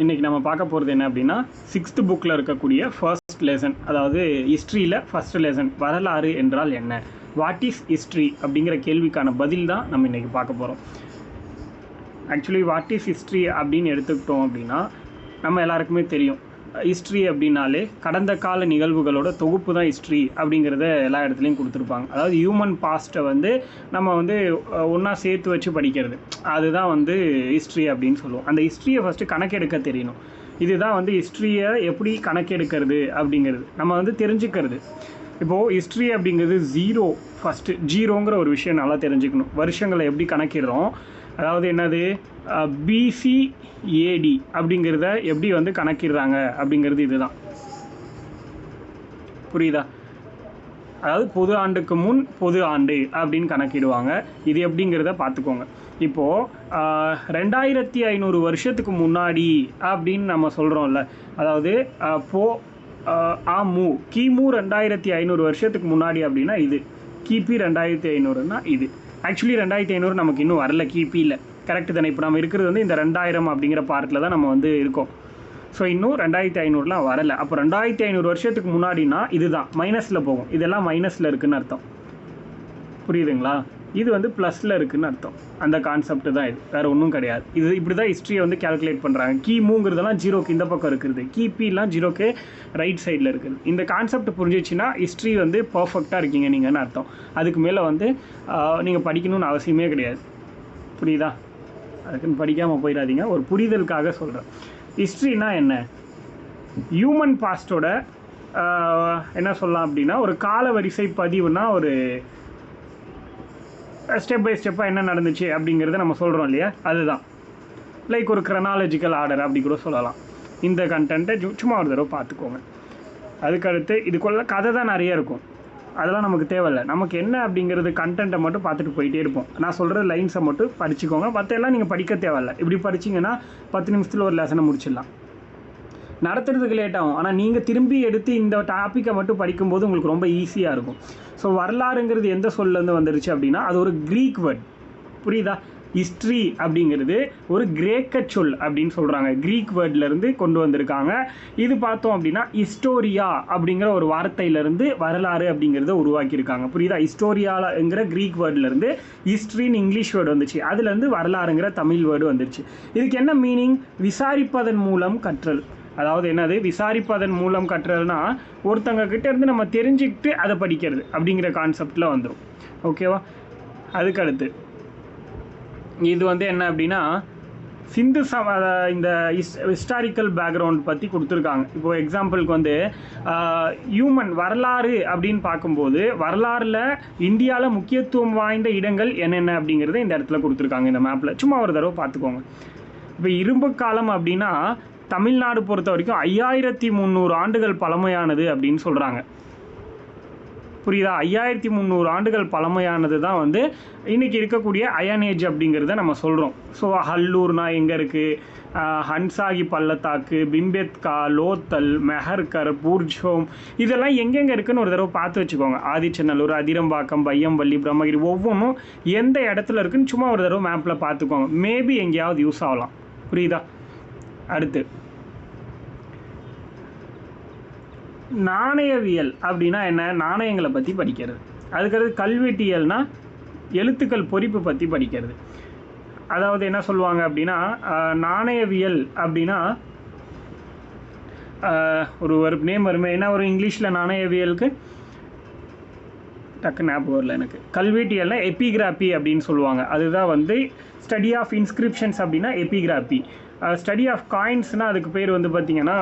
இன்றைக்கி நம்ம பார்க்க போகிறது என்ன அப்படின்னா 6th புக்கில் இருக்கக்கூடிய ஃபர்ஸ்ட் லெசன், அதாவது ஹிஸ்ட்ரியில் ஃபர்ஸ்ட் லெசன், வரலாறு என்றால் என்ன, வாட் இஸ் ஹிஸ்ட்ரி அப்படிங்கிற கேள்விக்கான பதில் தான் நம்ம இன்றைக்கி பார்க்க போகிறோம். ஆக்சுவலி வாட் இஸ் ஹிஸ்ட்ரி அப்படின்னு எடுத்துக்கிட்டோம் அப்படின்னா நம்ம எல்லாருக்குமே தெரியும், ஹிஸ்ட்ரி அப்படின்னாலே கடந்த கால நிகழ்வுகளோட தொகுப்பு தான் ஹிஸ்ட்ரி அப்படிங்கிறத எல்லா இடத்துலையும் கொடுத்துருப்பாங்க. அதாவது ஹியூமன் பாஸ்ட்டை நம்ம ஒன்றா சேர்த்து வச்சு படிக்கிறது, அதுதான் ஹிஸ்ட்ரி அப்படின்னு சொல்லுவோம். அந்த ஹிஸ்ட்ரியை ஃபஸ்ட்டு கணக்கெடுக்க தெரியணும். இதுதான் ஹிஸ்ட்ரியை எப்படி கணக்கெடுக்கிறது அப்படிங்கிறது நம்ம தெரிஞ்சுக்கிறது. இப்போது ஹிஸ்ட்ரி அப்படிங்கிறது ஃபஸ்ட்டு ஜீரோங்கிற ஒரு விஷயம் நல்லா தெரிஞ்சுக்கணும். வருஷங்களை எப்படி கணக்கிடுறோம், அதாவது என்னது BCAD அப்படிங்கிறத எப்படி கணக்கிடுறாங்க அப்படிங்கிறது இதுதான். புரியுதா? அதாவது பொது ஆண்டுக்கு முன் பொது ஆண்டு அப்படின்னு கணக்கிடுவாங்க. இது எப்படிங்கிறத பார்த்துக்கோங்க. இப்போது 2500 வருஷத்துக்கு முன்னாடி அப்படின்னு நம்ம சொல்கிறோம்ல, அதாவது கிமு 2500 வருஷத்துக்கு முன்னாடி அப்படின்னா இது, கிபி 2500னா இது. ஆக்சுவலி 2500 நமக்கு இன்னும் வரல, கிபி இல்லை, கரெக்டு தானே? இப்போ நம்ம இருக்கிறது இந்த 2000 அப்படிங்கிற பார்ட்டில் தான் நம்ம இருக்கோம். ஸோ இன்னும் 2500லாம் வரலை. அப்போ 2500 வருஷத்துக்கு முன்னாடினா இதுதான் மைனஸில் போகும், இதெல்லாம் மைனஸில் இருக்குதுன்னு அர்த்தம். புரியுதுங்களா? இது ப்ளஸில் இருக்குதுன்னு அர்த்தம். அந்த கான்செப்ட் தான் இது, வேறு ஒன்றும் கிடையாது. இது இப்படி தான் ஹிஸ்ட்ரியை கால்குலேட் பண்ணுறாங்க. கிமுங்கிறதெல்லாம் ஜீரோக்கு இந்த பக்கம் இருக்குது, கிபிலாம் ஜீரோக்கு ரைட் சைடில் இருக்குது. இந்த கான்செப்ட் புரிஞ்சிச்சுன்னா ஹிஸ்ட்ரி பர்ஃபெக்டாக இருக்கீங்க நீங்கன்னு அர்த்தம். அதுக்கு மேலே நீங்கள் படிக்கணும்னு அவசியமே கிடையாது. புரியுதா? அதுக்குன்னு படிக்காமல் போயிடாதீங்க, ஒரு புரிதலுக்காக சொல்கிறேன். ஹிஸ்ட்ரினா என்ன? ஹியூமன் பாஸ்ட்டோட என்ன சொல்லலாம் அப்படின்னா ஒரு கால வரிசை பதிவுனா, ஒரு ஸ்டெப் பை ஸ்டெப்பாக என்ன நடந்துச்சு அப்படிங்கிறத நம்ம சொல்கிறோம் இல்லையா, அதுதான். லைக் ஒரு க்ரனாலஜிக்கல் ஆர்டர் அப்படி கூட சொல்லலாம். இந்த கண்டென்ட்டை சும்மா ஒரு தடவை பார்த்துக்கோங்க. அதுக்கடுத்து இதுக்குள்ள கதை தான் நிறைய இருக்கும், அதெல்லாம் நமக்கு தேவையில்லை. நமக்கு என்ன அப்படிங்கிறது கண்டென்ட்டை மட்டும் பார்த்துட்டு போயிட்டே இருப்போம். நான் சொல்கிற லைன்ஸை மட்டும் படிச்சுக்கோங்க, மற்றெல்லாம் நீங்கள் படிக்க தேவையில்லை. இப்படி படிச்சிங்கன்னா 10 நிமிஷத்தில் ஒரு லெசனை முடிச்சிடலாம். நடத்துறதுக்கு லேட் ஆகும், ஆனால் நீங்கள் திரும்பி எடுத்து இந்த டாப்பிக்கை மட்டும் படிக்கும்போது உங்களுக்கு ரொம்ப ஈஸியாக இருக்கும். ஸோ வரலாறுங்கிறது எந்த சொல்லேருந்து வந்துருச்சு அப்படின்னா அது ஒரு க்ரீக் வேர்ட். புரியுதா? ஹிஸ்ட்ரி அப்படிங்கிறது ஒரு கிரேக்க சொல் அப்படின்னு சொல்கிறாங்க, க்ரீக் வேர்ட்லேருந்து கொண்டு வந்திருக்காங்க. இது பார்த்தோம் அப்படின்னா ஹிஸ்டோரியா அப்படிங்கிற ஒரு வார்த்தையிலேருந்து வரலாறு அப்படிங்கிறத உருவாக்கியிருக்காங்க. புரியுதா? ஹிஸ்டோரியாங்கிற க்ரீக் வேர்ட்லேருந்து ஹிஸ்ட்ரின்னு இங்கிலீஷ் வேர்டு வந்துச்சு, அதுலேருந்து வரலாறுங்கிற தமிழ் வேர்டு வந்துருச்சு. இதுக்கு என்ன மீனிங்? விசாரிப்பதன் மூலம் கற்றல். அதாவது என்னது விசாரிப்பதன் மூலம் கற்றல்னா, ஒருத்தங்க கிட்டேருந்து நம்ம தெரிஞ்சுக்கிட்டு அதை படிக்கிறது அப்படிங்கிற கான்செப்டில் வந்துடும். ஓகேவா? அதுக்கடுத்து இது என்ன அப்படின்னா சிந்து இந்த ஹிஸ்டாரிக்கல் பேக்ரவுண்ட் பற்றி கொடுத்துருக்காங்க. இப்போது எக்ஸாம்பிளுக்கு ஹியூமன் வரலாறு அப்படின்னு பார்க்கும்போது வரலாறில் இந்தியாவில் முக்கியத்துவம் வாய்ந்த இடங்கள் என்னென்ன அப்படிங்கிறத இந்த இடத்துல கொடுத்துருக்காங்க, இந்த மேப்பில். சும்மா ஒரு தடவை பார்த்துக்கோங்க. இப்போ இரும்பு காலம் அப்படின்னா தமிழ்நாடு பொறுத்த வரைக்கும் 5300 ஆண்டுகள் பழமையானது அப்படின்னு சொல்கிறாங்க. புரியுதா? 5300 ஆண்டுகள் பழமையானது தான் இன்றைக்கி இருக்கக்கூடிய அயன் ஏஜ் அப்படிங்கிறத நம்ம சொல்கிறோம். ஸோ ஹல்லூர்னா எங்கே இருக்குது, ஹன்சாகி பள்ளத்தாக்கு, பிம்பெத்கா, லோத்தல், மெஹர்கர், பூர்ஜோம், இதெல்லாம் எங்கெங்கே இருக்குதுன்னு ஒரு தடவை பார்த்து வச்சுக்கோங்க. ஆதிச்சநல்லூர், அதிரம்பாக்கம், பையம்பள்ளி, பிரம்மகிரி, ஒவ்வொன்றும் எந்த இடத்துல இருக்குதுன்னு சும்மா ஒரு தடவை மேப்பில் பார்த்துக்கோங்க. மேபி எங்கேயாவது யூஸ் ஆகலாம். புரியுதா? அடுத்து நாணயவியல் அப்படின்னா என்ன? நாணயங்களை பற்றி படிக்கிறது. அதுக்கடுத்து கல்வெட்டியல்னா எழுத்துக்கள் பொறிப்பு பற்றி படிக்கிறது. அதாவது என்ன சொல்லுவாங்க அப்படின்னா நாணயவியல் அப்படின்னா ஒரு நேம் வருமே, என்ன ஒரு இங்கிலீஷில் நாணயவியலுக்கு டக்கு ஞாபகம் வரல எனக்கு. கல்வெட்டியல்னா எபிகிராபி அப்படின்னு சொல்லுவாங்க. அதுதான் ஸ்டடி ஆஃப் இன்ஸ்கிரிப்ஷன்ஸ் அப்படின்னா எபிகிராபி. ஸ்டடி ஆஃப் காயின்ஸ்னால் அதுக்கு பேர் பார்த்திங்கன்னா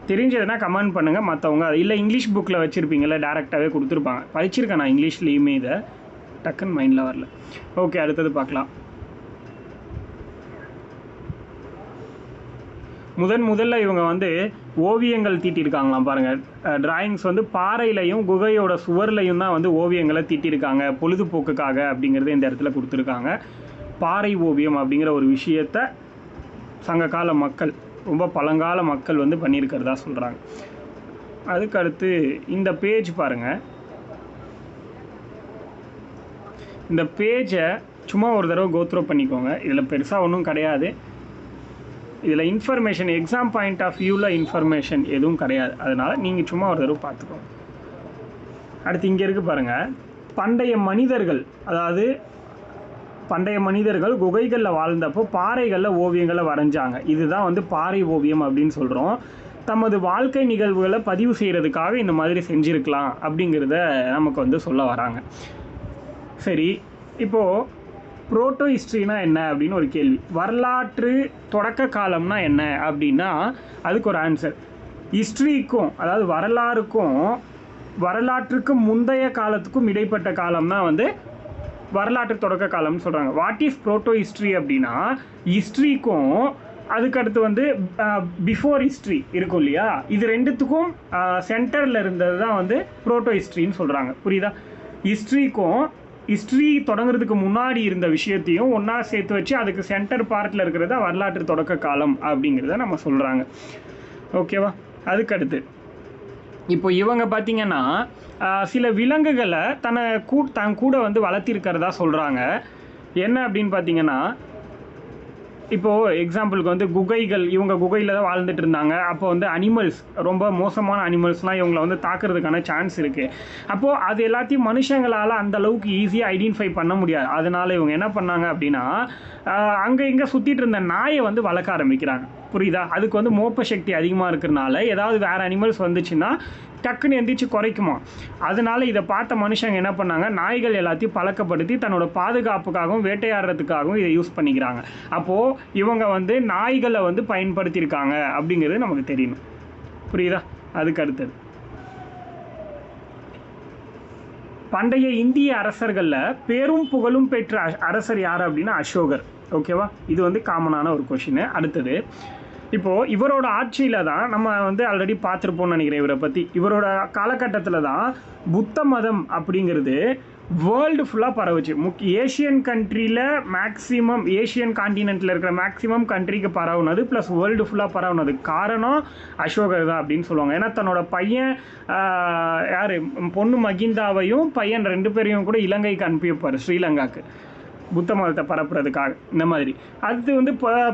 தெரிஞ்சதுன்னா கமெண்ட் பண்ணுங்கள். மற்றவங்க இல்லை இங்கிலீஷ் புக்கில் வச்சுருப்பீங்கள, டேரெக்டாகவே கொடுத்துருப்பாங்க. படிச்சிருக்கேன் நான் இங்கிலீஷ்லேயுமே, இதை டக்குன்னு மைண்டில் வரல. ஓகே, அடுத்தது பார்க்கலாம். முதல்ல இவங்க ஓவியங்கள் தீட்டியிருக்காங்களாம். பாருங்கள், டிராயிங்ஸ் பாறையிலையும் குகையோட சுவர்லையும் தான் ஓவியங்களை தீட்டியிருக்காங்க பொழுதுபோக்குக்காக அப்படிங்கிறத இந்த இடத்துல கொடுத்துருக்காங்க. பாறை ஓவியம் அப்படிங்கிற ஒரு விஷயத்தை சங்ககால மக்கள், ரொம்ப பழங்கால மக்கள் பண்ணியிருக்கிறதா சொல்கிறாங்க. அதுக்கடுத்து இந்த பேஜ் பாருங்கள். இந்த பேஜை சும்மா ஒரு தடவை கோத்ரோ பண்ணிக்கோங்க. இதில் பெருசாக ஒன்றும் கிடையாது. இதில் இன்ஃபர்மேஷன் எக்ஸாம் பாயிண்ட் ஆஃப் வியூவில் இன்ஃபர்மேஷன் எதுவும் கிடையாது. அதனால் நீங்கள் சும்மா ஒரு தடவை பார்த்துக்கோங்க. அடுத்து இங்கே இருக்குது பாருங்கள், பண்டைய மனிதர்கள், அதாவது பண்டைய மனிதர்கள் குகைகளில் வாழ்ந்தப்போ பாறைகளில் ஓவியங்களை வரைஞ்சாங்க. இதுதான் வந்து பாறை ஓவியம் அப்படின்னு சொல்கிறோம். தமது வாழ்க்கை நிகழ்வுகளை பதிவு செய்கிறதுக்காக இந்த மாதிரி செஞ்சுருக்கலாம் அப்படிங்கிறத நமக்கு வந்து சொல்ல வராங்க. சரி, இப்போது புரோட்டோ ஹிஸ்ட்ரினா என்ன அப்படின்னு ஒரு கேள்வி. வரலாற்று தொடக்க காலம்னா என்ன அப்படின்னா அதுக்கு ஒரு ஆன்சர். ஹிஸ்ட்ரிக்கும், அதாவது வரலாற்றுக்கு முந்தைய காலத்துக்கும் இடைப்பட்ட காலம் தான் வந்து வரலாற்று தொடக்க காலம்னு சொல்கிறாங்க. வாட் இஸ் புரோட்டோ ஹிஸ்ட்ரி அப்படின்னா ஹிஸ்ட்ரிக்கும் அதுக்கடுத்து வந்து பிஃபோர் ஹிஸ்ட்ரி இருக்கும் இல்லையா, இது ரெண்டுத்துக்கும் சென்டரில் இருந்தது தான் வந்து புரோட்டோ ஹிஸ்ட்ரின்னு சொல்கிறாங்க. புரியுதா? ஹிஸ்ட்ரி தொடங்குறதுக்கு முன்னாடி இருந்த விஷயத்தையும் ஒன்றா சேர்த்து வச்சு அதுக்கு சென்டர் பார்ட்டில் இருக்கிறத வரலாற்று தொடக்க காலம் அப்படிங்கிறத நம்ம சொல்கிறாங்க. ஓகேவா? அதுக்கடுத்து இப்போ இவங்க பார்த்திங்கன்னா சில விலங்குகளை தன் கூட வந்து வளர்த்திருக்கிறதா சொல்கிறாங்க. என்ன அப்படின்னு பார்த்தீங்கன்னா, இப்போது எக்ஸாம்பிளுக்கு வந்து குகைகள், இவங்க குகையில் தான் வாழ்ந்துட்டு இருந்தாங்க. அப்போ வந்து அனிமல்ஸ், ரொம்ப மோசமான அனிமல்ஸ்லாம் இவங்களை வந்து தாக்குறதுக்கான சான்ஸ் இருக்குது. அப்போது அது எல்லாத்தையும் மனுஷங்களால் அந்த அளவுக்கு ஈஸியாக ஐடென்டிஃபை பண்ண முடியாது. அதனால் இவங்க என்ன பண்ணாங்க அப்படின்னா அங்கே இங்கே சுற்றிட்டு இருந்த நாயை வந்து வளர்க்க ஆரம்பிக்கிறாங்க. புரியுதா? அதுக்கு வந்து மோப்ப சக்தி அதிகமாக இருக்கிறனால ஏதாவது வேறு அனிமல்ஸ் வந்துச்சுன்னா டக்குன்னு எந்திரிச்சு குறைக்குமா. அதனால இதை பார்த்த மனுஷங்க என்ன பண்ணாங்க, நாய்கள் எல்லாத்தையும் பழக்கப்படுத்தி தன்னோட பாதுகாப்புக்காகவும் வேட்டையாடுறதுக்காகவும் இதை யூஸ் பண்ணிக்கிறாங்க. அப்போது இவங்க வந்து நாய்களை வந்து பயன்படுத்தியிருக்காங்க அப்படிங்கிறது நமக்கு தெரியணும். புரியுதா? அதுக்கு அடுத்தது பண்டைய இந்திய அரசர்களில் பேரும் புகழும் பெற்ற அரசர் யார் அப்படின்னா அசோகர். ஓகேவா? இது வந்து காமனான ஒரு கொஷின். அடுத்தது, இப்போது இவரோட ஆட்சியில் தான் நம்ம வந்து ஆல்ரெடி பார்த்துருப்போம்னு நினைக்கிறேன் இவரை பற்றி. இவரோட காலகட்டத்தில் தான் புத்த மதம் அப்படிங்கிறது வேர்ல்டு ஃபுல்லாக பரவுச்சு. ஏஷியன் கண்ட்ரியில் மேக்ஸிமம், ஏஷியன் காண்டினென்ட்டில் இருக்கிற மேக்ஸிமம் கண்ட்ரிக்கு பரவுனது ப்ளஸ் வேர்ல்டு ஃபுல்லாக பரவுனது காரணம் அசோகர் தான் அப்படின்னு சொல்லுவாங்க. ஏன்னா தன்னோட பையன் யார், பொண்ணு மகிந்தாவையும் பையன் 2 பேரையும் கூட இலங்கைக்கு அனுப்பியிருப்பார், ஸ்ரீலங்காவுக்கு, புத்த மதத்தை பரப்புறதுக்காக. இந்த மாதிரி அது வந்து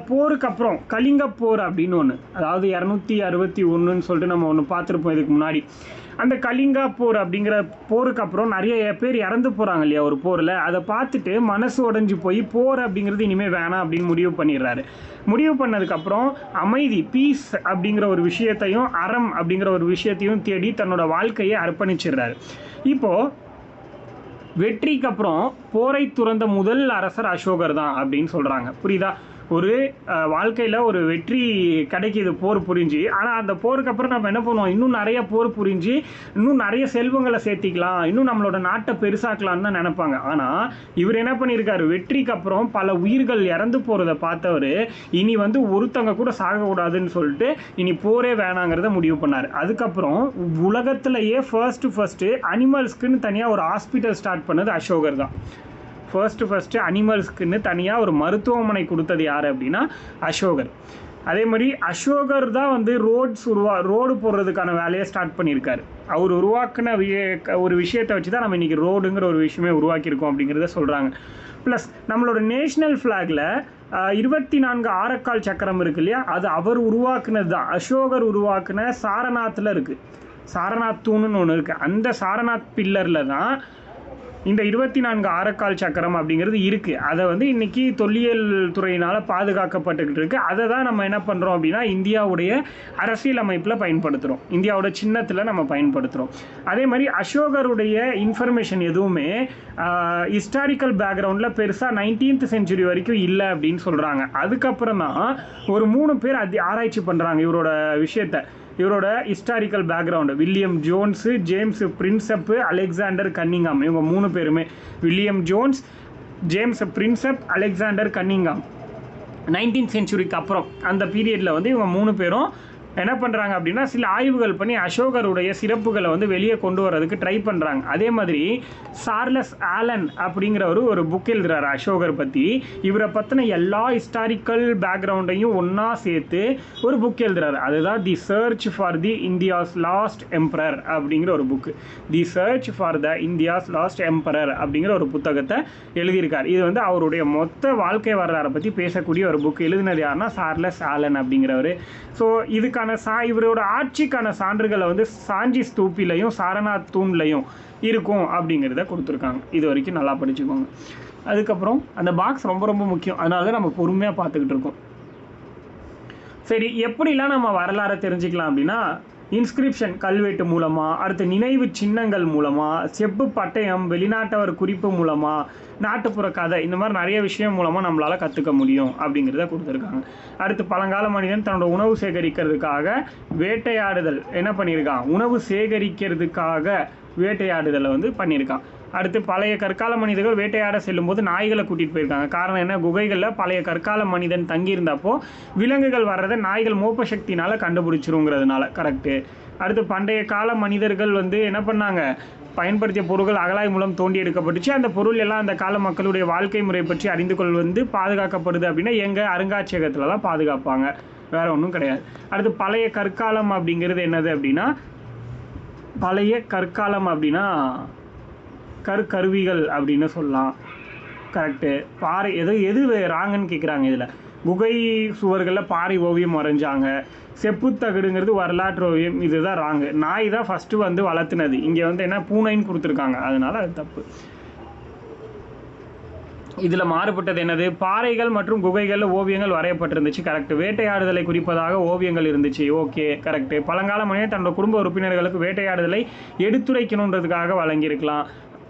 போருக்கு அப்புறம் கலிங்க போர் அப்படின்னு ஒன்று, அதாவது 261ன்னு சொல்லிட்டு நம்ம ஒன்று பார்த்துருப்போம் இதுக்கு முன்னாடி. அந்த கலிங்கா போர் அப்படிங்கிற போருக்கு அப்புறம் நிறைய பேர் இறந்து போகிறாங்க இல்லையா ஒரு போரில். அதை பார்த்துட்டு மனசு உடஞ்சி போய் போர் அப்படிங்கிறது இனிமேல் வேணாம் அப்படின்னு முடிவு பண்ணிடுறாரு. முடிவு பண்ணதுக்கப்புறம் அமைதி, பீஸ் அப்படிங்கிற ஒரு விஷயத்தையும் அறம் அப்படிங்கிற ஒரு விஷயத்தையும் தேடி தன்னோட வாழ்க்கையை அர்ப்பணிச்சிடுறாரு. இப்போது வெற்றிக்கு அப்புறம் போரை துறந்த முதல் அரசர் அசோகர் தான் அப்படின்னு சொல்கிறாங்க. புரியுதா? ஒரு வாழ்க்கையில் ஒரு வெற்றி கிடைக்கிது போர் புரிஞ்சு. ஆனால் அந்த போருக்கு அப்புறம் நம்ம என்ன பண்ணுவோம், இன்னும் நிறைய போர் புரிஞ்சு இன்னும் நிறைய செல்வங்களை சேர்த்திக்கலாம், இன்னும் நம்மளோட நாட்டை பெருசாக்கலான்னு தான் நினைப்பாங்க. ஆனால் இவர் என்ன பண்ணியிருக்காரு, வெற்றிக்கு அப்புறம் பல உயிர்கள் இறந்து போகிறத பார்த்தவர் இனி வந்து ஒருத்தங்க கூட சாகக்கூடாதுன்னு சொல்லிட்டு இனி போரே வேணாங்கிறத முடிவு பண்ணார். அதுக்கப்புறம் உலகத்திலேயே ஃபர்ஸ்ட்டு அனிமல்ஸ்க்குன்னு தனியாக ஒரு ஹாஸ்பிட்டல் ஸ்டார்ட் பண்ணது அசோகர் தான். ஃபர்ஸ்ட்டு அனிமல்ஸ்க்குன்னு தனியாக ஒரு மருத்துவமனை கொடுத்தது யார் அப்படின்னா அசோகர். அதே மாதிரி அசோகர் தான் வந்து ரோடு போடுறதுக்கான வேலையை ஸ்டார்ட் பண்ணியிருக்காரு. அவர் உருவாக்கின ஒரு விஷயத்தை வச்சு தான் நம்ம இன்றைக்கி ரோடுங்கிற ஒரு விஷயமே உருவாக்கியிருக்கோம் அப்படிங்கிறத சொல்கிறாங்க. ப்ளஸ் நம்மளோட நேஷ்னல் ஃப்ளாகில் 24 ஆரக்கால் சக்கரம் இருக்கு இல்லையா, அது அவர் உருவாக்குனது தான். அசோகர் உருவாக்குன சாரநாத்தில் இருக்குது, சாரநாத் தூணுன்னு ஒன்று இருக்குது. அந்த சாரநாத் பில்லரில் தான் இந்த 24 ஆரக்கால் சக்கரம் அப்படிங்கிறது இருக்குது. அதை வந்து இன்றைக்கி தொல்லியல் துறையினால் பாதுகாக்கப்பட்டுக்கிட்டு இருக்குது. அதை தான் நம்ம என்ன பண்ணுறோம் அப்படின்னா இந்தியாவுடைய அரசியல் அமைப்பில் பயன்படுத்துகிறோம், இந்தியாவோட சின்னத்தில் நம்ம பயன்படுத்துகிறோம். அதே மாதிரி அசோகருடைய இன்ஃபர்மேஷன் எதுவுமே ஹிஸ்டாரிக்கல் பேக்ரவுண்டில் பெருசாக 19th செஞ்சுரி வரைக்கும் இல்லை அப்படின்னு சொல்கிறாங்க. அதுக்கப்புறம் தான் ஒரு 3 பேர் ஆராய்ச்சி பண்ணுறாங்க இவரோட விஷயத்தை, இவரோட historical background. William Jones, James Prinsep, Alexander Cunningham. இவங்க 3 பேருமே, William Jones, James Prinsep, Alexander Cunningham, 19th செஞ்சுரிக்கு அப்புறம் அந்த பீரியடில் வந்து இவங்க 3 பேரும் என்ன பண்ணுறாங்க அப்படின்னா சில ஆய்வுகள் பண்ணி அசோகருடைய சிறப்புகளை வந்து வெளியே கொண்டு வரதுக்கு ட்ரை பண்ணுறாங்க. அதே மாதிரி சார்லஸ் ஆலன் அப்படிங்கிறவர் ஒரு புக் எழுதுறாரு அசோகர் பற்றி. இவரை பற்றின எல்லா ஹிஸ்டாரிக்கல் பேக்ரவுண்டையும் ஒன்றா சேர்த்து ஒரு புக் எழுதுறாரு. அதுதான் தி search for the India's last emperor அப்படிங்கிற ஒரு book. The search for the India's last emperor அப்படிங்கிற ஒரு புத்தகத்தை எழுதியிருக்கார். இது வந்து அவருடைய மொத்த வாழ்க்கை வரலாறை பற்றி பேசக்கூடிய ஒரு புக். எழுதினது யாருன்னா சார்லஸ் ஆலன் அப்படிங்கிறவர். ஸோ இதுக்கான இவரோட ஆட்சிக்கான சான்றுகளை வந்து சாஞ்சி ஸ்தூப்பிலையும் சாரநாத் தூண்லையும் இருக்கும் அப்படிங்கிறத கொடுத்துருக்காங்க. இது வரைக்கும் நல்லா படிச்சுக்கோங்க. அதுக்கப்புறம் அந்த பாக்ஸ் ரொம்ப ரொம்ப முக்கியம், அதனால தான் நம்ம பொறுமையாக பார்த்துக்கிட்டு இருக்கோம். சரி, எப்படிலாம் நம்ம வரலாறை தெரிஞ்சுக்கலாம் அப்படின்னா இன்ஸ்கிரிப்ஷன் கல்வெட்டு மூலமாக, அடுத்து நினைவு சின்னங்கள் மூலமாக, செப்பு பட்டயம், வெளிநாட்டவர் குறிப்பு மூலமாக, நாட்டுப்புற கதை, இந்த மாதிரி நிறைய விஷயம் மூலமாக நம்மளால் கற்றுக்க முடியும் அப்படிங்கிறத கொடுத்துருக்காங்க. அடுத்து பழங்கால மனிதன் தன்னோட உணவு சேகரிக்கிறதுக்காக வேட்டையாடுதல் என்ன பண்ணியிருக்கான், உணவு சேகரிக்கிறதுக்காக வேட்டையாடுதலை வந்து பண்ணியிருக்கான். அடுத்து பழைய கற்கால மனிதர்கள் வேட்டையாட செல்லும்போது நாய்களை கூட்டிகிட்டு போயிருக்காங்க. காரணம் என்ன, குகைகளில் பழைய கற்கால மனிதன் தங்கியிருந்தப்போ விலங்குகள் வர்றதை நாய்கள் மோப்ப சக்தினால் கண்டுபிடிச்சிருங்கிறதுனால. கரெக்டு. அடுத்து பண்டைய கால மனிதர்கள் வந்து என்ன பண்ணாங்க, பயன்படுத்திய பொருட்கள் அகழாய் மூலம் தோண்டி எடுக்கப்பட்டுச்சு. அந்த பொருள் எல்லாம் அந்த கால மக்களுடைய வாழ்க்கை முறை பற்றி அறிந்து கொள் வந்து பாதுகாக்கப்படுது அப்படின்னா எங்கள் அருங்காட்சியகத்தில் தான் பாதுகாப்பாங்க, வேறு ஒன்றும் கிடையாது. அடுத்து பழைய கற்காலம் அப்படிங்கிறது என்னது அப்படின்னா, பழைய கற்காலம் அப்படின்னா கருவிகள் அப்படின்னு சொல்லலாம். கரெக்டு. பாறை எது ராங்கன்னு கேட்குறாங்க. இதில் குகை சுவர்களில் பாறை ஓவியம் வரைஞ்சாங்க. செப்புத்தகடுங்கிறது வரலாற்று ஓவியம், இதுதான் ராங்கு. நாய் தான் ஃபஸ்ட்டு வந்து வளர்த்துனது. இங்கே வந்து என்ன பூனைன்னு கொடுத்துருக்காங்க, அதனால் அது தப்பு. இதில் மாறுபட்டது என்னது, பாறைகள் மற்றும் குகைகளில் ஓவியங்கள் வரையப்பட்டிருந்துச்சு. கரெக்டு. வேட்டையாடுதலை குறிப்பதாக ஓவியங்கள் இருந்துச்சு. Okay, correct. பழங்கால மனிதன் தன்னோட குடும்ப உறுப்பினர்களுக்கு வேட்டையாடுதலை எடுத்துரைக்கணுன்றதுக்காக வழங்கியிருக்கலாம்.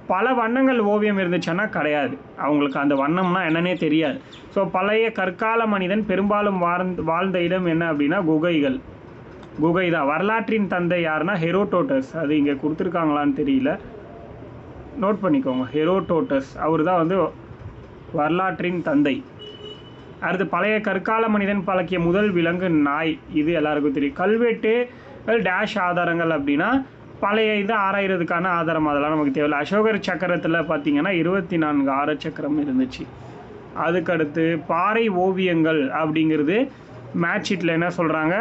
பல வண்ணங்கள் ஓவியம் இருந்துச்சுன்னா கிடையாது, அவங்களுக்கு அந்த வண்ணம்னா என்னன்னே தெரியாது. ஸோ பழைய கற்கால மனிதன் பெரும்பாலும் வாழ்ந்த இடம் என்ன அப்படின்னா குகை தான். வரலாற்றின் தந்தை யாருன்னா ஹெரோடோட்டஸ். அது இங்கே கொடுத்துருக்காங்களான்னு தெரியல, நோட் பண்ணிக்கோங்க. ஹெரோடோட்டஸ் அவர் தான் வந்து வரலாற்றின் தந்தை. அடுத்து பழைய கற்கால மனிதன் பழக்கிய முதல் விலங்கு நாய், இது எல்லாருக்கும் தெரியும். கல்வெட்டு டேஷ் ஆதாரங்கள் அப்படின்னா பழைய இது ஆராயிறதுக்கான ஆதாரம், அதெல்லாம் நமக்கு தேவையில்லை. அசோகர் சக்கரத்தில் பார்த்தீங்கன்னா 24 ஆரச்சக்கரம் இருந்துச்சு. அதுக்கடுத்து பாறை ஓவியங்கள் அப்படிங்கிறது மேட்ச் ஷீட்டில் என்ன சொல்கிறாங்க,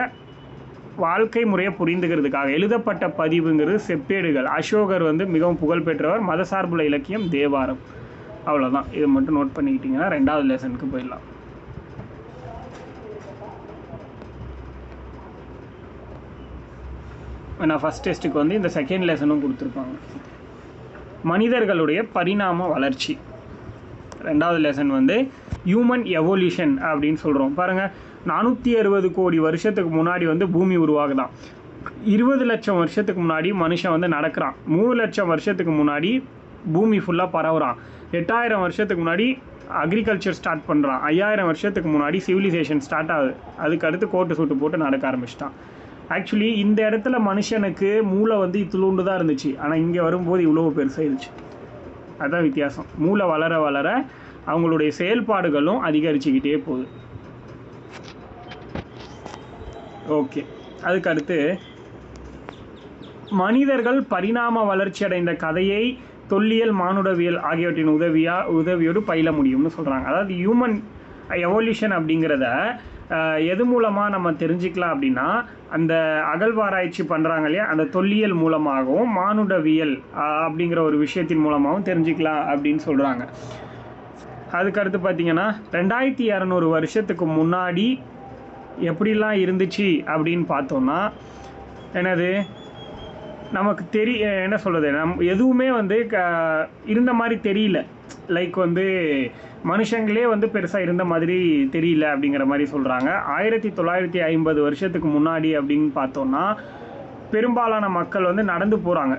வாழ்க்கை முறையை புரிந்துக்கிறதுக்காக எழுதப்பட்ட பதிவுங்கிறது செப்பேடுகள். அசோகர் வந்து மிகவும் புகழ்பெற்றவர். மதசார்புள்ள இலக்கியம் தேவாரம். அவ்வளோதான். இதை மட்டும் நோட் பண்ணிக்கிட்டிங்கன்னா 2வது லெசனுக்கு போயிடலாம். நான் ஃபஸ்ட் டெஸ்ட்டுக்கு வந்து இந்த செகண்ட் லெசனும் கொடுத்துருப்பாங்க. மனிதர்களுடைய பரிணாம வளர்ச்சி. 2வது லெசன் வந்து ஹியூமன் எவல்யூஷன் அப்படின்னு சொல்கிறோம். பாருங்கள், 460 கோடி வருஷத்துக்கு முன்னாடி வந்து பூமி உருவாகுதான். 20 லட்சம் வருஷத்துக்கு முன்னாடி மனுஷன் வந்து நடக்கிறான். 3 லட்சம் வருஷத்துக்கு முன்னாடி பூமி ஃபுல்லாக பரவுறான். 8000 வருஷத்துக்கு முன்னாடி அக்ரிகல்ச்சர் ஸ்டார்ட் பண்ணுறான். 5000 வருஷத்துக்கு முன்னாடி சிவிலைசேஷன் ஸ்டார்ட் ஆகுது. அதுக்கடுத்து கோட்டு சூட்டு போட்டு நடக்க ஆரம்பிச்சிட்டான். ஆக்சுவலி இந்த இடத்துல மனுஷனுக்கு மூளை வந்து இத்துளூண்டு தான் இருந்துச்சு, ஆனால் இங்கே வரும்போது இவ்வளோ பெருசாகிடுச்சு. அதுதான் வித்தியாசம். மூளை வளர வளர அவங்களுடைய செயல்பாடுகளும் அதிகரிச்சுக்கிட்டே போகுது. ஓகே, அதுக்கடுத்து மனிதர்கள் பரிணாம வளர்ச்சி அடைந்த கதையை தொல்லியல், மானுடவியல் ஆகியவற்றின் உதவியோடு பயில முடியும்னு சொல்கிறாங்க. அதாவது ஹியூமன் எவல்யூஷன் அப்படிங்கிறத எது மூலமாக நம்ம தெரிஞ்சுக்கலாம் அப்படின்னா, அந்த அகழ்வாராய்ச்சி பண்ணுறாங்க இல்லையா, அந்த தொல்லியல் மூலமாகவும் மானுடவியல் அப்படிங்கிற ஒரு விஷயத்தின் மூலமாகவும் தெரிஞ்சுக்கலாம் அப்படின்னு சொல்கிறாங்க. அதுக்கடுத்து பார்த்திங்கன்னா 2200 வருஷத்துக்கு முன்னாடி எப்படிலாம் இருந்துச்சு அப்படின்னு பார்த்தோன்னா என்னது, நமக்கு என்ன சொல்கிறது, எதுவுமே வந்து இருந்த மாதிரி தெரியல. லைக் வந்து மனுஷங்களே வந்து பெருசாக இருந்த மாதிரி தெரியல அப்படிங்கிற மாதிரி சொல்கிறாங்க. 1950 வருஷத்துக்கு முன்னாடி அப்படின்னு பார்த்தோன்னா பெரும்பாலான மக்கள் வந்து நடந்து போகிறாங்க,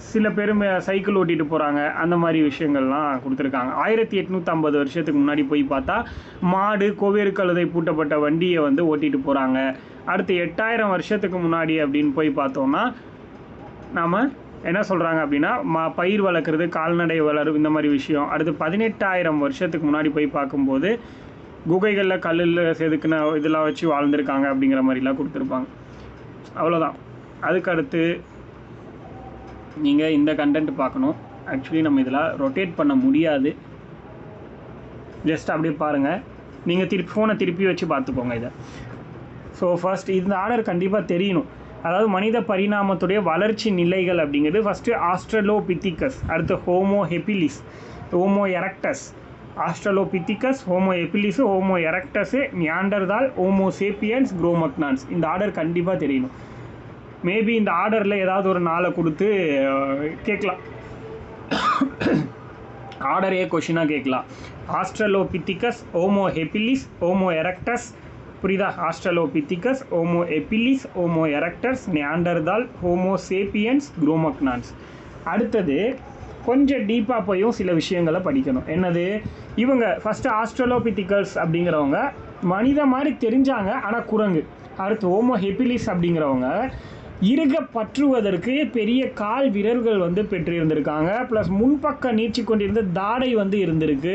சில பேர் சைக்கிள் ஓட்டிகிட்டு போகிறாங்க, அந்த மாதிரி விஷயங்கள்லாம் கொடுத்துருக்காங்க. 1850 வருஷத்துக்கு முன்னாடி போய் பார்த்தா மாடு, கோவேறு கழுதை பூட்டப்பட்ட வண்டியை வந்து ஓட்டிகிட்டு போகிறாங்க. அடுத்து 8000 வருஷத்துக்கு முன்னாடி அப்படின்னு போய் பார்த்தோன்னா நாம் என்ன சொல்கிறாங்க அப்படின்னா பயிர் வளர்க்குறது, கால்நடை வளரும், இந்த மாதிரி விஷயம். அடுத்து 18000 வருஷத்துக்கு முன்னாடி போய் பார்க்கும்போது குகைகளில் கல்லில் செதுக்குன இதெல்லாம் வச்சு வாழ்ந்துருக்காங்க அப்படிங்கிற மாதிரிலாம் கொடுத்துருப்பாங்க. அவ்வளோதான். அதுக்கடுத்து நீங்கள் இந்த கண்டென்ட் பார்க்கணும். ஆக்சுவலி நம்ம இதில் ரொட்டேட் பண்ண முடியாது, ஜஸ்ட் அப்படியே பாருங்கள். நீங்கள் ஃபோனை திருப்பி வச்சு பார்த்துக்கோங்க இதை. ஸோ ஃபர்ஸ்ட் இந்த ஆர்டர் கண்டிப்பாக தெரியணும். அதாவது மனித பரிணாமத்துடைய வளர்ச்சி நிலைகள் அப்படிங்கிறது ஃபஸ்ட்டு ஆஸ்ட்ரலோபித்திகஸ், அடுத்து Homo habilis, Homo erectus, Australopithecus, Homo habilis, Homo erectus, Neanderthal, Homo sapiens, Cro-Magnons. இந்த ஆர்டர் கண்டிப்பாக தெரியணும். மேபி இந்த ஆர்டரில் ஏதாவது ஒரு நாளை கொடுத்து கேட்கலாம், ஆர்டரே கொஷினாக கேட்கலாம். Australopithecus, Homo habilis, Homo erectus, புரியுதா? Australopithecus, Homo habilis, Homo erectus, Neanderthal, Homo sapiens, Cro-Magnons. அடுத்தது கொஞ்சம் டீப்பாக போயும் சில விஷயங்களை படிக்கணும். என்னது? இவங்க ஃபஸ்ட்டு ஆஸ்ட்ரலோபித்திகல்ஸ் அப்படிங்கிறவங்க மனித மாதிரி தெரிஞ்சாங்க, ஆனால் குரங்கு. அடுத்து ஹோமோ ஹெபிலிஸ் அப்படிங்கிறவங்க இருக பற்றுவதற்கு பெரிய கால் விரல்கள் வந்து பெற்றிருந்திருக்காங்க, ப்ளஸ் முன்பக்க நீச்சி கொண்டிருந்த தாடை வந்து இருந்திருக்கு.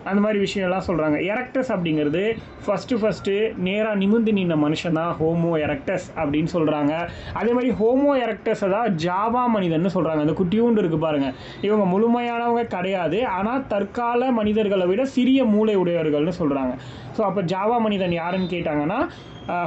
அந்த மாதிரி விஷயம்லாம் சொல்கிறாங்க. எரக்டஸ் அப்படிங்கிறது ஃபஸ்ட்டு நேராக நிமிர்ந்து நின்ற மனுஷன் தான் ஹோமோ எரக்டஸ் அப்படின்னு சொல்கிறாங்க. அதே மாதிரி ஹோமோ எரக்டஸை தான் ஜாவா மனிதன்னு சொல்கிறாங்க. அந்த குட்டியூண்டு இருக்குது பாருங்கள், இவங்க முழுமையானவங்க கிடையாது, ஆனால் தற்கால மனிதர்களை விட சிறிய மூளை உடையவர்கள்னு சொல்கிறாங்க. ஸோ அப்போ ஜாவா மனிதன் யாருன்னு கேட்டாங்கன்னா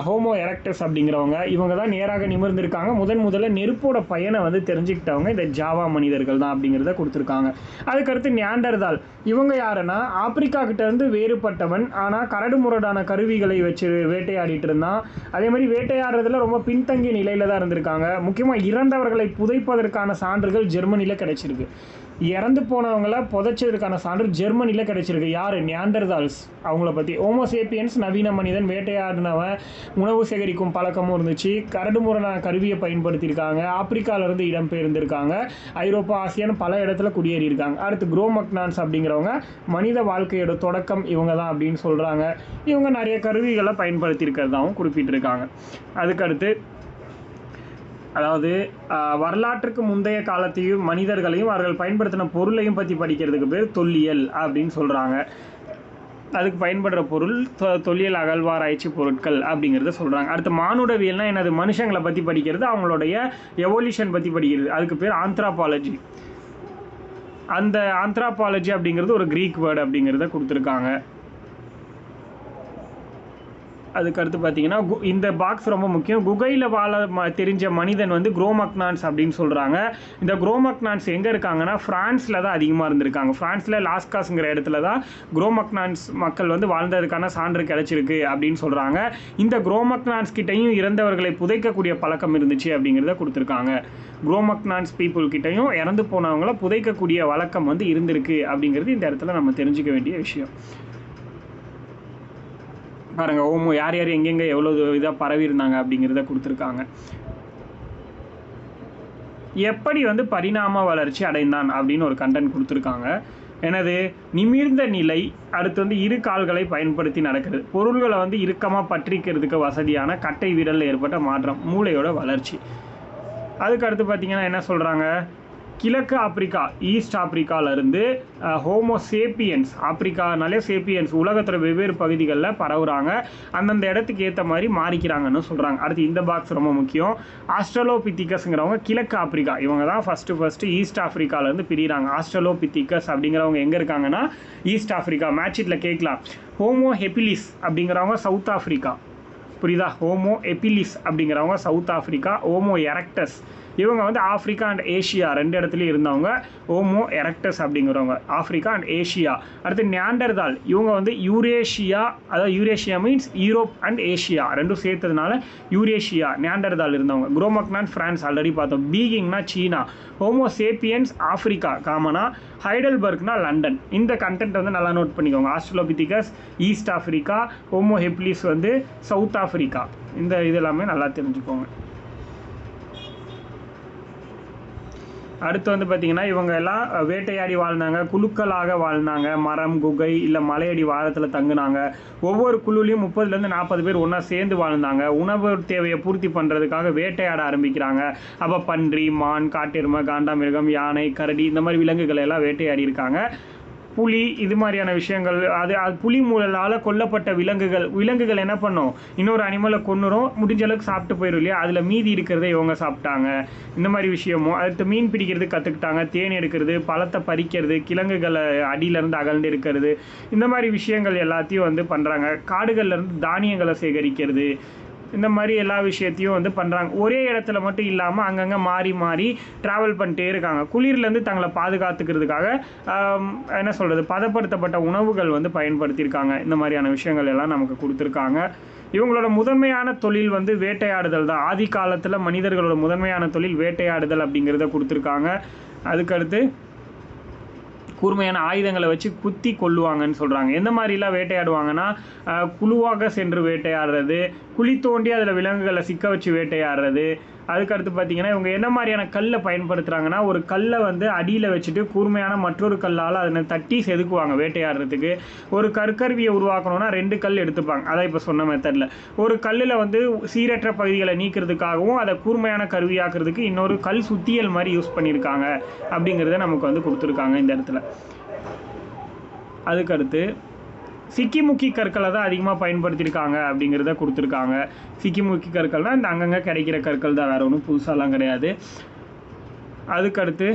ஹோமோ எரக்டஸ் அப்படிங்கிறவங்க இவங்க தான் நேராக நிமிர்ந்திருக்காங்க. முதல்ல நெருப்போட பயனை வந்து தெரிஞ்சுக்கிட்டவங்க இந்த ஜாவா மனிதர்கள் தான் அப்படிங்கிறத கொடுத்துருக்காங்க. அதுக்கடுத்து நியாண்டர்தால், இவங்க யாருன்னா ஆப்பிரிக்கா கிட்டேருந்து வேறுபட்டவன், ஆனால் கரடு முரடான கருவிகளை வச்சு வேட்டையாடிட்டு இருந்தான். அதே மாதிரி வேட்டையாடுறதுல ரொம்ப பின்தங்கிய நிலையில் தான் இருந்திருக்காங்க. முக்கியமாக இறந்தவர்களை புதைப்பதற்கான சான்றுகள் ஜெர்மனியில் கிடைச்சிருக்கு. இறந்து போனவங்கள புதைச்சதுக்கான சான்று ஜெர்மனியில் கிடைச்சிருக்கு. யார்? நியாண்டர்தால்ஸ். அவங்கள பற்றி. ஹோமோசேப்பியன்ஸ் நவீன மனிதன், வேட்டையாடினவன், உணவு சேகரிக்கும் பழக்கமும் இருந்துச்சு, கரடுமுரடான கருவியை பயன்படுத்தியிருக்காங்க, ஆப்பிரிக்காவிலேருந்து இடம்பெயர்ந்திருக்காங்க, ஐரோப்பா, ஆசியான்னு பல இடத்துல குடியேறியிருக்காங்க. அடுத்து குரோமக்னான்ஸ் அப்படிங்கிறவங்க மனித வாழ்க்கையோட தொடக்கம் இவங்க தான் அப்படின்னு சொல்கிறாங்க. இவங்க நிறைய கருவிகளை பயன்படுத்தியிருக்கிறதாகவும் குறிப்பிட்டிருக்காங்க. அதுக்கடுத்து அதாவது வரலாற்றுக்கு முந்தைய காலத்தையும் மனிதர்களையும் அவர்கள் பயன்படுத்தின பொருளையும் பற்றி படிக்கிறதுக்கு பேர் தொல்லியல் அப்படின்னு சொல்கிறாங்க. அதுக்கு பயன்படுற பொருள் தொல்லியல் அகழ்வாராய்ச்சி பொருட்கள் அப்படிங்கிறத சொல்கிறாங்க. அடுத்து மானுடவியல்னால் என்னது? மனுஷங்களை பற்றி படிக்கிறது, அவங்களுடைய எவல்யூஷன் பற்றி படிக்கிறது. அதுக்கு பேர் ஆந்த்ராபாலஜி. அந்த ஆந்த்ராபாலஜி அப்படிங்கிறது ஒரு கிரீக் வேர்டு அப்படிங்கிறத கொடுத்துருக்காங்க. அதுக்கடுத்து பார்த்தீங்கன்னா இந்த பாக்ஸ் ரொம்ப முக்கியம். குகையில் வாழ தெரிஞ்ச மனிதன் வந்து குரோமக்னான்ஸ் அப்படின்னு சொல்கிறாங்க. இந்த குரோமக்னான்ஸ் எங்கே இருக்காங்கன்னா ஃப்ரான்ஸில் தான் அதிகமாக இருந்திருக்காங்க. ஃப்ரான்ஸில் லாஸ்காஸ்ங்கிற இடத்துல தான் குரோமக்னான்ஸ் மக்கள் வந்து வாழ்ந்ததுக்கான சான்று கிடைச்சிருக்கு அப்படின்னு சொல்கிறாங்க. இந்த குரோமக்னான்ஸ் கிட்டையும் இறந்தவர்களை புதைக்கக்கூடிய பழக்கம் இருந்துச்சு அப்படிங்கிறத கொடுத்துருக்காங்க. குரோமக்னான்ஸ் பீப்புள் கிட்டையும் இறந்து போனவங்களை புதைக்கக்கூடிய வழக்கம் வந்து இருந்திருக்கு அப்படிங்கிறது இந்த இடத்துல நம்ம தெரிஞ்சுக்க வேண்டிய விஷயம். பாருங்கள், ஹோமோ யார் எங்கெங்கே எவ்வளோ இதாக பரவி இருந்தாங்க அப்படிங்கிறத கொடுத்துருக்காங்க. எப்படி வந்து பரிணாம வளர்ச்சி அடைந்தான் அப்படின்னு ஒரு கண்டென்ட் கொடுத்துருக்காங்க. எனது நிமிர்ந்த நிலை, அடுத்து வந்து இரு கால்களை பயன்படுத்தி நடக்கிறது, பொருள்களை வந்து இறுக்கமாக பற்றிக்கிறதுக்கு வசதியான கட்டை விரலில் ஏற்பட்ட மாற்றம், மூளையோட வளர்ச்சி. அதுக்கு அடுத்து பார்த்திங்கன்னா என்ன சொல்கிறாங்க? கிழக்கு ஆப்பிரிக்கா, ஈஸ்ட் ஆப்பிரிக்காவிலேருந்து ஹோமோ சேப்பியன்ஸ், ஆப்பிரிக்கானாலே சேப்பியன்ஸ் உலகத்தோட வெவ்வேறு பகுதிகளில் பரவுகிறாங்க, அந்தந்த இடத்துக்கு ஏற்ற மாதிரி மாறிக்கிறாங்கன்னு சொல்கிறாங்க. அடுத்து இந்த பாக்ஸ் ரொம்ப முக்கியம். ஆஸ்ட்ரலோபித்திகஸ்ங்கிறவங்க கிழக்கு ஆப்பிரிக்கா, இவங்க தான் ஃபஸ்ட்டு ஈஸ்ட் ஆப்பிரிக்காவிலேருந்து பிரிகிறாங்க. ஆஸ்ட்ரலோபித்திகஸ் அப்படிங்கிறவங்க எங்கே இருக்காங்கன்னா ஈஸ்ட் ஆப்பிரிக்கா. மேட்சிட்டில் கேட்கலாம். ஹோமோ ஹெபிலிஸ் அப்படிங்கிறவங்க சவுத் ஆப்பிரிக்கா, புரியுதா? ஹோமோ எபிலிஸ் அப்படிங்கிறவங்க சவுத் ஆப்பிரிக்கா. ஹோமோ எரக்டஸ் இவங்க வந்து ஆஃப்ரிக்கா அண்ட் ஏஷியா ரெண்டு இடத்துலையும் இருந்தவங்க. ஹோமோ எரக்டஸ் அப்படிங்கிறவங்க ஆஃப்ரிக்கா அண்ட் ஏஷியா. அடுத்து நியாண்டர்தால், இவங்க வந்து யூரேஷியா, அதாவது Eurasia means Europe and Asia ரெண்டும் சேர்த்ததுனால யூரேஷியா, நியாண்டர்தால் இருந்தவங்க. குரோமக்னான் ஃப்ரான்ஸ் ஆல்ரெடி பார்த்தோம். பீகிங்னா சீனா. ஹோமோ சேப்பியன்ஸ் ஆஃப்ரிக்கா காமனா. ஹைடல்பர்க்னா லண்டன். இந்த கண்டென்ட் வந்து நல்லா நோட் பண்ணிக்கோங்க. ஆஸ்ட்ரலோபித்திகஸ் ஈஸ்ட் ஆஃப்ரிக்கா, ஹோமோ ஹெப்லிஸ் வந்து சவுத் ஆஃப்ரிக்கா. இந்த இது எல்லாமே நல்லா தெரிஞ்சுக்கோங்க. அடுத்து வந்து பார்த்திங்கன்னா இவங்க எல்லாம் வேட்டையாடி வாழ்ந்தாங்க, குழுக்களாக வாழ்ந்தாங்க, மரம், குகை இல்லை மலையடி வாரத்தில் தங்குனாங்க. ஒவ்வொரு குழுலையும் 30லேருந்து 40 பேர் ஒன்றா சேர்ந்து வாழ்ந்தாங்க. உணவு தேவையை பூர்த்தி பண்ணுறதுக்காக வேட்டையாட ஆரம்பிக்கிறாங்க. அப்போ பன்றி, மான், காட்டெருமை, காண்டாமிருகம், யானை, கரடி இந்த மாதிரி விலங்குகளை எல்லாம் வேட்டையாடி இருக்காங்க. புலி இது மாதிரியான விஷயங்கள். அது புலி மூலால் கொல்லப்பட்ட விலங்குகள் என்ன பண்ணும், இன்னொரு அனிமலை கொன்னுரும், முடிஞ்ச அளவுக்கு சாப்பிட்டு போயிடும் இல்லையா, அதில் மீதி இருக்கிறத இவங்க சாப்பிட்டாங்க. இந்த மாதிரி விஷயமும். அடுத்து மீன் பிடிக்கிறது கற்றுக்கிட்டாங்க, தேன் எடுக்கிறது, பழத்தை பறிக்கிறது, கிழங்குகளை அடியிலேருந்து அகழ்ந்து இருக்கிறது, இந்த மாதிரி விஷயங்கள் எல்லாத்தையும் வந்து பண்ணுறாங்க. காடுகள்லேருந்து தானியங்களை சேகரிக்கிறது, இந்த மாதிரி எல்லா விஷயத்தையும் வந்து பண்ணுறாங்க. ஒரே இடத்துல மட்டும் இல்லாமல் அங்கங்கே மாறி மாறி ட்ராவல் பண்ணிட்டே இருக்காங்க. குளிர்லேருந்து தங்களை பாதுகாத்துக்கிறதுக்காக என்ன சொல்கிறது, பதப்படுத்தப்பட்ட உணவுகள் வந்து பயன்படுத்தியிருக்காங்க. இந்த மாதிரியான விஷயங்கள் எல்லாம் நமக்கு கொடுத்துருக்காங்க. இவங்களோட முதன்மையான தொழில் வந்து வேட்டையாடுதல் தான். ஆதி காலத்தில் மனிதர்களோட முதன்மையான தொழில் வேட்டையாடுதல் அப்படிங்கிறத கொடுத்துருக்காங்க. அதுக்கடுத்து கூர்மையான ஆயுதங்களை வச்சு குத்தி கொல்லுவாங்கன்னு சொல்கிறாங்க. எந்த மாதிரிலாம் வேட்டையாடுவாங்கன்னா, குழுவாக சென்று வேட்டையாடுறது, குழி தோண்டி அதில் விலங்குகளை சிக்க வச்சு வேட்டையாடுறது. அதுக்கடுத்து பார்த்திங்கன்னா இவங்க என்ன மாதிரியான கல்லை பயன்படுத்துகிறாங்கன்னா, ஒரு கல்லை வந்து அடியில் வச்சுட்டு கூர்மையான மற்றொரு கல்லால் அதனை தட்டி செதுக்குவாங்க வேட்டையாடுறதுக்கு. ஒரு கற்கருவியை உருவாக்கணும்னா 2 கல் எடுத்துப்பாங்க. அதான் இப்போ சொன்ன மெத்தடில் ஒரு கல்லில் வந்து சீரற்ற பகுதிகளை நீக்கிறதுக்காகவும் அதை கூர்மையான கருவியாக்குறதுக்கு இன்னொரு கல் சுத்தியல் மாதிரி யூஸ் பண்ணியிருக்காங்க அப்படிங்கிறத நமக்கு வந்து கொடுத்துருக்காங்க இந்த இடத்துல. அதுக்கடுத்து சிக்கிமுக்கி கற்களை தான் அதிகமாக பயன்படுத்தியிருக்காங்க அப்படிங்கிறத கொடுத்துருக்காங்க. சிக்கிமுக்கி கற்கள்னால் இந்த அங்கங்கே கிடைக்கிற கற்கள் தான், வேறு ஒன்றும் புதுசாலாம் கிடையாது. அதுக்கடுத்து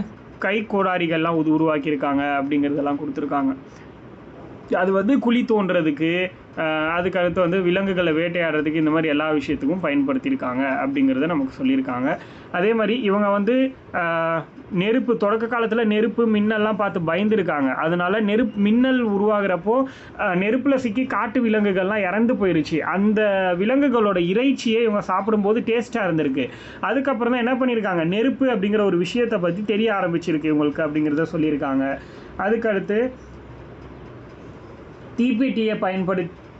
கை கோடாரிகள்லாம் உருவாக்கியிருக்காங்க அப்படிங்கிறதெல்லாம் கொடுத்துருக்காங்க. அது வந்து குழி தோன்றதுக்கு, அதுக்கடுத்து வந்து விலங்குகளை வேட்டையாடுறதுக்கு, இந்த மாதிரி எல்லா விஷயத்துக்கும் பயன்படுத்தியிருக்காங்க அப்படிங்கிறத நமக்கு சொல்லியிருக்காங்க. அதே மாதிரி இவங்க வந்து நெருப்பு, தொடக்க காலத்தில் நெருப்பு மின்னல்லாம் பார்த்து பயந்துருக்காங்க. அதனால மின்னல் உருவாகிறப்போ நெருப்பில் சிக்கி காட்டு விலங்குகள்லாம் இறந்து போயிடுச்சு. அந்த விலங்குகளோட இறைச்சியை இவங்க சாப்பிடும்போது டேஸ்ட்டாக இருந்திருக்கு. அதுக்கப்புறம் தான் என்ன பண்ணியிருக்காங்க, நெருப்பு அப்படிங்கிற ஒரு விஷயத்தை பற்றி தெரிய ஆரம்பிச்சிருக்கு இவங்களுக்கு அப்படிங்கிறத சொல்லியிருக்காங்க. அதுக்கடுத்து தீப்பெட்டியை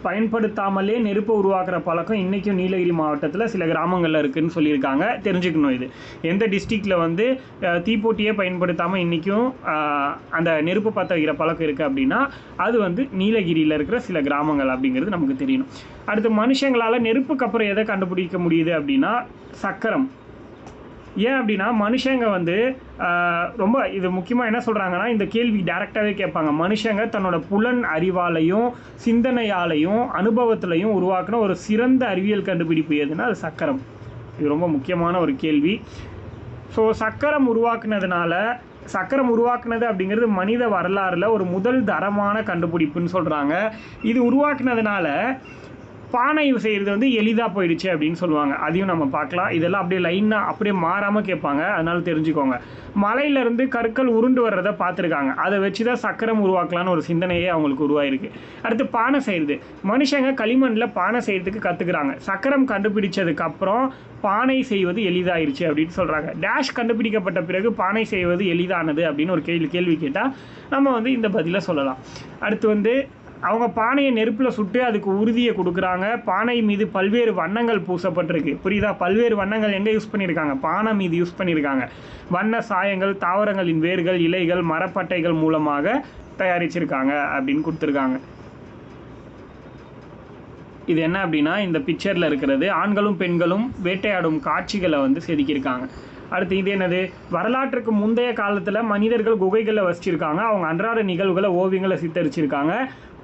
பயன்படுத்தாமலே நெருப்பை உருவாக்குற பழக்கம் இன்றைக்கும் நீலகிரி மாவட்டத்தில் சில கிராமங்களில் இருக்குதுன்னு சொல்லியிருக்காங்க. தெரிஞ்சுக்கணும், இது எந்த டிஸ்ட்ரிக்டில் வந்து தீப்பெட்டியை பயன்படுத்தாமல் இன்றைக்கும் அந்த நெருப்பு பற்ற வைக்கிற பழக்கம் இருக்குது அப்படின்னா அது வந்து நீலகிரியில் இருக்கிற சில கிராமங்கள் அப்படிங்கிறது நமக்கு தெரியணும். அடுத்து மனுஷங்களால் நெருப்புக்கு அப்புறம் எதை கண்டுபிடிக்க முடியுது அப்படின்னா சக்கரம். ஏன் அப்படின்னா மனுஷங்க வந்து ரொம்ப இது முக்கியமாக என்ன சொல்கிறாங்கன்னா, இந்த கேள்வி டைரெக்டாகவே கேட்பாங்க. மனுஷங்க தன்னோட புலன் அறிவாலையும் சிந்தனையாலையும் அனுபவத்திலையும் உருவாக்குன ஒரு சிறந்த அறிவியல் கண்டுபிடிப்பு எதுனா அது சக்கரம். இது ரொம்ப முக்கியமான ஒரு கேள்வி. ஸோ சக்கரம் உருவாக்குனது அப்படிங்கிறது மனித வரலாறில் ஒரு முதல் தரமான கண்டுபிடிப்புன்னு சொல்கிறாங்க. இது உருவாக்குனதுனால பானை செய்கிறது வந்து எளிதாக போயிடுச்சு அப்படின்னு சொல்லுவாங்க. அதையும் நம்ம பார்க்கலாம். இதெல்லாம் அப்படியே லைனாக அப்படியே மாறாமல் கேட்பாங்க, அதனால தெரிஞ்சுக்கோங்க. மலையிலேருந்து கற்கள் உருண்டு வர்றதை பார்த்துருக்காங்க. அதை வச்சு தான் சக்கரம் உருவாக்கலான்னு ஒரு சிந்தனையே அவங்களுக்கு உருவாயிருக்கு. அடுத்து பானை செய்கிறது. மனுஷங்க களிமண்ணில் பானை செய்கிறதுக்கு கற்றுக்குறாங்க. சக்கரம் கண்டுபிடிச்சதுக்கப்புறம் பானை செய்வது எளிதாயிருச்சு அப்படின்னு சொல்கிறாங்க. டேஷ் கண்டுபிடிக்கப்பட்ட பிறகு பானை செய்வது எளிதானது அப்படின்னு ஒரு கேள்வி கேட்டால் நம்ம வந்து இந்த பதிலை சொல்லலாம். அடுத்து வந்து அவங்க பானையை நெருப்பில் சுட்டு அதுக்கு உறுதியை கொடுக்குறாங்க. பானை மீது பல்வேறு வண்ணங்கள் பூசப்பட்டிருக்கு. புரியுதா? பல்வேறு வண்ணங்கள் எங்கே யூஸ் பண்ணியிருக்காங்க, பானை மீது யூஸ் பண்ணியிருக்காங்க. வண்ண சாயங்கள் தாவரங்களின் வேர்கள், இலைகள், மரப்பட்டைகள் மூலமாக தயாரிச்சிருக்காங்க அப்படின்னு கொடுத்துருக்காங்க. இது என்ன அப்படின்னா இந்த பிக்சரில் இருக்கிறது ஆண்களும் பெண்களும் வேட்டையாடும் காட்சிகளை வந்து செதுக்கியிருக்காங்க. அடுத்து இது என்னது, வரலாற்றுக்கு முந்தைய காலத்தில் மனிதர்கள் குகைகளில் வசிச்சிருக்காங்க. அவங்க அன்றாட நிகழ்வுகளை ஓவியங்களை சித்தரிச்சிருக்காங்க.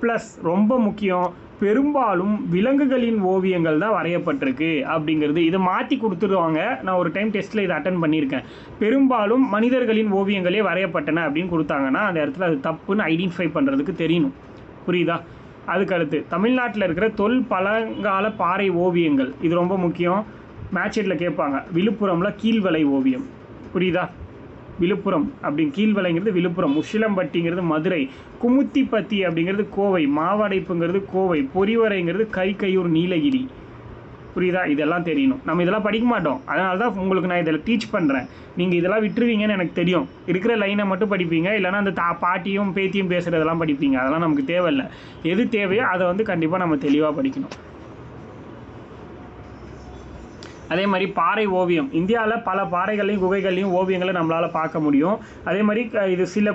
ப்ளஸ் ரொம்ப முக்கியம், பெரும்பாலும் விலங்குகளின் ஓவியங்கள் தான் வரையப்பட்டிருக்கு அப்படிங்கிறது. இதை மாற்றி கொடுத்துருவாங்க. நான் ஒரு டைம் டெஸ்ட்டில் இதை அட்டன் பண்ணியிருக்கேன். பெரும்பாலும் மனிதர்களின் ஓவியங்களே வரையப்பட்டன அப்படின்னு கொடுத்தாங்கன்னா அந்த இடத்துல அது தப்புன்னு ஐடென்டிஃபை பண்ணுறதுக்கு தெரியணும். புரியுதா? அதுக்கடுத்து தமிழ்நாட்டில் இருக்கிற பழங்கால பாறை ஓவியங்கள், இது ரொம்ப முக்கியம். மேட்செட்டில் கேட்பாங்க. விழுப்புரமில் கீழ்வலை ஓவியம். புரியுதா? விழுப்புரம் அப்படின்னு கீழ்வலைங்கிறது விழுப்புரம், உசிலம்பட்டிங்கிறது மதுரை, குமுத்திப்பத்தி அப்படிங்கிறது கோவை, மாவடைப்புங்கிறது கோவை, பொறிவரைங்கிறது கையூர் நீலகிரி. புரியுதா? இதெல்லாம் தெரியணும். நம்ம இதெல்லாம் படிக்க மாட்டோம், அதனால தான் உங்களுக்கு நான் இதில் டீச் பண்ணுறேன். நீங்கள் இதெல்லாம் விட்டுருவீங்கன்னு எனக்கு தெரியும். இருக்கிற லைனை மட்டும் படிப்பீங்க, இல்லைனா அந்த பாட்டியும் பேத்தியும் பேசுகிறதெல்லாம் படிப்பீங்க. அதெல்லாம் நமக்கு தேவையில்லை. எது தேவையோ அதை வந்து கண்டிப்பாக நம்ம தெளிவாக படிக்கணும். அதே மாதிரி பாறை ஓவியம், இந்தியாவில் பல பாறைகளையும் குகைகளையும் ஓவியங்களை நம்மளால் பார்க்க முடியும். அதே மாதிரி இது சில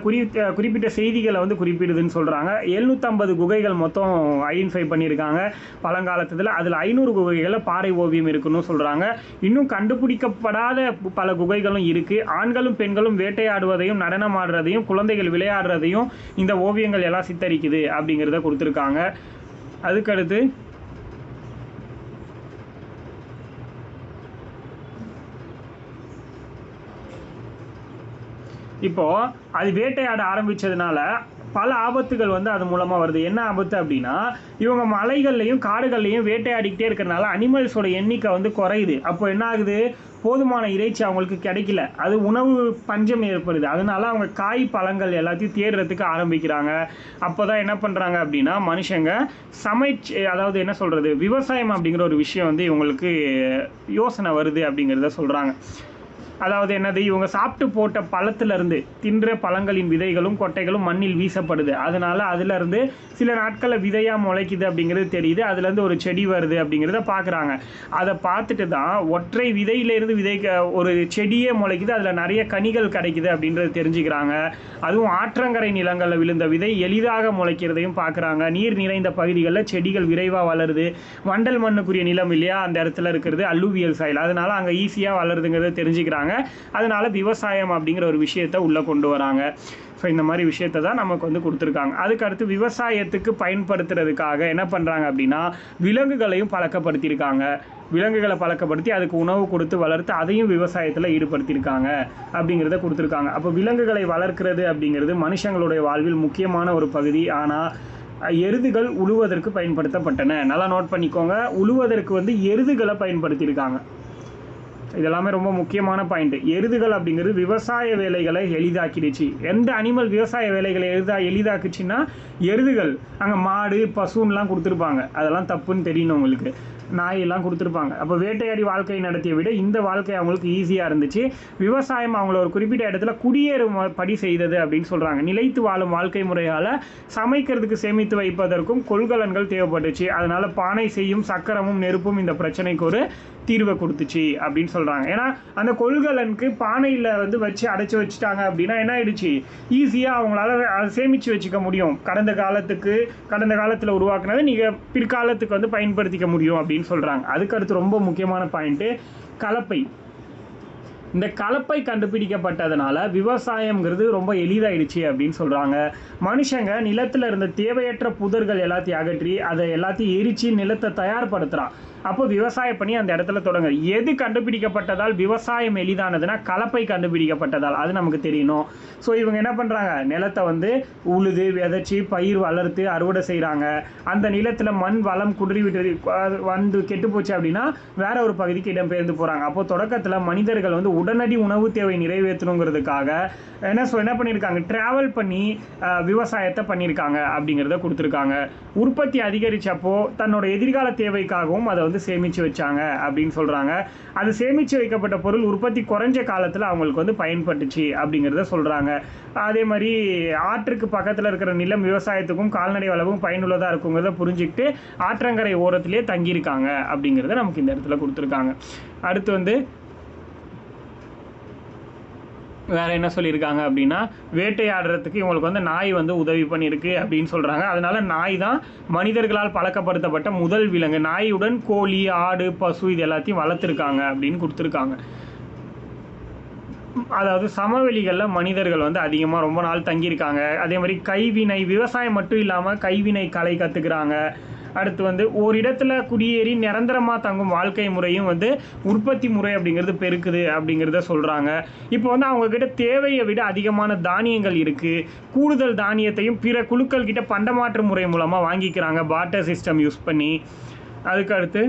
குறிப்பிட்ட செய்திகளை வந்து குறிப்பிடுதுன்னு சொல்கிறாங்க. 750 குகைகள் மொத்தம் ஐடென்டிஃபை பண்ணியிருக்காங்க பழங்காலத்தில். அதில் 500 குகைகளில் பாறை ஓவியம் இருக்குன்னு சொல்கிறாங்க. இன்னும் கண்டுபிடிக்கப்படாத பல குகைகளும் இருக்குது. ஆண்களும் பெண்களும் வேட்டையாடுவதையும் நடனம் ஆடுறதையும் குழந்தைகள் விளையாடுறதையும் இந்த ஓவியங்கள் எல்லாம் சித்தரிக்குது அப்படிங்கிறத கொடுத்துருக்காங்க. அதுக்கடுத்து இப்போது அது வேட்டையாட ஆரம்பித்ததுனால பல ஆபத்துகள் வந்து அது மூலமாக வருது. என்ன ஆபத்து அப்படின்னா, இவங்க மலைகள்லையும் காடுகள்லையும் வேட்டையாடிக்கிட்டே இருக்கிறனால அனிமல்ஸோட எண்ணிக்கை வந்து குறையுது. அப்போ என்ன ஆகுது, போதுமான இறைச்சி அவங்களுக்கு கிடைக்கல, அது உணவு பஞ்சம் ஏற்படுது. அதனால அவங்க காய் பழங்கள் எல்லாத்தையும் தேடுறதுக்கு ஆரம்பிக்கிறாங்க. அப்போ தான் என்ன பண்ணுறாங்க அப்படின்னா, மனுஷங்க அதாவது என்ன சொல்கிறது, விவசாயம் அப்படிங்கிற ஒரு விஷயம் வந்து இவங்களுக்கு யோசனை வருது அப்படிங்கிறத சொல்கிறாங்க. அதாவது என்னது, இவங்க சாப்பிட்டு போட்ட பழத்திலிருந்து தின்ற பழங்களின் விதைகளும் கொட்டைகளும் மண்ணில் வீசப்படுது. அதனால அதுலேருந்து சில நாட்களில் விதையாக முளைக்குது அப்படிங்கிறது தெரியுது. அதுலேருந்து ஒரு செடி வருது அப்படிங்கிறத பார்க்குறாங்க. அதை பார்த்துட்டு தான் ஒற்றை விதையிலேருந்து ஒரு செடியே முளைக்குது, அதில் நிறைய கனிகள் கிடைக்குது அப்படின்றது தெரிஞ்சுக்கிறாங்க. அதுவும் ஆற்றங்கரை நிலங்களில் விழுந்த விதை எளிதாக முளைக்கிறதையும் பார்க்குறாங்க. நீர் நிறைந்த பகுதிகளில் செடிகள் விரைவாக வளருது. வண்டல் மண்ணுக்குரிய நிலம் இல்லையா, அந்த இடத்துல இருக்கிறது அல்லூவியல் சாயில், அதனால அங்கே ஈஸியாக வளருதுங்கிறத தெரிஞ்சுக்கிறாங்க. அதனால விவசாயம் அப்படிங்கிற ஒரு விஷயத்தை உள்ளே கொண்டு வராங்க. ஸோ இந்த மாதிரி விஷயத்தை தான் நமக்கு வந்து கொடுத்துருக்காங்க. அதுக்கடுத்து விவசாயத்துக்கு பயன்படுத்துறதுக்காக என்ன பண்ணுறாங்க அப்படின்னா, விலங்குகளையும் பழக்கப்படுத்தியிருக்காங்க. விலங்குகளை பழக்கப்படுத்தி அதுக்கு உணவு கொடுத்து வளர்த்து அதையும் விவசாயத்தில் ஈடுபடுத்தியிருக்காங்க அப்படிங்கிறத கொடுத்துருக்காங்க. அப்போ விலங்குகளை வளர்க்கிறது அப்படிங்கிறது மனுஷங்களுடைய வாழ்வில் முக்கியமான ஒரு பகுதி. ஆனால் எருதுகள் உழுவதற்கு பயன்படுத்தப்பட்டன. நல்லா நோட் பண்ணிக்கோங்க, உழுவதற்கு வந்து எருதுகளை பயன்படுத்தியிருக்காங்க. இதெல்லாமே ரொம்ப முக்கியமான பாயிண்ட். எருதுகள் அப்படிங்கிறது விவசாய வேலைகளை எளிதாக்கிடுச்சு. எந்த அனிமல் விவசாய வேலைகளை எளிதாக்குச்சுன்னா எருதுகள். அங்கே மாடு பசுன்னெலாம் கொடுத்துருப்பாங்க, அதெல்லாம் தப்புன்னு தெரியணும் உங்களுக்கு. நாயெல்லாம் கொடுத்துருப்பாங்க. அப்போ வேட்டையாடி வாழ்க்கை நடத்திய விட இந்த வாழ்க்கை அவங்களுக்கு ஈஸியாக இருந்துச்சு. விவசாயம் அவங்கள ஒரு குறிப்பிட்ட இடத்துல குடியேறும் படி செய்தது அப்படின்னு சொல்கிறாங்க. நிலைத்து வாழும் வாழ்க்கை முறையால் சமைக்கிறதுக்கு சேமித்து வைப்பதற்கும் கொள்கலன்கள் தேவைப்பட்டுச்சு. அதனால் பானை செய்யும் சக்கரமும் நெருப்பும் இந்த பிரச்சனைக்கு ஒரு தீர்வை கொடுத்துச்சு அப்படின்னு சொல்கிறாங்க. ஏன்னா அந்த கொள்கலனுக்கு பானையில் வந்து வச்சு அடைச்சி வச்சுட்டாங்க அப்படின்னா என்ன ஆயிடுச்சு, ஈஸியாக அவங்களால அதை சேமித்து வச்சுக்க முடியும். கடந்த காலத்தில் உருவாக்குனதை நீங்கள் பிற்காலத்துக்கு வந்து பயன்படுத்திக்க முடியும் அப்படின்னு சொல்கிறாங்க. அதுக்கடுத்து ரொம்ப முக்கியமான பாயிண்ட்டு கலப்பை. இந்த கலப்பை கண்டுபிடிக்கப்பட்டதுனால விவசாயம்ங்கிறது ரொம்ப எளிதாயிடுச்சு அப்படின்னு சொல்கிறாங்க. மனுஷங்க நிலத்தில் இருந்த தேவையற்ற புதர்கள் எல்லாத்தையும் அகற்றி அதை எல்லாத்தையும் எரித்து நிலத்தை தயார்படுத்துகிறான். அப்போ விவசாய பணி அந்த இடத்துல தொடங்க. எது கண்டுபிடிக்கப்பட்டதால் விவசாயம் எளிதானதுன்னா கலப்பை கண்டுபிடிக்கப்பட்டதால், அது நமக்கு தெரியணும். ஸோ இவங்க என்ன பண்ணுறாங்க, நிலத்தை வந்து உழுது விதைச்சி பயிர் வளர்த்து அறுவடை செய்கிறாங்க. அந்த நிலத்தில் மண் வளம் குன்றி விட்டு வந்து கெட்டு போச்சு அப்படின்னா வேற ஒரு பகுதிக்கு இடம்பெயர்ந்து போகிறாங்க. அப்போ தொடக்கத்தில் மனிதர்கள் வந்து உடனடி உணவு தேவை நிறைவேற்றணுங்கிறதுக்காக என்ன பண்ணியிருக்காங்க, ட்ராவல் பண்ணி விவசாயத்தை பண்ணியிருக்காங்க அப்படிங்கிறத கொடுத்துருக்காங்க. உற்பத்தி அதிகரித்தப்போ தன்னோட எதிர்கால தேவைக்காகவும் அதை வந்து சேமித்து வச்சாங்க அப்படின்னு சொல்கிறாங்க. அது சேமித்து வைக்கப்பட்ட பொருள் உற்பத்தி குறைஞ்ச காலத்தில் அவங்களுக்கு வந்து பயன்பட்டுச்சு அப்படிங்கிறத சொல்கிறாங்க. அதே மாதிரி ஆற்றுக்கு பக்கத்தில் இருக்கிற நிலம் விவசாயத்துக்கும் கால்நடை வளவும் பயனுள்ளதாக இருக்குங்கிறத புரிஞ்சுக்கிட்டு ஆற்றங்கரை ஓரத்திலே தங்கியிருக்காங்க அப்படிங்கிறத நமக்கு இந்த இடத்துல கொடுத்துருக்காங்க. அடுத்து வந்து வேறு என்ன சொல்லியிருக்காங்க அப்படின்னா, வேட்டையாடுறதுக்கு இவங்களுக்கு வந்து நாய் வந்து உதவி பண்ணியிருக்கு அப்படின்னு சொல்கிறாங்க. அதனால நாய் தான் மனிதர்களால் பழக்கப்படுத்தப்பட்ட முதல் விலங்கு. நாயுடன் கோழி ஆடு பசு இது எல்லாத்தையும் வளர்த்துருக்காங்க அப்படின்னு கொடுத்துருக்காங்க. அதாவது சமவெளிகளில் மனிதர்கள் வந்து அதிகமாக ரொம்ப நாள் தங்கியிருக்காங்க. அதே மாதிரி கைவினை விவசாயம் மட்டும் இல்லாமல் கைவினை கலை கற்றுக்குறாங்க. அடுத்து வந்து ஒரு இடத்துல குடியேறி நிரந்தரமாக தங்கும் வாழ்க்கை முறையும் வந்து உற்பத்தி முறை அப்படிங்கிறது பெருக்குது அப்படிங்கிறத சொல்கிறாங்க. இப்போ வந்து அவங்கக்கிட்ட தேவையை விட அதிகமான தானியங்கள் இருக்குது. கூடுதல் தானியத்தையும் பிற குழுக்கள் கிட்ட பண்டமாற்று முறை மூலமாக வாங்கிக்கிறாங்க, பார்ட்டர் சிஸ்டம் யூஸ் பண்ணி. அதுக்கடுத்து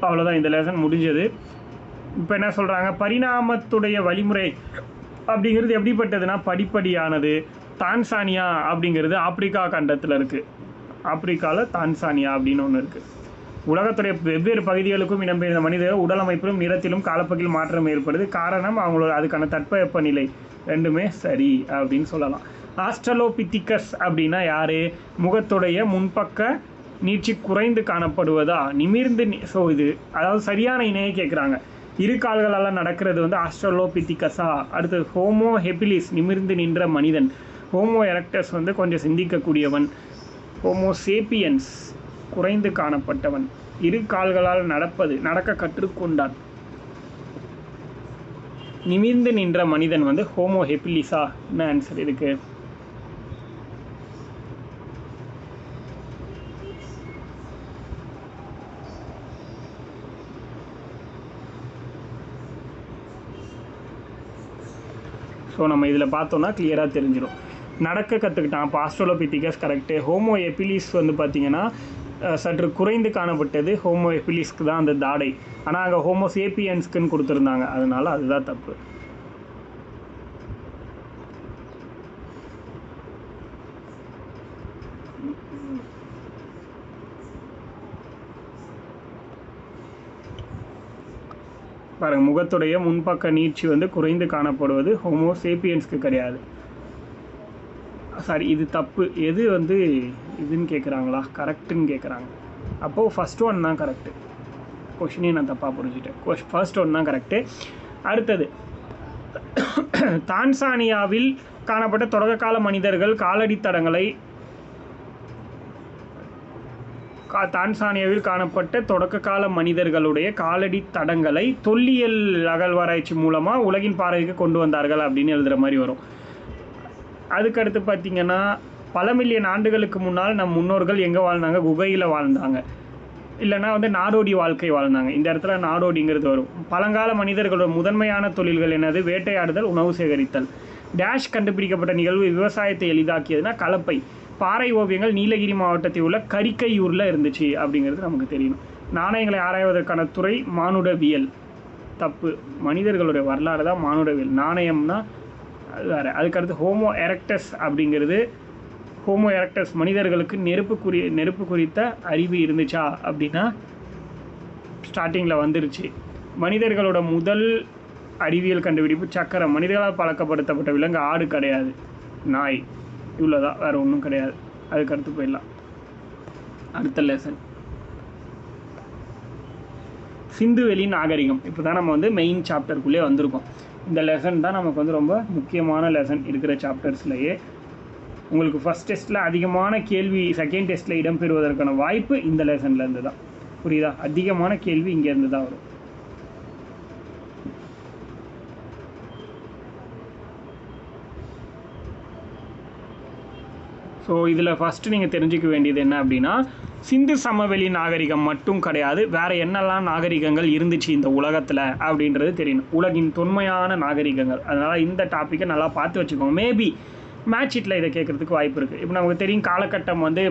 அவ்வளோதான், இந்த லெசன் முடிஞ்சது. இப்போ என்ன சொல்கிறாங்க, பரிணாமத்துடைய வழிமுறை அப்படிங்கிறது எப்படிப்பட்டதுன்னா படிப்படியானது. தான்சானியா அப்படிங்கிறது ஆப்பிரிக்கா கண்டத்தில் இருக்குது. ஆப்பிரிக்காவில் தான்சானியா அப்படின்னு ஒன்று இருக்குது. உலகத்துடைய வெவ்வேறு பகுதிகளுக்கும் இடம்பெயர்ந்த மனித உடல் அமைப்பிலும் நிறத்திலும் காலப்போக்கில் மாற்றம் ஏற்படுது. காரணம் அவங்களோட அதுக்கான தட்பவெப்பநிலை ரெண்டுமே சரி அப்படின்னு சொல்லலாம். ஆஸ்ட்ரலோபித்திகஸ் அப்படின்னா யார், முகத்துடைய முன்பக்க நீட்சி குறைந்து காணப்படுவதா, நிமிர்ந்து ஸோ இது அதாவது சரியான இணையை கேட்குறாங்க. இரு கால்களால் நடக்கிறது வந்து ஆஸ்ட்ரலோபித்திகஸா. அடுத்தது ஹோமோ ஹெபிலிஸ் நிமிர்ந்து நின்ற மனிதன். ஹோமோ எரக்டஸ் வந்து கொஞ்சம் சிந்திக்கக்கூடியவன். ஹோமோ சேப்பியன்ஸ் குறைந்து காணப்பட்டவன். இரு கால்களால் நடக்க கற்றுக்கொண்டான். நிமிர்ந்து நின்ற மனிதன் வந்து ஹோமோ ஹெபிலிஸா. என்ன ஆன்சர் இதுக்கு? ஸோ நம்ம இதில் பார்த்தோன்னா கிளியராக தெரிஞ்சிடும். நடக்க கற்றுக்கிட்டான். அப்போ ஆஸ்ட்ரலோபித்திகஸ் கரெக்டு. ஹோமோ எபிலிஸ் வந்து பார்த்திங்கன்னா சற்று குறைந்து காணப்பட்டது. ஹோமோ எபிலிஸ்க்கு தான் அந்த தாடை. ஆனால் அங்கே ஹோமோ சேப்பியன்ஸ்க்குன்னு கொடுத்துருந்தாங்க, அதனால் அதுதான் தப்பு. பாருங்கள், முகத்துடைய முன்பக்க நீட்சி வந்து குறைந்து காணப்படுவது ஹோமோ சேப்பியன்ஸ்க்கு கிடையாது. சாரி, இது தப்பு. எது வந்து இதுன்னு கேட்குறாங்களா, கரெக்டுன்னு கேட்குறாங்க. அப்போது ஃபஸ்ட் ஒன் தான் கரெக்டு. கொஷினே நான் தப்பாக புரிஞ்சுட்டேன். ஃபர்ஸ்ட் ஒன் தான் கரெக்டு. அடுத்தது, தான்சானியாவில் காணப்பட்ட தொடக்ககால மனிதர்கள் காலடி தடங்களை தான்சானியாவில் காணப்பட்ட தொடக்ககால மனிதர்களுடைய காலடி தடங்களை தொல்லியல் அகழ்வாராய்ச்சி மூலமாக உலகின் பார்வைக்கு கொண்டு வந்தார்கள் அப்படின்னு எழுதுகிற மாதிரி வரும். அதுக்கடுத்து பார்த்திங்கன்னா, பல மில்லியன் ஆண்டுகளுக்கு முன்னால் நம் முன்னோர்கள் எங்கே வாழ்ந்தாங்க? குகையில் வாழ்ந்தாங்க, இல்லைனா வந்து நாடோடி வாழ்க்கை வாழ்ந்தாங்க. இந்த இடத்துல நாடோடிங்கிறது வரும். பழங்கால மனிதர்களோட முதன்மையான தொழில்கள் என்னது? வேட்டையாடுதல், உணவு சேகரித்தல். டேஷ் கண்டுபிடிக்கப்பட்ட நிகழ்வு விவசாயத்தை எளிதாக்கியதுன்னா கலப்பை. பாறை ஓவியங்கள் நீலகிரி மாவட்டத்தில் உள்ள கரிக்கையூரில் இருந்துச்சு அப்படிங்கிறது நமக்கு தெரியணும். நாணயங்களை ஆராய்வதற்கான துறை மானுடவியல். தப்பு. மனிதர்களுடைய வரலாறு தான் மானுடவியல். நாணயம்னா அது வேறு. அதுக்கடுத்து ஹோமோ எரக்டஸ் அப்படிங்கிறது, ஹோமோ எரக்டஸ் மனிதர்களுக்கு நெருப்பு குறித்த அறிவு இருந்துச்சா அப்படின்னா ஸ்டார்டிங்கில் வந்துருச்சு. மனிதர்களோட முதல் அறிவியல் கண்டுபிடிப்பு சக்கரம். மனிதர்களால் பழக்கப்படுத்தப்பட்ட விலங்கு ஆடு கிடையாது, நாய். இவ்வளோதான், வேறு ஒன்றும் கிடையாது. அதுக்கடுத்து போயிடலாம் அடுத்த லெசன். சிந்துவெளி நாகரிகம். இப்போ தான் நம்ம வந்து மெயின் சாப்டருக்குள்ளே வந்திருக்கோம். இந்த லெசன் தான் நமக்கு வந்து ரொம்ப முக்கியமான லெசன் இருக்கிற சாப்டர்ஸ்லையே. உங்களுக்கு ஃபஸ்ட் டெஸ்ட்டில் அதிகமான கேள்வி செகண்ட் டெஸ்ட்டில் இடம்பெறுவதற்கான வாய்ப்பு இந்த லெசன்லேருந்து தான். புரியுதா? அதிகமான கேள்வி இங்கேருந்து தான் வரும். ஸோ இதில் ஃபஸ்ட்டு நீங்கள் தெரிஞ்சிக்க வேண்டியது என்ன அப்படின்னா, சிந்து சமவெளி நாகரிகம் மட்டும் கிடையாது, வேறு என்னெல்லாம் நாகரிகங்கள் இருந்துச்சு இந்த உலகத்தில் அப்படின்றது தெரியணும். உலகின் தொன்மையான நாகரிகங்கள். அதனால் இந்த டாப்பிக்கை நல்லா பார்த்து வச்சுக்கோங்க. மேபி மேட்ச் ஷீட்டில் இதை கேட்குறதுக்கு வாய்ப்பு இருக்குது. இப்போ நமக்கு தெரியும் காலகட்டம் வந்து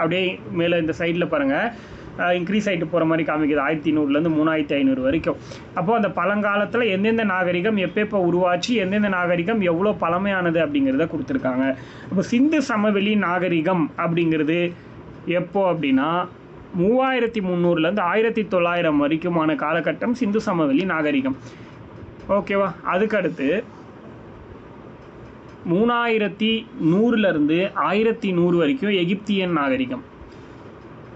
அப்படியே மேலே இந்த சைடில் பாருங்கள் இன்க்ரீஸ் ஆகிட்டு போகிற மாதிரி காமிக்குது. 1100 3500 வரைக்கும். அப்போது அந்த பழங்காலத்தில் எந்தெந்த நாகரிகம் எப்போ உருவாச்சு, எந்தெந்த நாகரிகம் எவ்வளோ பழமையானது அப்படிங்கிறத கொடுத்துருக்காங்க. இப்போ சிந்து சமவெளி நாகரிகம் அப்படிங்கிறது எப்போ அப்படின்னா 3300 1900 வரைக்குமான காலகட்டம் சிந்து சமவெளி நாகரிகம். ஓகேவா? அதுக்கடுத்து 3100 1100 வரைக்கும் எகிப்தியன் நாகரிகம்.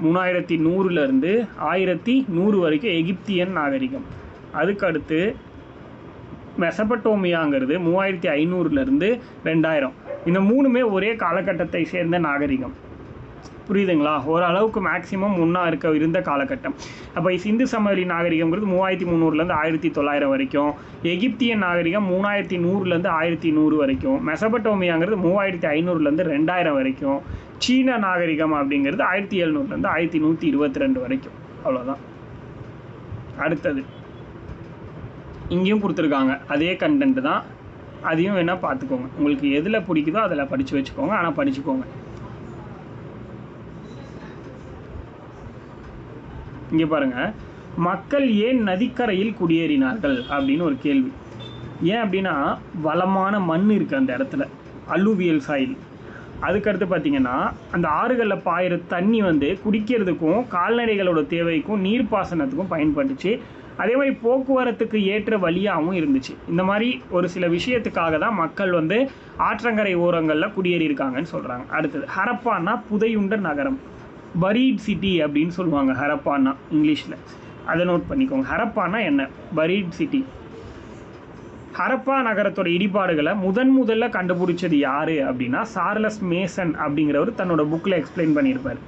3100 1100 வரைக்கும் எகிப்தியன் நாகரிகம். அதுக்கடுத்து மெசபட்டோமியாங்கிறது 3500 2000. இந்த மூணுமே ஒரே காலகட்டத்தை சேர்ந்த நாகரிகம். புரியுதுங்களா? ஓரளவுக்கு மேக்ஸிமம் இருந்த காலகட்டம். அப்போ சிந்து சமவெளி நாகரிகம்ங்கிறது 3300 1900 வரைக்கும். எகிப்தியன் நாகரிகம் 3100 1100 வரைக்கும். மெசபட்டோமியாங்கிறது 3500 2000 வரைக்கும். சீன நாகரிகம் அப்படிங்கிறது 1700 1122 வரைக்கும். அவ்வளோதான். அடுத்தது இங்கேயும் கொடுத்துருக்காங்க அதே கண்டென்ட் தான், அதையும் வேணால் பார்த்துக்கோங்க. உங்களுக்கு எதில் பிடிக்குதோ அதில் படித்து வச்சுக்கோங்க, ஆனால் படிச்சுக்கோங்க. இங்கே பாருங்கள், மக்கள் ஏன் நதிக்கரையில் குடியேறினார்கள் அப்படின்னு ஒரு கேள்வி. ஏன் அப்படின்னா வளமான மண் இருக்குது அந்த இடத்துல, அல்லூவியல் சாயில். அதுக்கடுத்து பார்த்திங்கன்னா அந்த ஆறுகளில் பாயிற தண்ணி வந்து குடிக்கிறதுக்கும் கால்நடைகளோட தேவைக்கும் நீர்ப்பாசனத்துக்கும் பயன்பட்டுச்சு. அதே மாதிரி போக்குவரத்துக்கு ஏற்ற வழியாகவும் இருந்துச்சு. இந்த மாதிரி ஒரு சில விஷயத்துக்காக தான் மக்கள் வந்து ஆற்றங்கரை ஓரங்களில் குடியேறி இருக்காங்கன்னு சொல்கிறாங்க. அடுத்தது ஹரப்பான்னா புதையுண்ட நகரம். பரீட் சிட்டி அப்படின்னு சொல்லுவாங்க ஹரப்பான்னா இங்கிலீஷில். அதை நோட் பண்ணிக்கோங்க. ஹரப்பானா என்ன, பரீட் சிட்டி. ஹரப்பா நகரத்தோட இடிபாடுகளை முதல்ல கண்டுபிடிச்சது யார் அப்படின்னா சார்லஸ் மேசன் அப்படிங்கிறவர் தன்னோட புக்கில் எக்ஸ்பிளைன் பண்ணியிருப்பார்.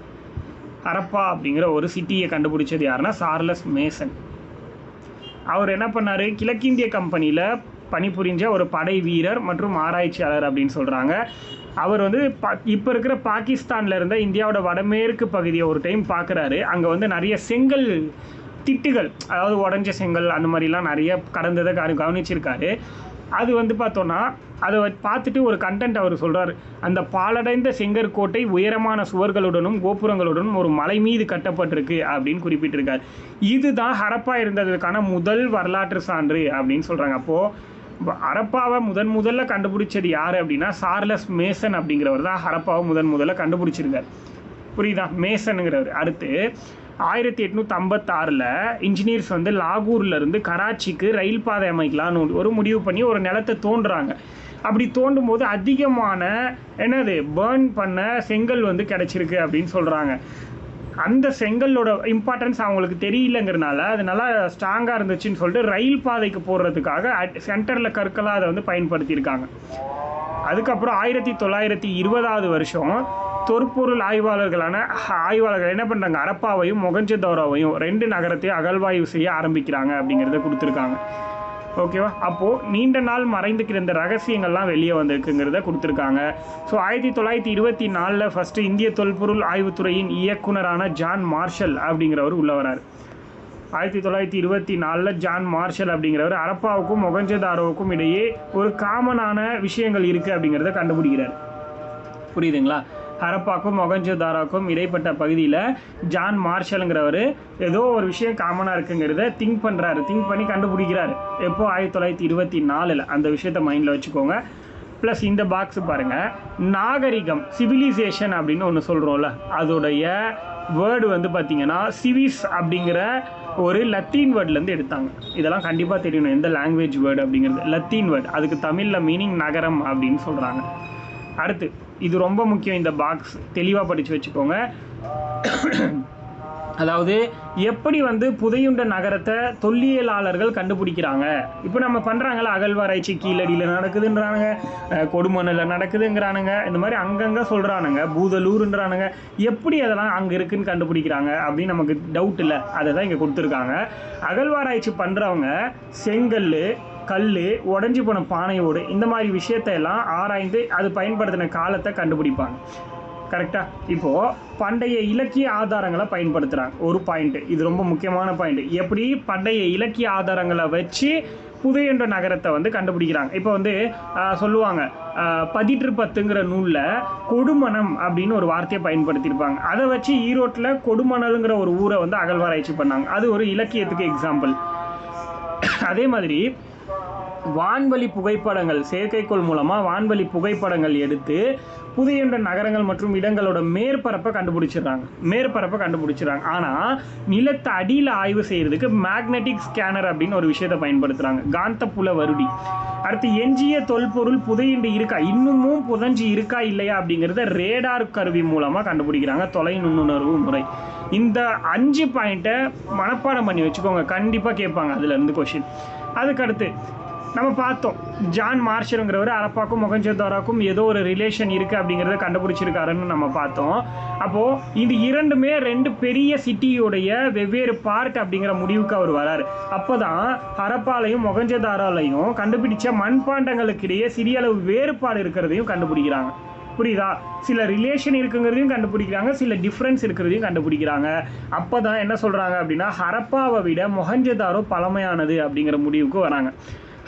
ஹரப்பா அப்படிங்கிற ஒரு சிட்டியை கண்டுபிடிச்சது யாருன்னா சார்லஸ் மேசன். அவர் என்ன பண்ணார், கிழக்கிந்திய கம்பெனியில் பணிபுரிஞ்ச ஒரு படை வீரர் மற்றும் ஆராய்ச்சியாளர் அப்படின்னு சொல்கிறாங்க. அவர் வந்து இப்போ இருக்கிற பாகிஸ்தானில் இருந்த இந்தியாவோட வடமேற்கு பகுதியை ஒரு டைம் பார்க்குறாரு. அங்கே வந்து நிறைய செங்கல் திட்டுகள், அதாவது உடஞ்ச செங்கல் அந்த மாதிரிலாம் நிறைய கடந்ததை கவனிச்சிருக்காரு. அது வந்து பார்த்தோன்னா அதை பார்த்துட்டு ஒரு கண்டென்ட் அவர் சொல்கிறார். அந்த பாலடைந்த செங்கற்கோட்டை உயரமான சுவர்களுடனும் கோபுரங்களுடனும் ஒரு மலை மீது கட்டப்பட்டிருக்கு அப்படின்னு குறிப்பிட்டிருக்கார். இதுதான் ஹரப்பா இருந்ததுக்கான முதல் வரலாற்று சான்று அப்படின்னு சொல்கிறாங்க. அப்போது ஹரப்பாவை முதல்ல கண்டுபிடிச்சது யார் அப்படின்னா சார்லஸ் மேசன் அப்படிங்கிறவர் தான் ஹரப்பாவை முதல்ல கண்டுபிடிச்சிருக்கார். புரியுதா, மேசனுங்கிறவர். அடுத்து 1856 இன்ஜினியர்ஸ் வந்து லாகூர்லேருந்து கராச்சிக்கு ரயில் பாதை அமைக்கலான்னு ஒரு முடிவு பண்ணி ஒரு நிலத்தை தோண்டுறாங்க. அப்படி தோண்டும் போது அதிகமான பேர்ன் பண்ண செங்கல் வந்து கிடச்சிருக்கு அப்படின்னு சொல்கிறாங்க. அந்த செங்கலோட இம்பார்ட்டன்ஸ் அவங்களுக்கு தெரியலங்கிறனால அது நல்லா ஸ்ட்ராங்காக இருந்துச்சுன்னு சொல்லிட்டு ரயில் பாதைக்கு போடுறதுக்காக சென்டரில் கற்களாக அதை வந்து பயன்படுத்தியிருக்காங்க. அதுக்கப்புறம் 1920 வருஷம் தொற்பொருள் ஆய்வாளர்கள் என்ன பண்ணுறாங்க, ஹரப்பாவையும் மொகஞ்சதாரோவையும் 2 நகரத்தையும் அகழ்வாய்வு செய்ய ஆரம்பிக்கிறாங்க அப்படிங்கிறத கொடுத்துருக்காங்க. ஓகேவா, அப்போது நீண்ட நாள் மறைந்து கிடந்த ரகசியங்கள்லாம் வெளியே வந்திருக்குங்கிறத கொடுத்துருக்காங்க. ஸோ 1924 ஃபஸ்ட்டு இந்திய தொல்பொருள் ஆய்வுத்துறையின் இயக்குனரான ஜான் மார்ஷல் அப்படிங்கிறவர் உள்ள வரார். 1924 ஜான் மார்ஷல் அப்படிங்கிறவர் ஹரப்பாவுக்கும் மொகஞ்சதாரோவுக்கும் இடையே ஒரு காமனான விஷயங்கள் இருக்குது அப்படிங்கிறத கண்டுபிடிக்கிறார். புரியுதுங்களா, ஹரப்பாக்கும் மொகஞ்சதாரோவுக்கும் இடைப்பட்ட பகுதியில் ஜான் மார்ஷலுங்கிறவர் ஏதோ ஒரு விஷயம் காமனாக இருக்குங்கிறத திங்க் பண்ணி கண்டுபிடிக்கிறாரு. எப்போ 1924 அந்த விஷயத்தை மைண்டில் வச்சுக்கோங்க. ப்ளஸ் இந்த பாக்ஸ் பாருங்கள், நாகரிகம் சிவிலைசேஷன் அப்படின்னு ஒன்று சொல்கிறோம்ல, அதோடைய வேர்டு வந்து பார்த்திங்கன்னா சிவிஸ் அப்படிங்கிற ஒரு லத்தீன் வேர்ட்லேருந்து எடுத்தாங்க. இதெல்லாம் கண்டிப்பாக தெரியணும், எந்த லாங்குவேஜ் வேர்டு அப்படிங்கிறது லத்தீன் வேர்டு. அதுக்கு தமிழில் மீனிங் நகரம் அப்படின்னு சொல்கிறாங்க. அடுத்து இது ரொம்ப முக்கியம், இந்த பாக்ஸ் தெளிவாக படித்து வச்சுக்கோங்க. அதாவது எப்படி வந்து புதையுண்ட நகரத்தை தொல்லியலாளர்கள் கண்டுபிடிக்கிறாங்க. இப்போ நம்ம பண்ணுறாங்களா அகழ்வாராய்ச்சி, கீழடியில் நடக்குதுன்றானுங்க, கொடுமண்ணில் நடக்குதுங்கிறானுங்க, இந்த மாதிரி அங்கங்கே சொல்கிறானுங்க, பூதலூருன்றானுங்க. எப்படி அதெல்லாம் அங்கே இருக்குதுன்னு கண்டுபிடிக்கிறாங்க அப்படின்னு நமக்கு டவுட் இல்லை, அதை தான் இங்கே கொடுத்துருக்காங்க. அகழ்வாராய்ச்சி பண்ணுறவங்க செங்கல், கல், உடஞ்சி போன பானையோடு இந்த மாதிரி விஷயத்தையெல்லாம் ஆராய்ந்து அது பயன்படுத்தின காலத்தை கண்டுபிடிப்பாங்க. கரெக்டாக. இப்போது பண்டைய இலக்கிய ஆதாரங்களை பயன்படுத்துகிறாங்க. ஒரு பாயிண்ட்டு, இது ரொம்ப முக்கியமான பாயிண்ட்டு. எப்படி பண்டைய இலக்கிய ஆதாரங்களை வச்சு புதையுண்ட நகரத்தை வந்து கண்டுபிடிக்கிறாங்க. இப்போ வந்து சொல்லுவாங்க, 10 நூலில் கொடுமணம் அப்படின்னு ஒரு வார்த்தையை பயன்படுத்தியிருப்பாங்க. அதை வச்சு ஈரோட்டில் கொடுமணலுங்கிற ஒரு ஊரை வந்து அகழ்வாராய்ச்சி பண்ணாங்க. அது ஒரு இலக்கியத்துக்கு எக்ஸாம்பிள். அதே மாதிரி வான்வழி புகைப்படங்கள், செயற்கைக்கோள் மூலமாக வான்வழி புகைப்படங்கள் எடுத்து புதையுண்ட நகரங்கள் மற்றும் இடங்களோட மேற்பரப்பை கண்டுபிடிச்சிடறாங்க. ஆனால் நிலத்தை அடியில் ஆய்வு செய்கிறதுக்கு மேக்னெட்டிக் ஸ்கேனர் அப்படின்னு ஒரு விஷயத்தை பயன்படுத்துகிறாங்க, காந்தப்புல வருடி. அடுத்து எஞ்சிய தொல்பொருள் புதையுண்டு இருக்கா, இன்னமும் புதைஞ்சி இருக்கா இல்லையா அப்படிங்கிறத ரேடார் கருவி மூலமாக கண்டுபிடிக்கிறாங்க, தொலை நுண்ணுணர்வு முறை. இந்த 5 பாயிண்ட்டை மனப்பாடம் பண்ணி வச்சுக்கோங்க, கண்டிப்பாக கேட்பாங்க அதுலேருந்து கொஷின். அதுக்கடுத்து நம்ம பார்த்தோம், ஜான் மார்ஷலுங்கிறவர் ஹரப்பாக்கும் மொகஞ்சதாரோவுக்கும் ஏதோ ஒரு ரிலேஷன் இருக்குது அப்படிங்கிறத கண்டுபிடிச்சிருக்காருன்னு நம்ம பார்த்தோம். அப்போது இது இரண்டுமே 2 பெரிய சிட்டியோடைய வெவ்வேறு பார்ட் அப்படிங்கிற முடிவுக்கு அவர் வராரு. அப்போ தான் ஹரப்பாலையும் மொகஞ்சதாரோலையும் கண்டுபிடிச்ச மண்பாண்டங்களுக்கு இடையே சிறிய அளவு வேறுபாடு இருக்கிறதையும் கண்டுபிடிக்கிறாங்க. புரியுதா, சில ரிலேஷன் இருக்குங்கிறதையும் கண்டுபிடிக்கிறாங்க, சில டிஃப்ரென்ஸ் இருக்கிறதையும் கண்டுபிடிக்கிறாங்க. அப்போ தான் என்ன சொல்கிறாங்க அப்படின்னா ஹரப்பாவை விட மொகஞ்சதாரோ பழமையானது அப்படிங்கிற முடிவுக்கு வராங்க.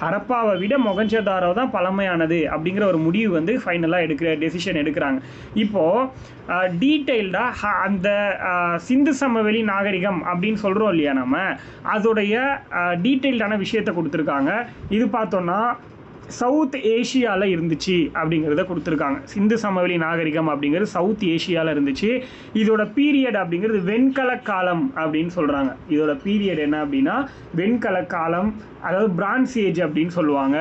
ஹரப்பாவை விட மொகஞ்சதாரோ தான் பழமையானது அப்படிங்கிற ஒரு முடிவு வந்து ஃபைனலாக டெசிஷன் எடுக்கிறாங்க. இப்போது டீட்டெயில்டாக அந்த சிந்து சமவெளி நாகரிகம் அப்படின்னு சொல்கிறோம் இல்லையா, நம்ம அதோடைய டீட்டெயில்டான விஷயத்தை கொடுத்துருக்காங்க. இது பார்த்தோன்னா சவுத் ஏஷியாவில் இருந்துச்சு அப்படிங்கிறத கொடுத்துருக்காங்க. சிந்து சமவெளி நாகரிகம் அப்படிங்கிறது சவுத் ஏஷியாவில் இருந்துச்சு. இதோட பீரியட் அப்படிங்கிறது வெண்கல காலம் அப்படின்னு சொல்கிறாங்க. இதோட பீரியட் என்ன அப்படின்னா வெண்கல காலம், அதாவது பிரான்ஸ் ஏஜ் அப்படின்னு சொல்லுவாங்க.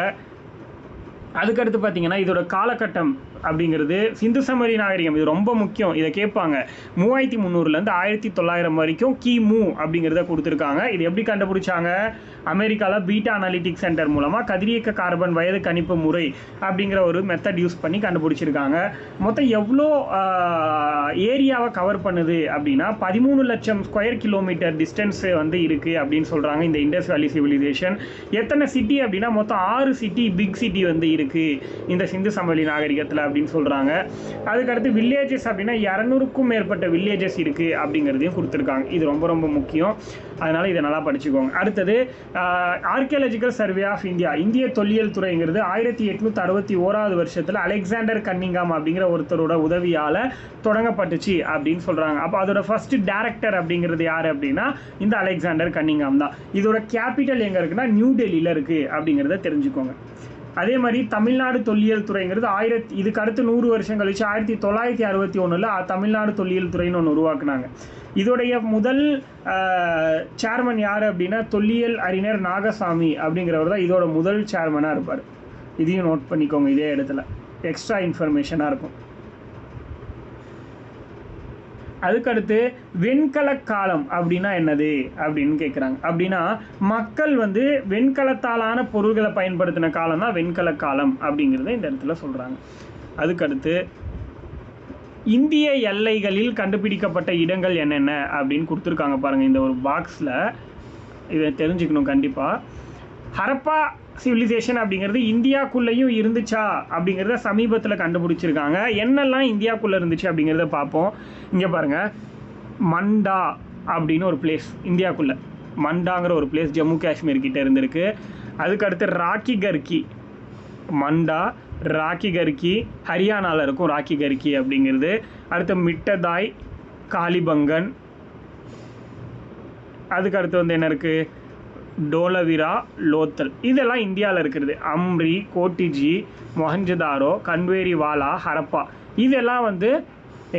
அதுக்கடுத்து பார்த்திங்கன்னா இதோட காலகட்டம் அப்படிங்கிறது சிந்து சமவெளி நாகரிகம். இது ரொம்ப முக்கியம், இதை கேட்பாங்க. 3300லேருந்து 1900 வரைக்கும் கிமு அப்படிங்கிறத கொடுத்துருக்காங்க. இது எப்படி கண்டுபிடிச்சாங்க? அமெரிக்காவில் பீட்டா அனாலிட்டிக் சென்டர் மூலமாக கதிரியக்க கார்பன் வயது கணிப்பு முறை அப்படிங்கிற ஒரு மெத்தட் யூஸ் பண்ணி கண்டுபிடிச்சிருக்காங்க. மொத்தம் எவ்வளோ ஏரியாவை கவர் பண்ணுது அப்படின்னா 13 லட்சம் ஸ்கொயர் கிலோமீட்டர் டிஸ்டன்ஸு வந்து இருக்குது அப்படின்னு சொல்கிறாங்க இந்த இண்டஸ் வேலி சிவிலைசேஷன். எத்தனை சிட்டி அப்படின்னா மொத்தம் 6 சிட்டி, பிக் சிட்டி வந்து இருக்குது இந்த சிந்து சமவெளி நாகரிகத்தில் அப்படின்னு சொல்கிறாங்க. அதுக்கடுத்து வில்லேஜஸ் அப்படின்னா 200க்கும் மேற்பட்ட வில்லேஜஸ் இருக்குது அப்படிங்கிறதையும் கொடுத்துருக்காங்க. இது ரொம்ப ரொம்ப முக்கியம், அதனால் இதை நல்லா படிச்சுக்கோங்க. அடுத்தது ஆர்கியாலஜிக்கல் சர்வே ஆஃப் இந்தியா, இந்திய தொல்லியல் துறைங்கிறது 1861 வருஷத்தில் அலெக்சாண்டர் கன்னிங்காம் அப்படிங்கிற ஒருத்தரோட உதவியால் தொடங்கப்பட்டுச்சு அப்படின்னு சொல்கிறாங்க. அப்போ அதோட ஃபர்ஸ்ட் டைரக்டர் அப்படிங்கிறது யார் அப்படின்னா இந்த அலெக்சாண்டர் கன்னிங்காம் தான். இதோட கேபிட்டல் எங்கே இருக்குன்னா நியூ டெல்லியில் இருக்குது அப்படிங்கிறத தெரிஞ்சுக்கோங்க. அதே மாதிரி தமிழ்நாடு தொல்லியல் துறைங்கிறது இதுக்கு அடுத்து 100 வருஷம் கழிச்சு 1961 தமிழ்நாடு தொல்லியல் துறைன்னு ஒன்று உருவாக்குனாங்க. இதோடைய முதல் சேர்மன் யார் அப்படின்னா தொல்லியல் அறிஞர் நாகசாமி அப்படிங்கிறவர் தான் இதோட முதல் சேர்மனாக இருப்பார். இதையும் நோட் பண்ணிக்கோங்க, இதே இடத்துல எக்ஸ்ட்ரா இன்ஃபர்மேஷனாக இருக்கும். அதுக்கடுத்து வெண்கல காலம் அப்படின்னா என்னது அப்படின்னு கேட்குறாங்க. அப்படின்னா மக்கள் வந்து வெண்கலத்தாலான பொருள்களை பயன்படுத்தின காலம் தான் வெண்கல காலம் அப்படிங்கிறத இந்த இடத்துல சொல்கிறாங்க. அதுக்கடுத்து இந்திய எல்லைகளில் கண்டுபிடிக்கப்பட்ட இடங்கள் என்னென்ன அப்படின்னு கொடுத்துருக்காங்க பாருங்கள் இந்த ஒரு பாக்ஸில். இதை தெரிஞ்சுக்கணும் கண்டிப்பாக. ஹரப்பா சிவிலைசேஷன் அப்படிங்கிறது இந்தியாக்குள்ளேயும் இருந்துச்சா அப்படிங்கிறத சமீபத்தில் கண்டுபிடிச்சிருக்காங்க. என்னெல்லாம் இந்தியாக்குள்ளே இருந்துச்சு அப்படிங்கிறத பார்ப்போம். இங்கே பாருங்கள், மண்டா அப்படின்னு ஒரு பிளேஸ் இந்தியாக்குள்ளே, மண்டாங்கிற ஒரு பிளேஸ் ஜம்மு காஷ்மீர் கிட்டே இருந்திருக்கு. அதுக்கடுத்து ராக்கி கர்கி, மண்டா ராக்கி கர்கி ஹரியானாவில் இருக்கும் ராக்கி கர்கி அப்படிங்கிறது. அடுத்து மிட்டதாய், காலிபங்கன். அதுக்கடுத்து வந்து என்ன இருக்குது, டோலவிரா, லோத்தல். இதெல்லாம் இந்தியாவில் இருக்கிறது. அம்ரி, கோட்டிஜி, மொஹஞ்சதாரோ, கன்வேரி வாலா, ஹரப்பா இதெல்லாம் வந்து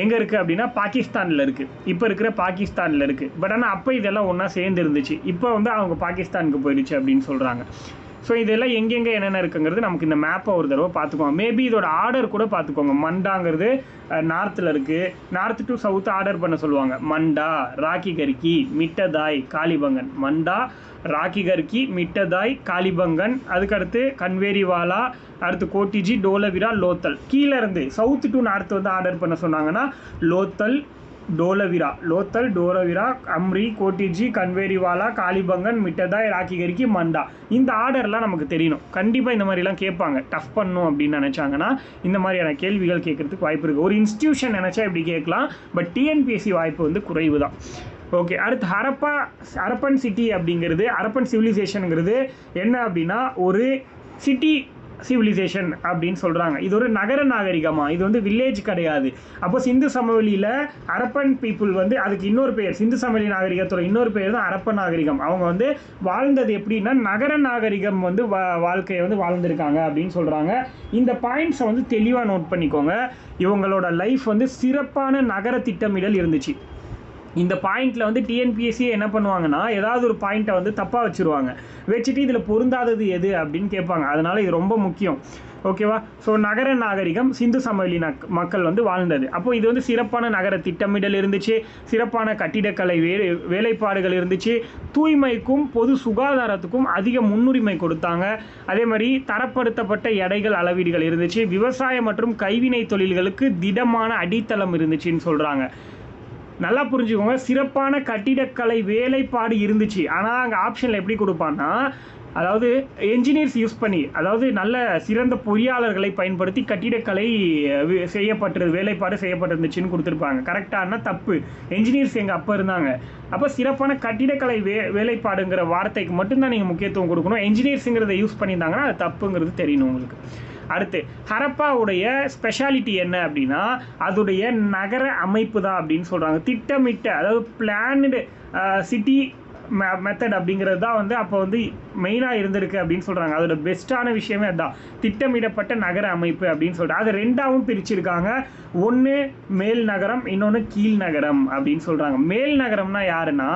எங்கே இருக்குது அப்படின்னா பாகிஸ்தானில் இருக்குது. இப்போ இருக்கிற பாகிஸ்தானில் இருக்குது. பட் ஆனால் அப்போ இதெல்லாம் ஒன்றா சேர்ந்து இருந்துச்சு. இப்போ வந்து அவங்க பாகிஸ்தானுக்கு போயிடுச்சு அப்படின்னு சொல்கிறாங்க. ஸோ இதெல்லாம் எங்கெங்கே என்னென்ன இருக்குங்கிறது நமக்கு இந்த மேப்பை ஒரு தடவை பார்த்துக்கோங்க. மேபி இதோட ஆர்டர் கூட பார்த்துக்கோங்க. மண்டாங்கிறது நார்த்தில் இருக்குது, நார்த் டு சவுத் ஆர்டர் பண்ண சொல்லுவாங்க. மண்டா, ராக்கி கர்கி, மிட்டதாய், காலிபங்கன். மண்டா, ராக்கி கர்கி, மிட்டதாய், காலிபங்கன். அதுக்கடுத்து கன்வேரிவாலா, அடுத்து கோட்டிஜி, டோலவிரா, லோத்தல். கீழே இருந்து சவுத் டு நார்த் வந்து ஆர்டர் பண்ண சொன்னாங்கன்னா லோத்தல், டோலவிரா, லோத்தல், டோலவிரா, அம்ரி, கோட்டிஜி, கன்வேரிவாலா, காலிபங்கன், மிட்டதாய், ராக்கி கர்கி, மண்டா. இந்த ஆர்டர்லாம் நமக்கு தெரியணும். கண்டிப்பாக இந்த மாதிரிலாம் கேட்பாங்க. டஃப் பண்ணும் அப்படின்னு நினச்சாங்கன்னா இந்த மாதிரியான கேள்விகள் கேட்குறதுக்கு வாய்ப்பு இருக்குது. ஒரு இன்ஸ்டியூஷன் நினச்சா இப்படி கேட்கலாம், பட் டிஎன்பிஎஸ்சி வாய்ப்பு வந்து குறைவு தான். ஓகே, அடுத்து ஹரப்பன் சிட்டி அப்படிங்கிறது, ஹரப்பன் சிவிலைசேஷனுங்கிறது என்ன அப்படின்னா ஒரு சிட்டி சிவிலைசேஷன் அப்படின்னு சொல்கிறாங்க. இது ஒரு நகர நாகரிகமாக, இது வந்து வில்லேஜ் கிடையாது. அப்போ சிந்து சமவெளியில் ஹரப்பன் பீப்புள் வந்து அதுக்கு இன்னொரு பெயர், சிந்து சமவெளி நாகரிகத்தோட இன்னொரு பெயர் தான் ஹரப்பன் நாகரிகம். அவங்க வந்து வாழ்ந்தது எப்படின்னா நகர நாகரிகம் வந்து வாழ்க்கையை வந்து வாழ்ந்திருக்காங்க அப்படின்னு சொல்கிறாங்க. இந்த பாயிண்ட்ஸை வந்து தெளிவாக நோட் பண்ணிக்கோங்க. இவங்களோட லைஃப் வந்து சிறப்பான நகர திட்டமிடல் இருந்துச்சு. இந்த பாயிண்டில் வந்து டிஎன்பிஎஸ்சி என்ன பண்ணுவாங்கன்னா ஏதாவது ஒரு பாயிண்ட்டை வந்து தப்பாக வச்சுட்டு இதில் பொருந்தாதது எது அப்படின்னு கேட்பாங்க. அதனால் இது ரொம்ப முக்கியம். ஓகேவா? ஸோ நகர நாகரிகம் சிந்து சமவெளி மக்கள் வந்து வாழ்ந்தது. அப்போ இது வந்து சிறப்பான நகர திட்டமிடல் இருந்துச்சு, சிறப்பான கட்டிடக்கலை வேலைப்பாடுகள் இருந்துச்சு, தூய்மைக்கும் பொது சுகாதாரத்துக்கும் அதிக முன்னுரிமை கொடுத்தாங்க. அதே மாதிரி தரப்படுத்தப்பட்ட எடைகள் அளவீடுகள் இருந்துச்சு, விவசாயம் மற்றும் கைவினை தொழில்களுக்கு திடமான அடித்தளம் இருந்துச்சுன்னு சொல்கிறாங்க. நல்லா புரிஞ்சுக்கோங்க, சிறப்பான கட்டிடக்கலை வேலைப்பாடு இருந்துச்சு. ஆனால் அங்கே ஆப்ஷனில் எப்படி கொடுப்பான்னா, அதாவது என்ஜினியர்ஸ் யூஸ் பண்ணி, அதாவது நல்ல சிறந்த பொறியாளர்களை பயன்படுத்தி கட்டிடக்கலை வேலைப்பாடு செய்யப்பட்டிருந்துச்சுன்னு கொடுத்துருப்பாங்க. கரெக்டான தப்பு, என்ஜினியர்ஸ் எங்கள் அப்போ இருந்தாங்க. அப்போ சிறப்பான கட்டிடக்கலை வேலைப்பாடுங்கிற வார்த்தைக்கு மட்டும்தான் நீங்கள் முக்கியத்துவம் கொடுக்கணும். என்ஜினியர்ஸுங்கிறத யூஸ் பண்ணியிருந்தாங்கன்னா அது தப்புங்கிறது தெரியணும் உங்களுக்கு. அடுத்து ஹரப்பாவுடைய ஸ்பெஷாலிட்டி என்ன அப்படின்னா அதோடைய நகர அமைப்பு தான் அப்படின்னு சொல்கிறாங்க. திட்டமிட்ட, அதாவது பிளான்டு சிட்டி மெத்தட் அப்படிங்கிறது தான் வந்து அப்போ வந்து மெயினாக இருந்திருக்கு அப்படின்னு சொல்கிறாங்க. அதோட பெஸ்ட்டான விஷயமே அதுதான், திட்டமிடப்பட்ட நகர அமைப்பு அப்படின்னு சொல்லிட்டு. அதை ரெண்டாவும் பிரிச்சிருக்காங்க. ஒன்று மேல் நகரம், இன்னொன்று கீழ் நகரம் அப்படின்னு சொல்கிறாங்க. மேல் நகரம்னா யாருன்னா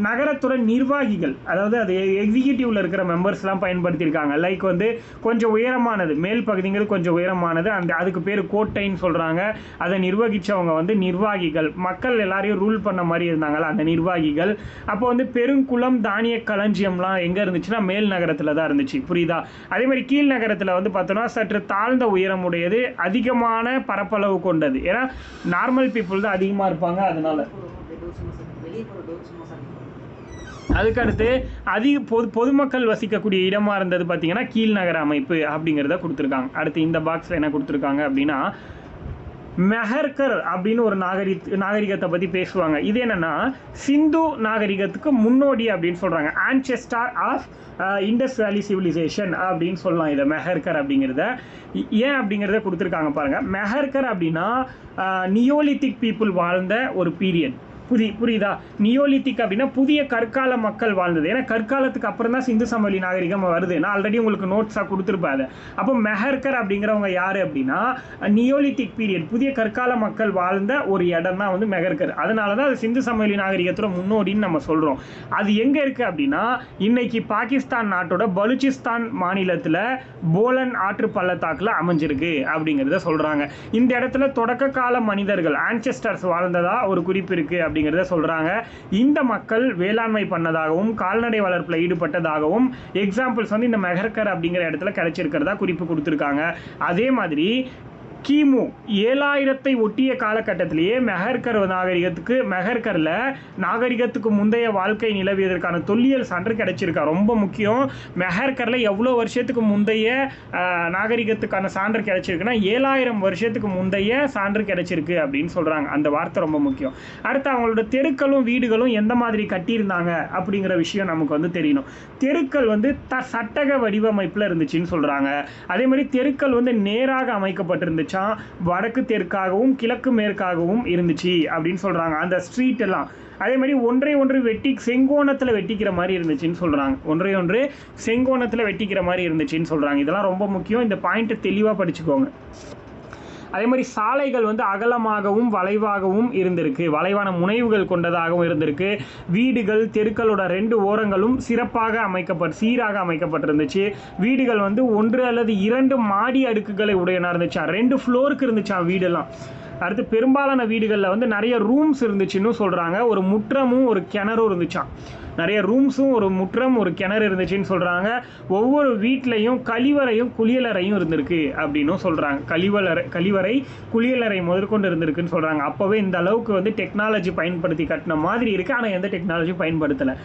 நகரத்தோட நிர்வாகிகள், அதாவது அது எக்ஸிக்யூட்டிவ்ல இருக்கிற மெம்பர்ஸ்லாம் பயன்படுத்தியிருக்காங்க. லைக் வந்து கொஞ்சம் உயரமானது, மேல் பகுதிங்கிறது கொஞ்சம் உயரமானது, அதுக்கு பேர் கோட்டைன்னு சொல்கிறாங்க. அதை நிர்வகித்தவங்க வந்து நிர்வாகிகள். மக்கள் எல்லாரையும் ரூல் பண்ண மாதிரி இருந்தாங்களா அந்த நிர்வாகிகள். அப்போ வந்து பெருங்குளம் தானிய களஞ்சியம்லாம் எங்கே இருந்துச்சுன்னா மேல் நகரத்தில் தான் இருந்துச்சு. புரியுதா? அதே மாதிரி கீழ் நகரத்தில் வந்து பார்த்தோன்னா சற்று தாழ்ந்த உயரமுடையது, அதிகமான பரப்பளவு கொண்டது. ஏன்னா நார்மல் பீப்புள் தான் அதிகமாக இருப்பாங்க. அதனால அதுக்கடுத்து பொதுமக்கள் வசிக்கக்கூடிய இடமா இருந்தது பார்த்தீங்கன்னா கீழ்நகர அமைப்பு அப்படிங்கிறத கொடுத்துருக்காங்க. அடுத்து இந்த பாக்ஸில் என்ன கொடுத்துருக்காங்க அப்படின்னா மெஹர்கர் அப்படின்னு ஒரு நாகரிகத்தை பற்றி பேசுவாங்க. இது என்னன்னா சிந்து நாகரிகத்துக்கு முன்னோடி அப்படின்னு சொல்கிறாங்க. ஆன்செஸ்டர் ஆஃப் இண்டஸ் வேலி சிவிலைசேஷன் அப்படின்னு சொல்லலாம் இதை, மெஹர்கர் அப்படிங்கிறத. ஏன் அப்படிங்கிறத கொடுத்துருக்காங்க பாருங்கள். மெஹர்கர் அப்படின்னா நியோலித்திக் பீப்புள் வாழ்ந்த ஒரு பீரியட். புரியுதா? நியோலித்திக் அப்படின்னா புதிய கற்கால மக்கள் வாழ்ந்தது. ஏன்னா கற்காலத்துக்கு அப்புறம் தான் சிந்து சமவெளி நாகரிகம் வருது. நான் ஆல்ரெடி உங்களுக்கு நோட்ஸாக கொடுத்துருப்பேன். அப்போ மெஹர்கர் அப்படிங்கிறவங்க யார் அப்படின்னா நியோலித்திக் பீரியட், புதிய கற்கால மக்கள் வாழ்ந்த ஒரு இடம் தான் வந்து மெஹர்கர். அதனால தான் அது சிந்து சமவெளி நாகரிகத்தோட முன்னோடின்னு நம்ம சொல்கிறோம். அது எங்கே இருக்குது அப்படின்னா இன்னைக்கு பாகிஸ்தான் நாட்டோட பலுச்சிஸ்தான் மாநிலத்தில் போலன் ஆற்று பள்ளத்தாக்கில் அமைஞ்சிருக்கு அப்படிங்கிறத சொல்கிறாங்க. இந்த இடத்துல தொடக்க கால மனிதர்கள் ஆன்செஸ்டர்ஸ் வாழ்ந்ததா ஒரு குறிப்பு இருக்குது அப்படிங்கிறத சொல்றாங்க. இந்த மக்கள் வேளாண்மை பண்ணதாகவும் கால்நடை வளர்ப்புல ஈடுபட்டதாகவும் எக்ஸாம்பிள்ஸ் வந்து இந்த மெஹர்கர் அப்படிங்கிற இடத்துல கிடைச்சிருக்கிறதா குறிப்பு கொடுத்துருக்காங்க. அதே மாதிரி கிமு 7000 ஒட்டிய காலகட்டத்திலேயே மெஹர்கரில் நாகரிகத்துக்கு முந்தைய வாழ்க்கை நிலவியதற்கான தொல்லியல் சான்று கிடைச்சிருக்கா. ரொம்ப முக்கியம். மெஹர்கரில் எவ்வளோ வருஷத்துக்கு முந்தைய நாகரிகத்துக்கான சான்று கிடைச்சிருக்குன்னா 7000 வருஷத்துக்கு முந்தைய சான்று கிடைச்சிருக்கு அப்படின்னு சொல்கிறாங்க. அந்த வார்த்தை ரொம்ப முக்கியம். அடுத்து அவங்களோட தெருக்களும் வீடுகளும் எந்த மாதிரி கட்டியிருந்தாங்க அப்படிங்கிற விஷயம் நமக்கு வந்து தெரியணும். தெருக்கள் வந்து சட்டக வடிவமைப்பில் இருந்துச்சுன்னு சொல்கிறாங்க. அதே மாதிரி தெருக்கள் வந்து நேராக அமைக்கப்பட்டிருந்துச்சு, வடக்கு தெற்காகவும் கிழக்கு மேற்காகவும் இருந்துச்சு அப்படின்னு சொல்றாங்க அந்த ஸ்ட்ரீட் எல்லாம். அதே மாதிரி ஒன்றை வெட்டி செங்கோணத்தில் வெட்டிக்கிற மாதிரி இருந்துச்சுன்னு சொல்றாங்க. ஒன்றை செங்கோணத்தில் வெட்டிக்கிற மாதிரி இருந்துச்சுன்னு சொல்றாங்க. இதெல்லாம் ரொம்ப முக்கியம். இந்த பாயிண்ட் தெளிவாக படிச்சுக்கோங்க. அதே மாதிரி சாலைகள் வந்து அகலமாகவும் வளைவாகவும் இருந்திருக்கு, வளைவான முனைவுகள் கொண்டதாகவும் இருந்திருக்கு. வீடுகள் தெருக்களோட 2 ஓரங்களும் சீராக அமைக்கப்பட்டிருந்துச்சு. வீடுகள் வந்து 1 அல்லது 2 மாடி அடுக்குகளை உடையனா இருந்துச்சா, 2 ஃப்ளோருக்கு இருந்துச்சா வீடெல்லாம். அடுத்து பெரும்பாலான வீடுகளில் வந்து நிறைய ரூம்ஸ் இருந்துச்சுன்னு சொல்கிறாங்க. ஒரு முற்றமும் ஒரு கிணறும் இருந்துச்சான். நிறைய ரூம்ஸும் ஒரு முற்றம் ஒரு கிணறு இருந்துச்சுன்னு சொல்கிறாங்க. ஒவ்வொரு வீட்லேயும் கழிவறையும் குளியலறையும் இருந்திருக்கு அப்படின்னும் சொல்கிறாங்க. கழிவறை குளியலறை முதற்கொண்டு இருந்திருக்குன்னு சொல்கிறாங்க. அப்போவே இந்த அளவுக்கு வந்து டெக்னாலஜி பயன்படுத்தி கட்டின மாதிரி இருக்குது. ஆனால் எந்த டெக்னாலஜியும் பயன்படுத்தலை.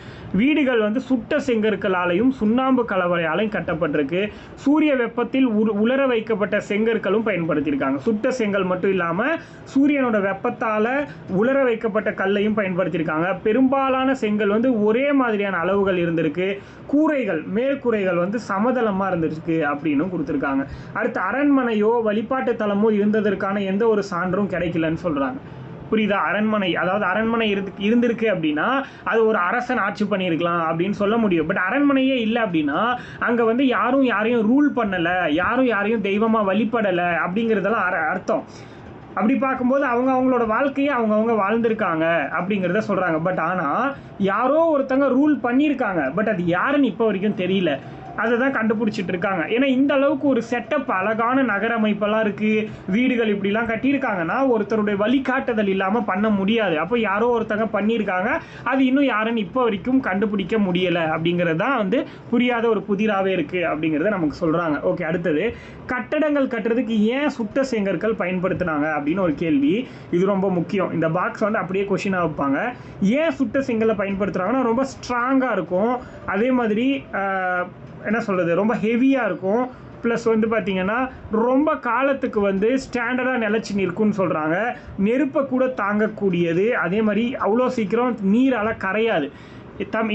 வீடுகள் வந்து சுட்ட செங்கற்களாலையும் சுண்ணாம்பு கலவரையாலையும் கட்டப்பட்டிருக்கு. சூரிய வெப்பத்தில் உலர வைக்கப்பட்ட செங்கற்களும் பயன்படுத்தியிருக்காங்க. சுட்ட செங்கல் மட்டும் இல்லாமல் சூரியனோட வெப்பத்தால் உலர வைக்கப்பட்ட கல்லையும் பயன்படுத்தியிருக்காங்க. பெரும்பாலான செங்கல் வந்து ஒரே மாதிரியான அளவுகள் இருந்திருக்கு. கூரைகள் மேற்கூரைகள் வந்து சமதளமாக இருந்திருக்கு அப்படின்னு கொடுத்துருக்காங்க. அடுத்து அரண்மனையோ வழிபாட்டு தலமோ இருந்ததற்கான எந்த ஒரு சான்றும் கிடைக்கலன்னு சொல்கிறாங்க. புரியுதா? அரண்மனை இருந்திருக்கு அப்படின்னா அது ஒரு அரசன் ஆட்சி பண்ணியிருக்கலாம் அப்படின்னு சொல்ல முடியும். பட் அரண்மனையே இல்லை அப்படின்னா அங்கே வந்து யாரையும் ரூல் பண்ணலை, யாரையும் தெய்வமாக வழிபடலை அப்படிங்கிறதெல்லாம் அர்த்தம். அப்படி பார்க்கும்போது அவங்களோட வாழ்க்கையை அவங்க வாழ்ந்திருக்காங்க அப்படிங்கிறத சொல்கிறாங்க. பட் ஆனால் யாரோ ஒருத்தங்க ரூல் பண்ணியிருக்காங்க. பட் அது யாருன்னு இப்போ வரைக்கும் தெரியல. அதை தான் கண்டுபிடிச்சிட்டு இருக்காங்க. ஏன்னா இந்த அளவுக்கு ஒரு செட்டப், அழகான நகர அமைப்பெல்லாம் இருக்குது, வீடுகள் இப்படிலாம் கட்டியிருக்காங்கன்னா ஒருத்தருடைய வழிகாட்டுதல் இல்லாமல் பண்ண முடியாது. அப்போ யாரோ ஒருத்தங்க பண்ணியிருக்காங்க. அது இன்னும் யாருன்னு இப்போ வரைக்கும் கண்டுபிடிக்க முடியலை அப்படிங்கிறது தான் வந்து புரியாத ஒரு புதிராகவே இருக்குது அப்படிங்கிறத நமக்கு சொல்கிறாங்க. ஓகே, அடுத்தது கட்டடங்கள் கட்டுறதுக்கு ஏன் சுட்ட செங்கற்கள் பயன்படுத்தினாங்க அப்படின்னு ஒரு கேள்வி. இது ரொம்ப முக்கியம். இந்த பாக்ஸ் வந்து அப்படியே கொஷினாக வைப்பாங்க. ஏன் சுட்ட செங்கலை பயன்படுத்துகிறாங்கன்னா ரொம்ப ஸ்ட்ராங்காக இருக்கும். அதே மாதிரி என்ன சொல்கிறது, ரொம்ப ஹெவியாக இருக்கும். ப்ளஸ் வந்து பார்த்திங்கன்னா ரொம்ப காலத்துக்கு வந்து ஸ்டாண்டர்டாக நிலச்சி நிற்கும்னு சொல்கிறாங்க. நெருப்பை கூட தாங்கக்கூடியது. அதே மாதிரி அவ்வளோ சீக்கிரம் நீரால் கரையாது.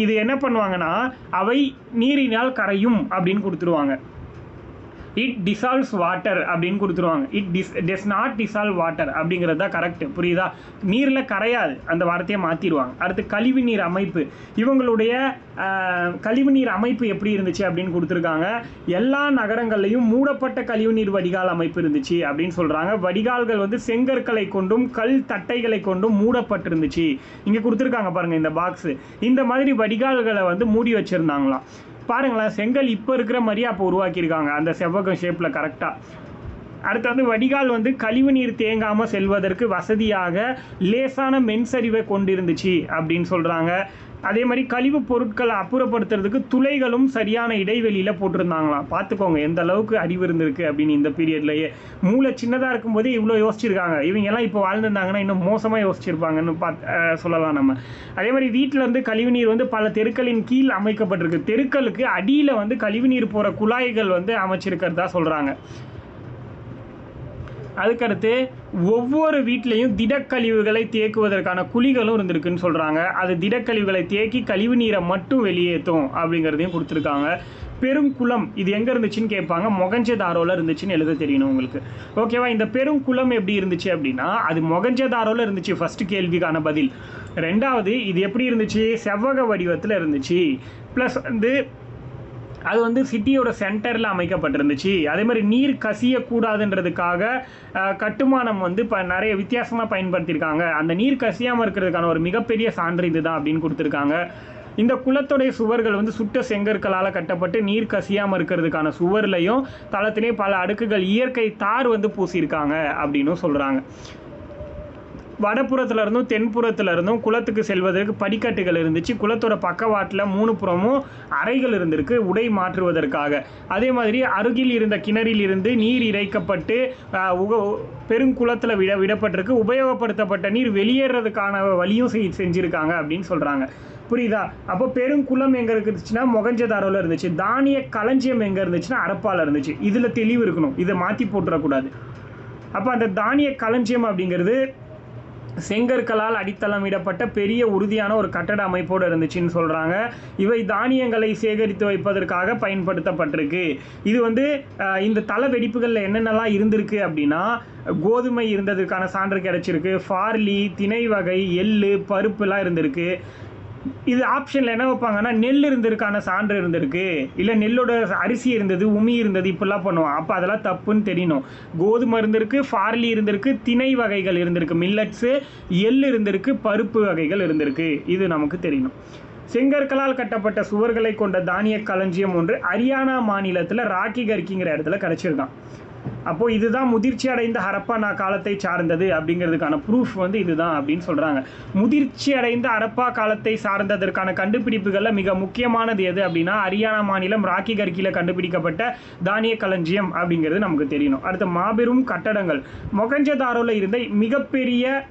இது என்ன பண்ணுவாங்கன்னா அவை நீரினால் கரையும் அப்படின்னு கொடுத்துருவாங்க. இட் டிசால்வ்ஸ் வாட்டர் அப்படின்னு கொடுத்துருவாங்க. டஸ் நாட் டிசால்வ் வாட்டர் அப்படிங்கிறது தான் கரெக்ட். புரியுதா? நீரில் கரையாது, அந்த வார்த்தையை மாற்றிடுவாங்க. அடுத்து கழிவு நீர் அமைப்பு. இவங்களுடைய கழிவு நீர் அமைப்பு எப்படி இருந்துச்சு அப்படின்னு கொடுத்துருக்காங்க. எல்லா நகரங்கள்லையும் மூடப்பட்ட கழிவுநீர் வடிகால் அமைப்பு இருந்துச்சு அப்படின்னு சொல்கிறாங்க. வடிகால்கள் வந்து செங்கற்களை கொண்டும் கல் தட்டைகளை கொண்டும் மூடப்பட்டிருந்துச்சு. இங்கே கொடுத்துருக்காங்க பாருங்கள் இந்த பாக்ஸு. இந்த மாதிரி வடிகால்களை வந்து மூடி வச்சுருந்தாங்களாம். பாருங்களேன், செங்கல் இப்போ இருக்கிற மாதிரியே அப்போ உருவாக்கியிருக்காங்க, அந்த செவ்வகம் ஷேப்பில் கரெக்டாக. அடுத்து வந்து வடிகால் வந்து கழிவு நீர் தேங்காமல் செல்வதற்கு வசதியாக லேசான மென்சரிவை கொண்டிருந்துச்சு அப்படின்னு சொல்கிறாங்க. அதே மாதிரி கழிவு பொருட்களை அப்புறப்படுத்துறதுக்கு துளைகளும் சரியான இடைவெளியில் போட்டிருந்தாங்களாம். பார்த்துக்கோங்க எந்த அளவுக்கு அறிவு இருந்திருக்கு அப்படின்னு. இந்த பீரியட்லேயே மூளை சின்னதாக இருக்கும்போதே இவ்வளோ யோசிச்சிருக்காங்க. இவங்கெல்லாம் இப்போ வாழ்ந்துருந்தாங்கன்னா இன்னும் மோசமாக யோசிச்சிருப்பாங்கன்னு சொல்லலாம் நம்ம. அதே மாதிரி வீட்டில் வந்து கழிவுநீர் வந்து பல தெருக்களின் கீழ் அமைக்கப்பட்டிருக்கு. தெருக்களுக்கு அடியில் வந்து கழிவுநீர் போகிற குழாய்கள் வந்து அமைச்சிருக்கிறதா சொல்கிறாங்க. அதுக்கடுத்து ஒவ்வொரு வீட்லேயும் திடக்கழிவுகளை தேக்குவதற்கான குழிகளும் இருந்திருக்குன்னு சொல்கிறாங்க. அது திடக்கழிவுகளை தேக்கி கழிவு நீரை மட்டும் வெளியேற்றும் அப்படிங்கிறதையும் கொடுத்துருக்காங்க. பெருங்குளம் இது எங்கே இருந்துச்சுன்னு கேட்பாங்க. மொகஞ்சதாரோவில் இருந்துச்சுன்னு எழுத தெரியணும் உங்களுக்கு. ஓகேவா? இந்த பெருங்குளம் எப்படி இருந்துச்சு அப்படின்னா அது மொகஞ்சதாரோவில் இருந்துச்சு. ஃபஸ்ட்டு கேள்விக்கான பதில். ரெண்டாவது, இது எப்படி இருந்துச்சு? செவ்வக வடிவத்தில் இருந்துச்சு. ப்ளஸ் வந்து அது வந்து சிட்டியோட சென்டரில் அமைக்கப்பட்டிருந்துச்சு. அதே மாதிரி நீர் கசியக்கூடாதுன்றதுக்காக கட்டுமானம் வந்து நிறைய வித்தியாசமாக பயன்படுத்தியிருக்காங்க. அந்த நீர் கசியாமல் இருக்கிறதுக்கான ஒரு மிகப்பெரிய சான்று இதுதான் அப்படின்னு கொடுத்துருக்காங்க. இந்த குளத்துடைய சுவர்கள் வந்து சுட்ட செங்கற்களால் கட்டப்பட்டு நீர் கசியாமல் இருக்கிறதுக்கான சுவர்லையும் தளத்திலே பல அடுக்குகள் இயற்கை தார் வந்து பூசியிருக்காங்க அப்படின்னு சொல்கிறாங்க. வடப்புறத்துல இருந்தும் தென்புறத்துல இருந்தும் குளத்துக்கு செல்வதற்கு படிக்கட்டுகள் இருந்துச்சு. குளத்தோட பக்கவாட்டில் 3 புறமும் அறைகள் இருந்திருக்கு உடை மாற்றுவதற்காக. அதே மாதிரி அருகில் இருந்த கிணறில் இருந்து நீர் இறைக்கப்பட்டு பெருங்குளத்தில் விடப்பட்டிருக்கு. உபயோகப்படுத்தப்பட்ட நீர் வெளியேறதுக்கான வழியும் செஞ்சுருக்காங்க அப்படின்னு சொல்கிறாங்க. புரியுதா? அப்போ பெருங்குளம் எங்கே இருந்துச்சுன்னா மொகஞ்சதாரோவில் இருந்துச்சு. தானிய களஞ்சியம் எங்கே இருந்துச்சுன்னா அரப்பால் இருந்துச்சு. இதில் தெளிவு இருக்கணும், இதை மாற்றி போட்டுறக்கூடாது. அப்போ அந்த தானிய களஞ்சியம் அப்படிங்கிறது செங்கற்களால் அடித்தளமிடப்பட்ட பெரிய உறுதியான ஒரு கட்டட அமைப்போடு இருந்துச்சுன்னு சொல்கிறாங்க. இவை தானியங்களை சேகரித்து வைப்பதற்காக பயன்படுத்தப்பட்டிருக்கு. இது வந்து இந்த தள வெடிப்புகளில் என்னென்னலாம் இருந்திருக்கு அப்படின்னா கோதுமை இருந்ததுக்கான சான்று கிடைச்சிருக்கு. பார்லி, திணை வகை, எள்ளு, பருப்புலாம் இருந்திருக்கு. இது ஆப்ஷனில் என்ன வைப்பாங்கன்னா நெல் இருந்திருக்கான சான்று இருந்திருக்கு, இல்லை நெல்லோட அரிசி இருந்தது, உமி இருந்தது, இப்படிலாம் பண்ணுவான். அப்போ அதெல்லாம் தப்புன்னு தெரியணும். கோதுமை இருந்திருக்கு, பார்லி இருந்திருக்கு, திணை வகைகள் இருந்திருக்கு, மில்லட்ஸு, எள் இருந்திருக்கு, பருப்பு வகைகள் இருந்திருக்கு. இது நமக்கு தெரியணும். செங்கற்களால் கட்டப்பட்ட சுவர்களை கொண்ட தானிய களஞ்சியம் ஒன்று ஹரியானா மாநிலத்தில் ராக்கி கர்க்கிங்கிற இடத்துல கிடச்சிருக்கான். அப்போது இதுதான் முதிர்ச்சி அடைந்த ஹரப்பா காலத்தை சார்ந்தது அப்படிங்கிறதுக்கான ப்ரூஃப் வந்து இதுதான் அப்படின்னு சொல்கிறாங்க. முதிர்ச்சி அடைந்த ஹரப்பா காலத்தை சார்ந்ததற்கான கண்டுபிடிப்புகளில் மிக முக்கியமானது எது அப்படின்னா ஹரியானா மாநிலம் ராக்கி கர்க்கியில் கண்டுபிடிக்கப்பட்ட தானிய களஞ்சியம் அப்படிங்கிறது நமக்கு தெரியணும். அடுத்த மாபெரும் கட்டடங்கள். மொகஞ்சதாரோவில் இருந்த மிகப்பெரிய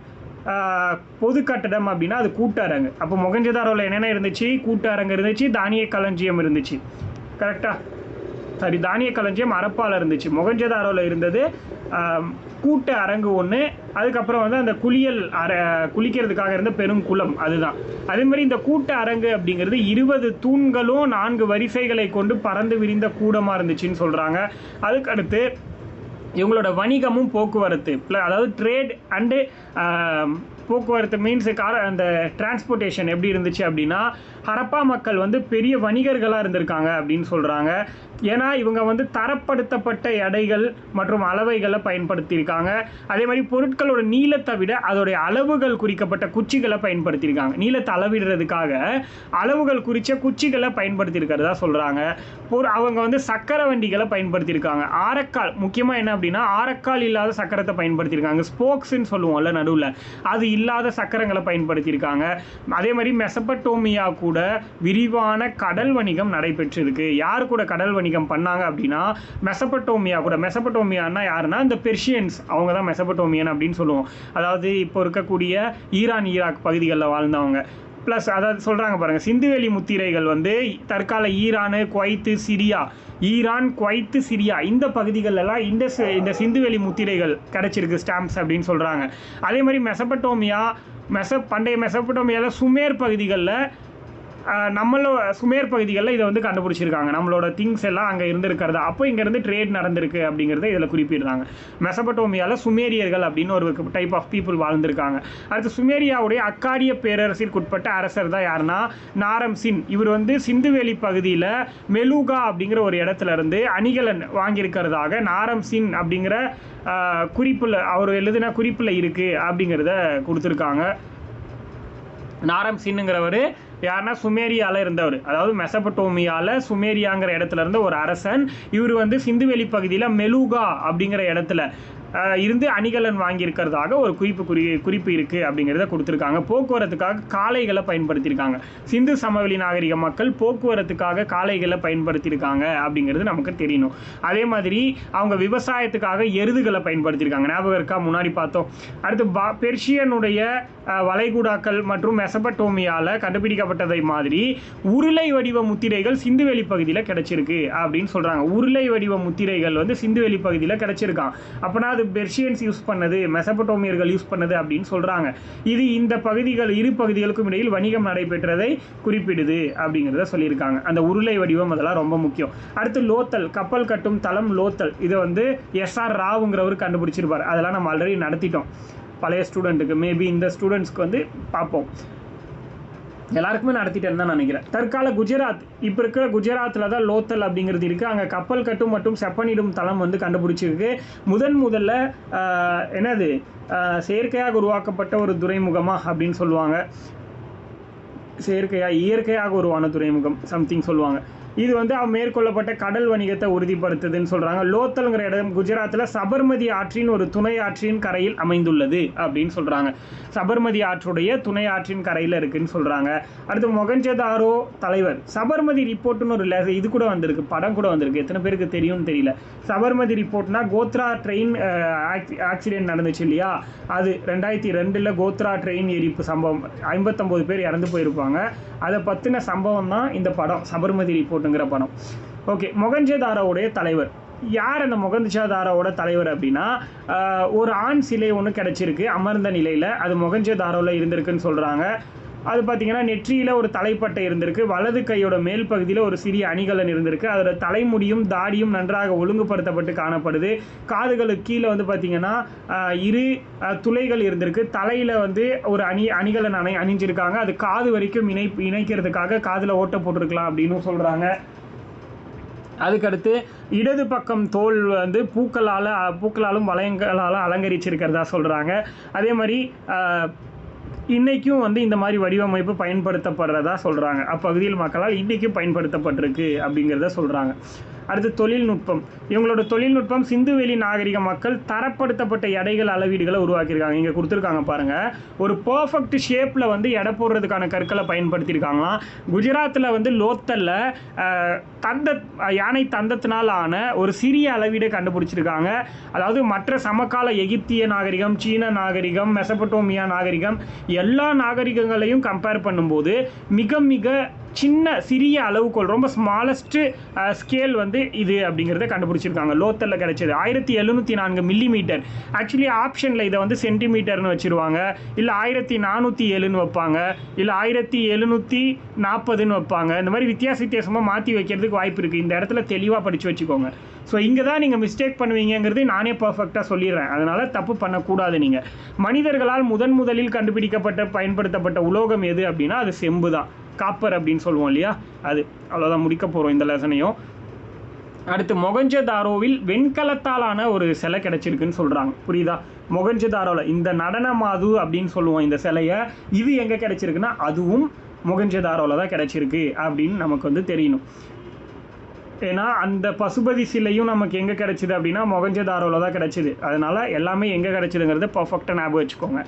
பொது கட்டடம் அப்படின்னா அது கூட்டரங்கு. அப்போ மொகஞ்சதாரோவில் என்னென்ன இருந்துச்சு? கூட்டரங்கு இருந்துச்சு, தானிய களஞ்சியம் இருந்துச்சு. கரெக்டாக? சரி, தானிய களஞ்சியம் அரப்பால் இருந்துச்சு. மொகஞ்சதாரோவில் இருந்தது கூட்ட அரங்கு ஒன்று. அதுக்கப்புறம் வந்து அந்த குளிக்கிறதுக்காக இருந்த பெருங்குளம் அதுதான். அதே மாதிரி இந்த கூட்ட அரங்கு அப்படிங்கிறது 20 தூண்களும் 4 வரிசைகளை கொண்டு பறந்து விரிந்த கூடமாக இருந்துச்சுன்னு சொல்கிறாங்க. அதுக்கடுத்து இவங்களோட வணிகமும் போக்குவரத்து, அதாவது ட்ரேட் அண்டு போக்குவரத்து மீன்ஸ் அந்த டிரான்ஸ்போர்ட்டேஷன் எப்படி இருந்துச்சு அப்படின்னா ஹரப்பா மக்கள் வந்து பெரிய வணிகர்களாக இருந்திருக்காங்க அப்படின்னு சொல்கிறாங்க. ஏன்னா இவங்க வந்து தரப்படுத்தப்பட்ட எடைகள் மற்றும் அளவைகளை பயன்படுத்தியிருக்காங்க. அதே மாதிரி பொருட்களோட நீளத்தை விட அதோடைய அளவுகள் குறிக்கப்பட்ட குச்சிகளை பயன்படுத்தியிருக்காங்க. நீளத்தை அளவிடுறதுக்காக அளவுகள் குறித்த குச்சிகளை பயன்படுத்தியிருக்கிறதா சொல்கிறாங்க. அவங்க வந்து சக்கர வண்டிகளை பயன்படுத்தியிருக்காங்க. ஆரக்கால் முக்கியமாக என்ன அப்படின்னா ஆரக்கால் இல்லாத சக்கரத்தை பயன்படுத்தியிருக்காங்க. ஸ்போக்ஸ்ன்னு சொல்லுவோம்ல நடுவில், அது இல்லாத சக்கரங்களை பயன்படுத்தியிருக்காங்க. அதே மாதிரி மெசபட்டோமியா கூட விரிவான கடல் வணிகம் நடைபெற்றிருக்கு. யார் கூட கடல் வணிகம் பண்ணாங்க அப்படின்னா மெசபட்டோமியா கூட. மெசபட்டோமியானா யாருன்னா இந்த பெர்ஷியன்ஸ், அவங்க தான் மெசபட்டோமியன் அப்படின்னு சொல்லுவோம். அதாவது இப்போ இருக்கக்கூடிய ஈரான் ஈராக் பகுதிகளில் வாழ்ந்தவங்க. ப்ளஸ் அதாவது சொல்கிறாங்க பாருங்கள், சிந்துவெளி முத்திரைகள் வந்து தற்கால Iran, Kuwait, Syria, Iran, Kuwait, Syria இந்த பகுதிகளெல்லாம் இந்த சிந்துவெளி முத்திரைகள் கிடச்சிருக்கு, ஸ்டாம்ப்ஸ் அப்படின்னு சொல்கிறாங்க. அதே மாதிரி மெசபட்டோமியா பண்டைய மெசபட்டோமியாவில் சுமேர் பகுதிகளில் நம்மளோட சுமேர் பகுதிகளில் இதை வந்து கண்டுபிடிச்சிருக்காங்க. நம்மளோட திங்ஸ் எல்லாம் அங்கே இருந்திருக்கிறதா, அப்போ இங்கேருந்து ட்ரேட் நடந்திருக்கு அப்படிங்கிறத இதில் குறிப்பிடுறாங்க. மெசபடோமியாவில் சுமேரியர்கள் அப்படின்னு ஒரு டைப் ஆஃப் பீப்புள் வாழ்ந்திருக்காங்க. அடுத்து சுமேரியாவுடைய அக்காடிய பேரரசிற்குட்பட்ட அரசர் தான் யாருன்னா நாரம்சின். இவர் வந்து சிந்துவெளி பகுதியில் மெலுகா அப்படிங்கிற ஒரு இடத்துல இருந்து அணிகலன் வாங்கியிருக்கிறதாக நாரம்சின் அப்படிங்கிற குறிப்பில் அவர் எழுதின குறிப்பில் இருக்குது அப்படிங்கிறத கொடுத்துருக்காங்க. நாரம்சின்னுங்கிறவர் யாருன்னா சுமேரியாவில் இருந்தவர், அதாவது மெசபடோமியாவில் சுமேரியாங்கிற இடத்துல இருந்த ஒரு அரசன். இவர் வந்து சிந்துவெளி பகுதியில் மெலுகா அப்படிங்கிற இடத்துல இருந்து அணிகலன் வாங்கியிருக்கிறதாக ஒரு குறிப்பு இருக்குது அப்படிங்கிறத கொடுத்துருக்காங்க. போக்குவரத்துக்காக காளைகளை பயன்படுத்தியிருக்காங்க. சிந்து சமவெளி நாகரிக மக்கள் போக்குவரத்துக்காக காளைகளை பயன்படுத்தியிருக்காங்க அப்படிங்கிறது நமக்கு தெரியணும். அதே மாதிரி அவங்க விவசாயத்துக்காக எருதுகளை பயன்படுத்தியிருக்காங்க. ஞாபகம் இருக்கா, முன்னாடி பார்த்தோம். அடுத்து பெர்ஷியனுடைய வளைகுடாக்கள் மற்றும் மெசபடோமியாவில் கண்டுபிடிக்கப்பட்டதை மாதிரி உருளை வடிவ முத்திரைகள் சிந்துவெளி பகுதியில் கிடைச்சிருக்கு அப்படின்னு சொல்கிறாங்க. உருளை வடிவ முத்திரைகள் வந்து சிந்துவெளி பகுதியில் கிடைச்சிருக்கான். அப்போனா அது பெர்ஷியன்ஸ் யூஸ் பண்ணது, மெசபடோமியர்கள் யூஸ் பண்ணது அப்படின்னு சொல்கிறாங்க. இது இந்த பகுதிகள் இரு பகுதிகளுக்கும் இடையில் வணிகம் நடைபெற்றதை குறிப்பிடுது அப்படிங்கிறத சொல்லியிருக்காங்க. அந்த உருளை வடிவம் அதெல்லாம் ரொம்ப முக்கியம். அடுத்து லோத்தல், கப்பல் கட்டும் தளம் லோத்தல். இதை வந்து SR ராவுங்கிறவர் கண்டுபிடிச்சிருப்பார். அதெல்லாம் நம்ம ஆல்ரெடி நடத்திட்டோம் பழைய ஸ்டூடெண்ட்டுக்கு. மேபி இந்த ஸ்டூடெண்ட்ஸ்க்கு வந்து பார்ப்போம், எல்லாருக்குமே நடத்திட்டேன்னு தான் நினைக்கிறேன். தற்கால குஜராத், இப்போ இருக்கிற குஜராத்தில் தான் லோத்தல் அப்படிங்கிறது இருக்குது. அங்கே கப்பல் கட்டும் மற்றும் செப்பனிடும் தளம் வந்து கண்டுபிடிச்சிருக்கு. முதல்ல என்னது செயற்கையாக உருவாக்கப்பட்ட ஒரு துறைமுகமா அப்படின்னு சொல்லுவாங்க. இயற்கையாக உருவான துறைமுகம் சம்திங் சொல்லுவாங்க. இது வந்து மேற்கொள்ளப்பட்ட கடல் வணிகத்தை உறுதிப்படுத்துதுன்னு சொல்கிறாங்க. லோத்தல்ங்கிற இடம் குஜராத்தில் சபர்மதி ஆற்றின் ஒரு துணை ஆற்றின் கரையில் அமைந்துள்ளது அப்படின்னு சொல்கிறாங்க. சபர்மதி ஆற்றுடைய துணை ஆற்றின் கரையில் இருக்குன்னு சொல்கிறாங்க. அடுத்து மொகஞ்சதாரோ தலைவர், சபர்மதி ரிப்போர்ட்னு ஒரு இது கூட வந்திருக்கு, படம் கூட வந்திருக்கு. எத்தனை பேருக்கு தெரியும்னு தெரியல. சபர்மதி ரிப்போர்ட்னா கோத்ரா ட்ரெயின் ஆக்சிடென்ட் நடந்துச்சு இல்லையா, அது 2002 கோத்ரா ட்ரெயின் எரிப்பு சம்பவம், 59 பேர் இறந்து போயிருப்பாங்க. அதை பற்றின சம்பவம் தான் இந்த படம் சபர்மதி ரிப்போர்ட்டுங்கிற படம். ஓகே, மொகஞ்சதாரோவுடைய தலைவர் யார்? அந்த மொகஞ்சதாரோவோட தலைவர் அப்படின்னா ஒரு ஆண் சிலை ஒன்று கிடச்சிருக்கு அமர்ந்த நிலையில். அது மொகஞ்சதாரோவில் இருந்திருக்குன்னு சொல்கிறாங்க. அது பார்த்தீங்கன்னா நெற்றியில் ஒரு தலைப்பட்டை இருந்திருக்கு. வலது கையோட மேல் பகுதியில் ஒரு சிறிய அணிகலன் இருந்திருக்கு. அதோட தலைமுடியும் தாடியும் நன்றாக ஒழுங்குபடுத்தப்பட்டு காணப்படுது. காதுகளுக்கு கீழே வந்து பார்த்தீங்கன்னா 2 துளைகள் இருந்திருக்கு. தலையில் வந்து ஒரு அணிகலன் அணிஞ்சிருக்காங்க. அது காது வரைக்கும் இணைக்கிறதுக்காக காதில் ஓட்ட போட்டிருக்கலாம் அப்படின்னு சொல்கிறாங்க. அதுக்கடுத்து இடது பக்கம் தோல் வந்து பூக்களாலும் வளையங்களால் அலங்கரிச்சிருக்கிறதா சொல்கிறாங்க. அதே மாதிரி இன்றைக்கும் வந்து இந்த மாதிரி வடிவமைப்பு பயன்படுத்தப்படுறதா சொல்கிறாங்க. அப்பகுதியில் மக்களால் இன்றைக்கும் பயன்படுத்தப்பட்டிருக்கு அப்படிங்கிறத சொல்கிறாங்க. அடுத்து தொழில்நுட்பம். இவங்களோட தொழில்நுட்பம் சிந்துவெளி நாகரிக மக்கள் தரப்படுத்தப்பட்ட எடைகள் அளவீடுகளை உருவாக்கியிருக்காங்க. இங்கே கொடுத்துருக்காங்க பாருங்கள், ஒரு பர்ஃபெக்ட் ஷேப்பில் வந்து எடை போடுறதுக்கான கற்களை பயன்படுத்தியிருக்காங்களாம். குஜராத்தில் வந்து லோத்தலில் யானை தந்தத்தினால் ஆன ஒரு சிறிய அளவீடை கண்டுபிடிச்சிருக்காங்க. அதாவது மற்ற சமகால எகிப்திய நாகரிகம், சீன நாகரிகம், மெசபடோமியா நாகரிகம் எல்லா நாகரிகங்களையும் கம்பேர் பண்ணும்போது மிக சிறிய அளவுகோல், ரொம்ப ஸ்மாலஸ்ட்டு ஸ்கேல் வந்து இது அப்படிங்கிறத கண்டுபிடிச்சிருக்காங்க. லோத்தலில் கிடைச்சது 1704 மில்லிமீட்டர். ஆக்சுவலி ஆப்ஷனில் இதை வந்து சென்டிமீட்டர்னு வச்சுருவாங்க, இல்லை 1407ன்னு வைப்பாங்க, இல்லை 1740ன்னு வைப்பாங்க. இந்த மாதிரி வித்தியாசமாக மாற்றி வைக்கிறதுக்கு வாய்ப்பு இருக்குது. இந்த இடத்துல தெளிவாக படித்து வச்சுக்கோங்க. ஸோ இங்கே தான் நீங்கள் மிஸ்டேக் பண்ணுவீங்கிறது நானே பர்ஃபெக்டாக சொல்லிடுறேன். அதனால் தப்பு பண்ணக்கூடாது. நீங்கள் மனிதர்களால் முதலில் பயன்படுத்தப்பட்ட உலோகம் எது அப்படின்னா அது செம்பு தான், காப்பர் அப்படின்னு சொல்லுவோம் இல்லையா, அது. அவ்வளோதான், முடிக்க போகிறோம் இந்த லெசனையும். அடுத்து மொகஞ்சதாரோவில் வெண்கலத்தாலான ஒரு சிலை கிடச்சிருக்குன்னு சொல்கிறாங்க. புரியுதா? மொகஞ்சதாரோவில் இந்த நடனமாது அப்படின்னு சொல்லுவோம் இந்த சிலையை. இது எங்கே கிடச்சிருக்குன்னா அதுவும் மொகஞ்சதாரோவில் தான் கிடச்சிருக்கு அப்படின்னு நமக்கு வந்து தெரியணும். ஏன்னா அந்த பசுபதி சிலையும் நமக்கு எங்கே கிடச்சிது அப்படின்னா மொகஞ்சதாரோவில் தான் கிடச்சிது. அதனால் எல்லாமே எங்கே கிடச்சிதுங்கிறது பர்ஃபெக்டாக ஞாபகம் வச்சுக்கோங்க.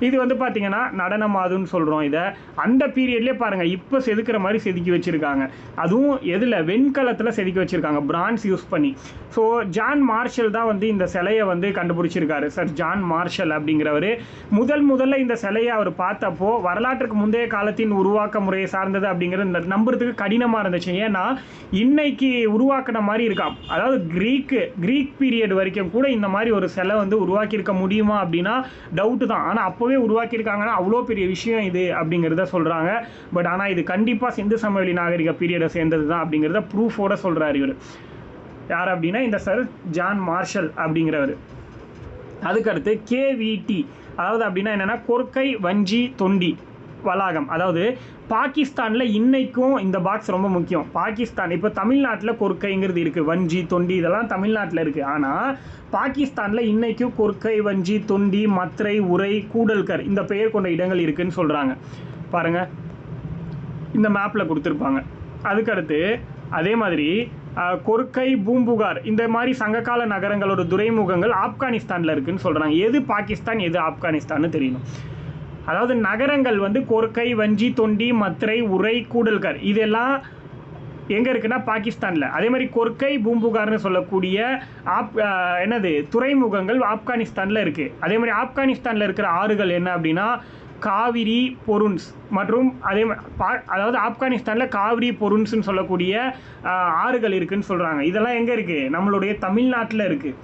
இது வந்து பார்த்திங்கன்னா நடனமாதுன்னு சொல்கிறோம். இதை அந்த பீரியட்லேயே பாருங்கள் இப்போ செதுக்கிற மாதிரி செதுக்கி வச்சுருக்காங்க. அதுவும் எதில்? வெண்கலத்தில் செதுக்கி வச்சுருக்காங்க, பிரான்ஸ் யூஸ் பண்ணி. ஸோ ஜான் மார்ஷல் தான் வந்து இந்த சிலையை வந்து கண்டுபிடிச்சிருக்காரு. சார் ஜான் மார்ஷல் அப்படிங்கிறவர் முதல்ல இந்த சிலையை அவர் பார்த்தப்போ வரலாற்றுக்கு முந்தைய காலத்தின் உருவாக்க முறையை சார்ந்தது அப்படிங்கிறது நம்புறதுக்கு கடினமாக இருந்துச்சு. ஏன்னா இன்னைக்கு உருவாக்கின மாதிரி இருக்காம். அதாவது கிரீக் பீரியட் வரைக்கும் கூட இந்த மாதிரி ஒரு சிலை வந்து உருவாக்கியிருக்க முடியுமா அப்படின்னா டவுட்டு தான். ஆனால் அப்போவே உருவாக்கியிருக்காங்கன்னா அவ்வளோ பெரிய விஷயம் இது அப்படிங்கிறத சொல்கிறாங்க. பட் ஆனால் இது கண்டிப்பாக சிந்து சமவெளி நாகரிக பீரியடை சேர்ந்தது தான் அப்படிங்கிறத ப்ரூஃபோட சொல்கிறார் இவர். யார் அப்படின்னா இந்த சர் ஜான் மார்ஷல் அப்படிங்கிறவர். அதுக்கடுத்து கேவிடி, அதாவது அப்படின்னா என்னென்னா கொர்க்கை வஞ்சி தொண்டி வளாகம். அதாவது பாகிஸ்தானில் இன்னைக்கும் இந்த பாக்ஸ் ரொம்ப முக்கியம். பாகிஸ்தான் இப்போ தமிழ்நாட்டில் கொர்க்கைங்கிறது இருக்குது, வஞ்சி தொண்டி இதெல்லாம் தமிழ்நாட்டில் இருக்குது. ஆனால் பாகிஸ்தானில் இன்னைக்கும் கொர்க்கை வஞ்சி தொண்டி மத்ரை உரை கூடல்கர் இந்த பெயர் கொண்ட இடங்கள் இருக்குதுன்னு சொல்கிறாங்க. பாருங்கள், இந்த மேப்பில் கொடுத்துருப்பாங்க. அதுக்கடுத்து அதே மாதிரி கொர்க்கை பூம்புகார் இந்த மாதிரி சங்ககால நகரங்களோட துறைமுகங்கள் ஆப்கானிஸ்தானில் இருக்குதுன்னு சொல்கிறாங்க. எது பாகிஸ்தான் எது ஆப்கானிஸ்தான்னு தெரியணும். அதாவது நகரங்கள் வந்து கொர்க்கை வஞ்சி தொண்டி மத்ரை உரை கூடல்கர் இதெல்லாம் எங்கே இருக்குன்னா பாகிஸ்தானில். அதே மாதிரி கொர்க்கை பூம்புகார்னு சொல்லக்கூடிய துறைமுகங்கள் ஆப்கானிஸ்தானில் இருக்குது. அதே மாதிரி ஆப்கானிஸ்தானில் இருக்கிற ஆறுகள் என்ன அப்படின்னா காவிரி பொருன்ஸ் மற்றும் அதாவது ஆப்கானிஸ்தானில் காவிரி பொருன்ஸ்ன்னு சொல்லக்கூடிய ஆறுகள் இருக்குதுன்னு சொல்கிறாங்க. இதெல்லாம் எங்கே இருக்குது? நம்மளுடைய தமிழ்நாட்டில் இருக்குது.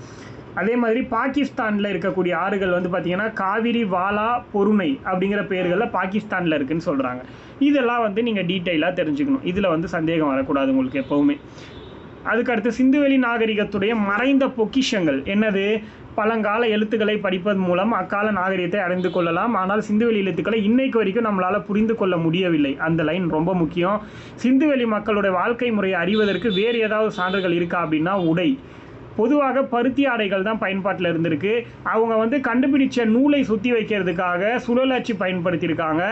அதே மாதிரி பாகிஸ்தானில் இருக்கக்கூடிய ஆறுகள் வந்து பார்த்திங்கன்னா காவிரி வாலா பொருணை அப்படிங்கிற பெயர்களில் பாகிஸ்தானில் இருக்குதுன்னு சொல்கிறாங்க. இதெல்லாம் வந்து நீங்கள் டீட்டெயிலாக தெரிஞ்சுக்கணும். இதில் வந்து சந்தேகம் வரக்கூடாது உங்களுக்கு எப்போவுமே. அதுக்கடுத்து சிந்துவெளி நாகரிகத்துடைய மறைந்த பொக்கிஷங்கள் என்னது? பழங்கால எழுத்துக்களை படிப்பதன் மூலம் அக்கால நாகரிகத்தை அறிந்து கொள்ளலாம். ஆனால் சிந்துவெளி எழுத்துக்களை இன்னைக்கு வரைக்கும் நம்மளால் புரிந்து கொள்ள முடியவில்லை. அந்த லைன் ரொம்ப முக்கியம். சிந்துவெளி மக்களுடைய வாழ்க்கை முறையை அறிவதற்கு வேறு ஏதாவது சான்றுகள் இருக்கா அப்படின்னா உடை. பொதுவாக பருத்தி ஆடைகள் தான் பயன்பாட்டில் இருந்திருக்கு. அவங்க வந்து கண்டுபிடிச்ச நூலை சுற்றி வைக்கிறதுக்காக சுழலச்சு பயன்படுத்தியிருக்காங்க.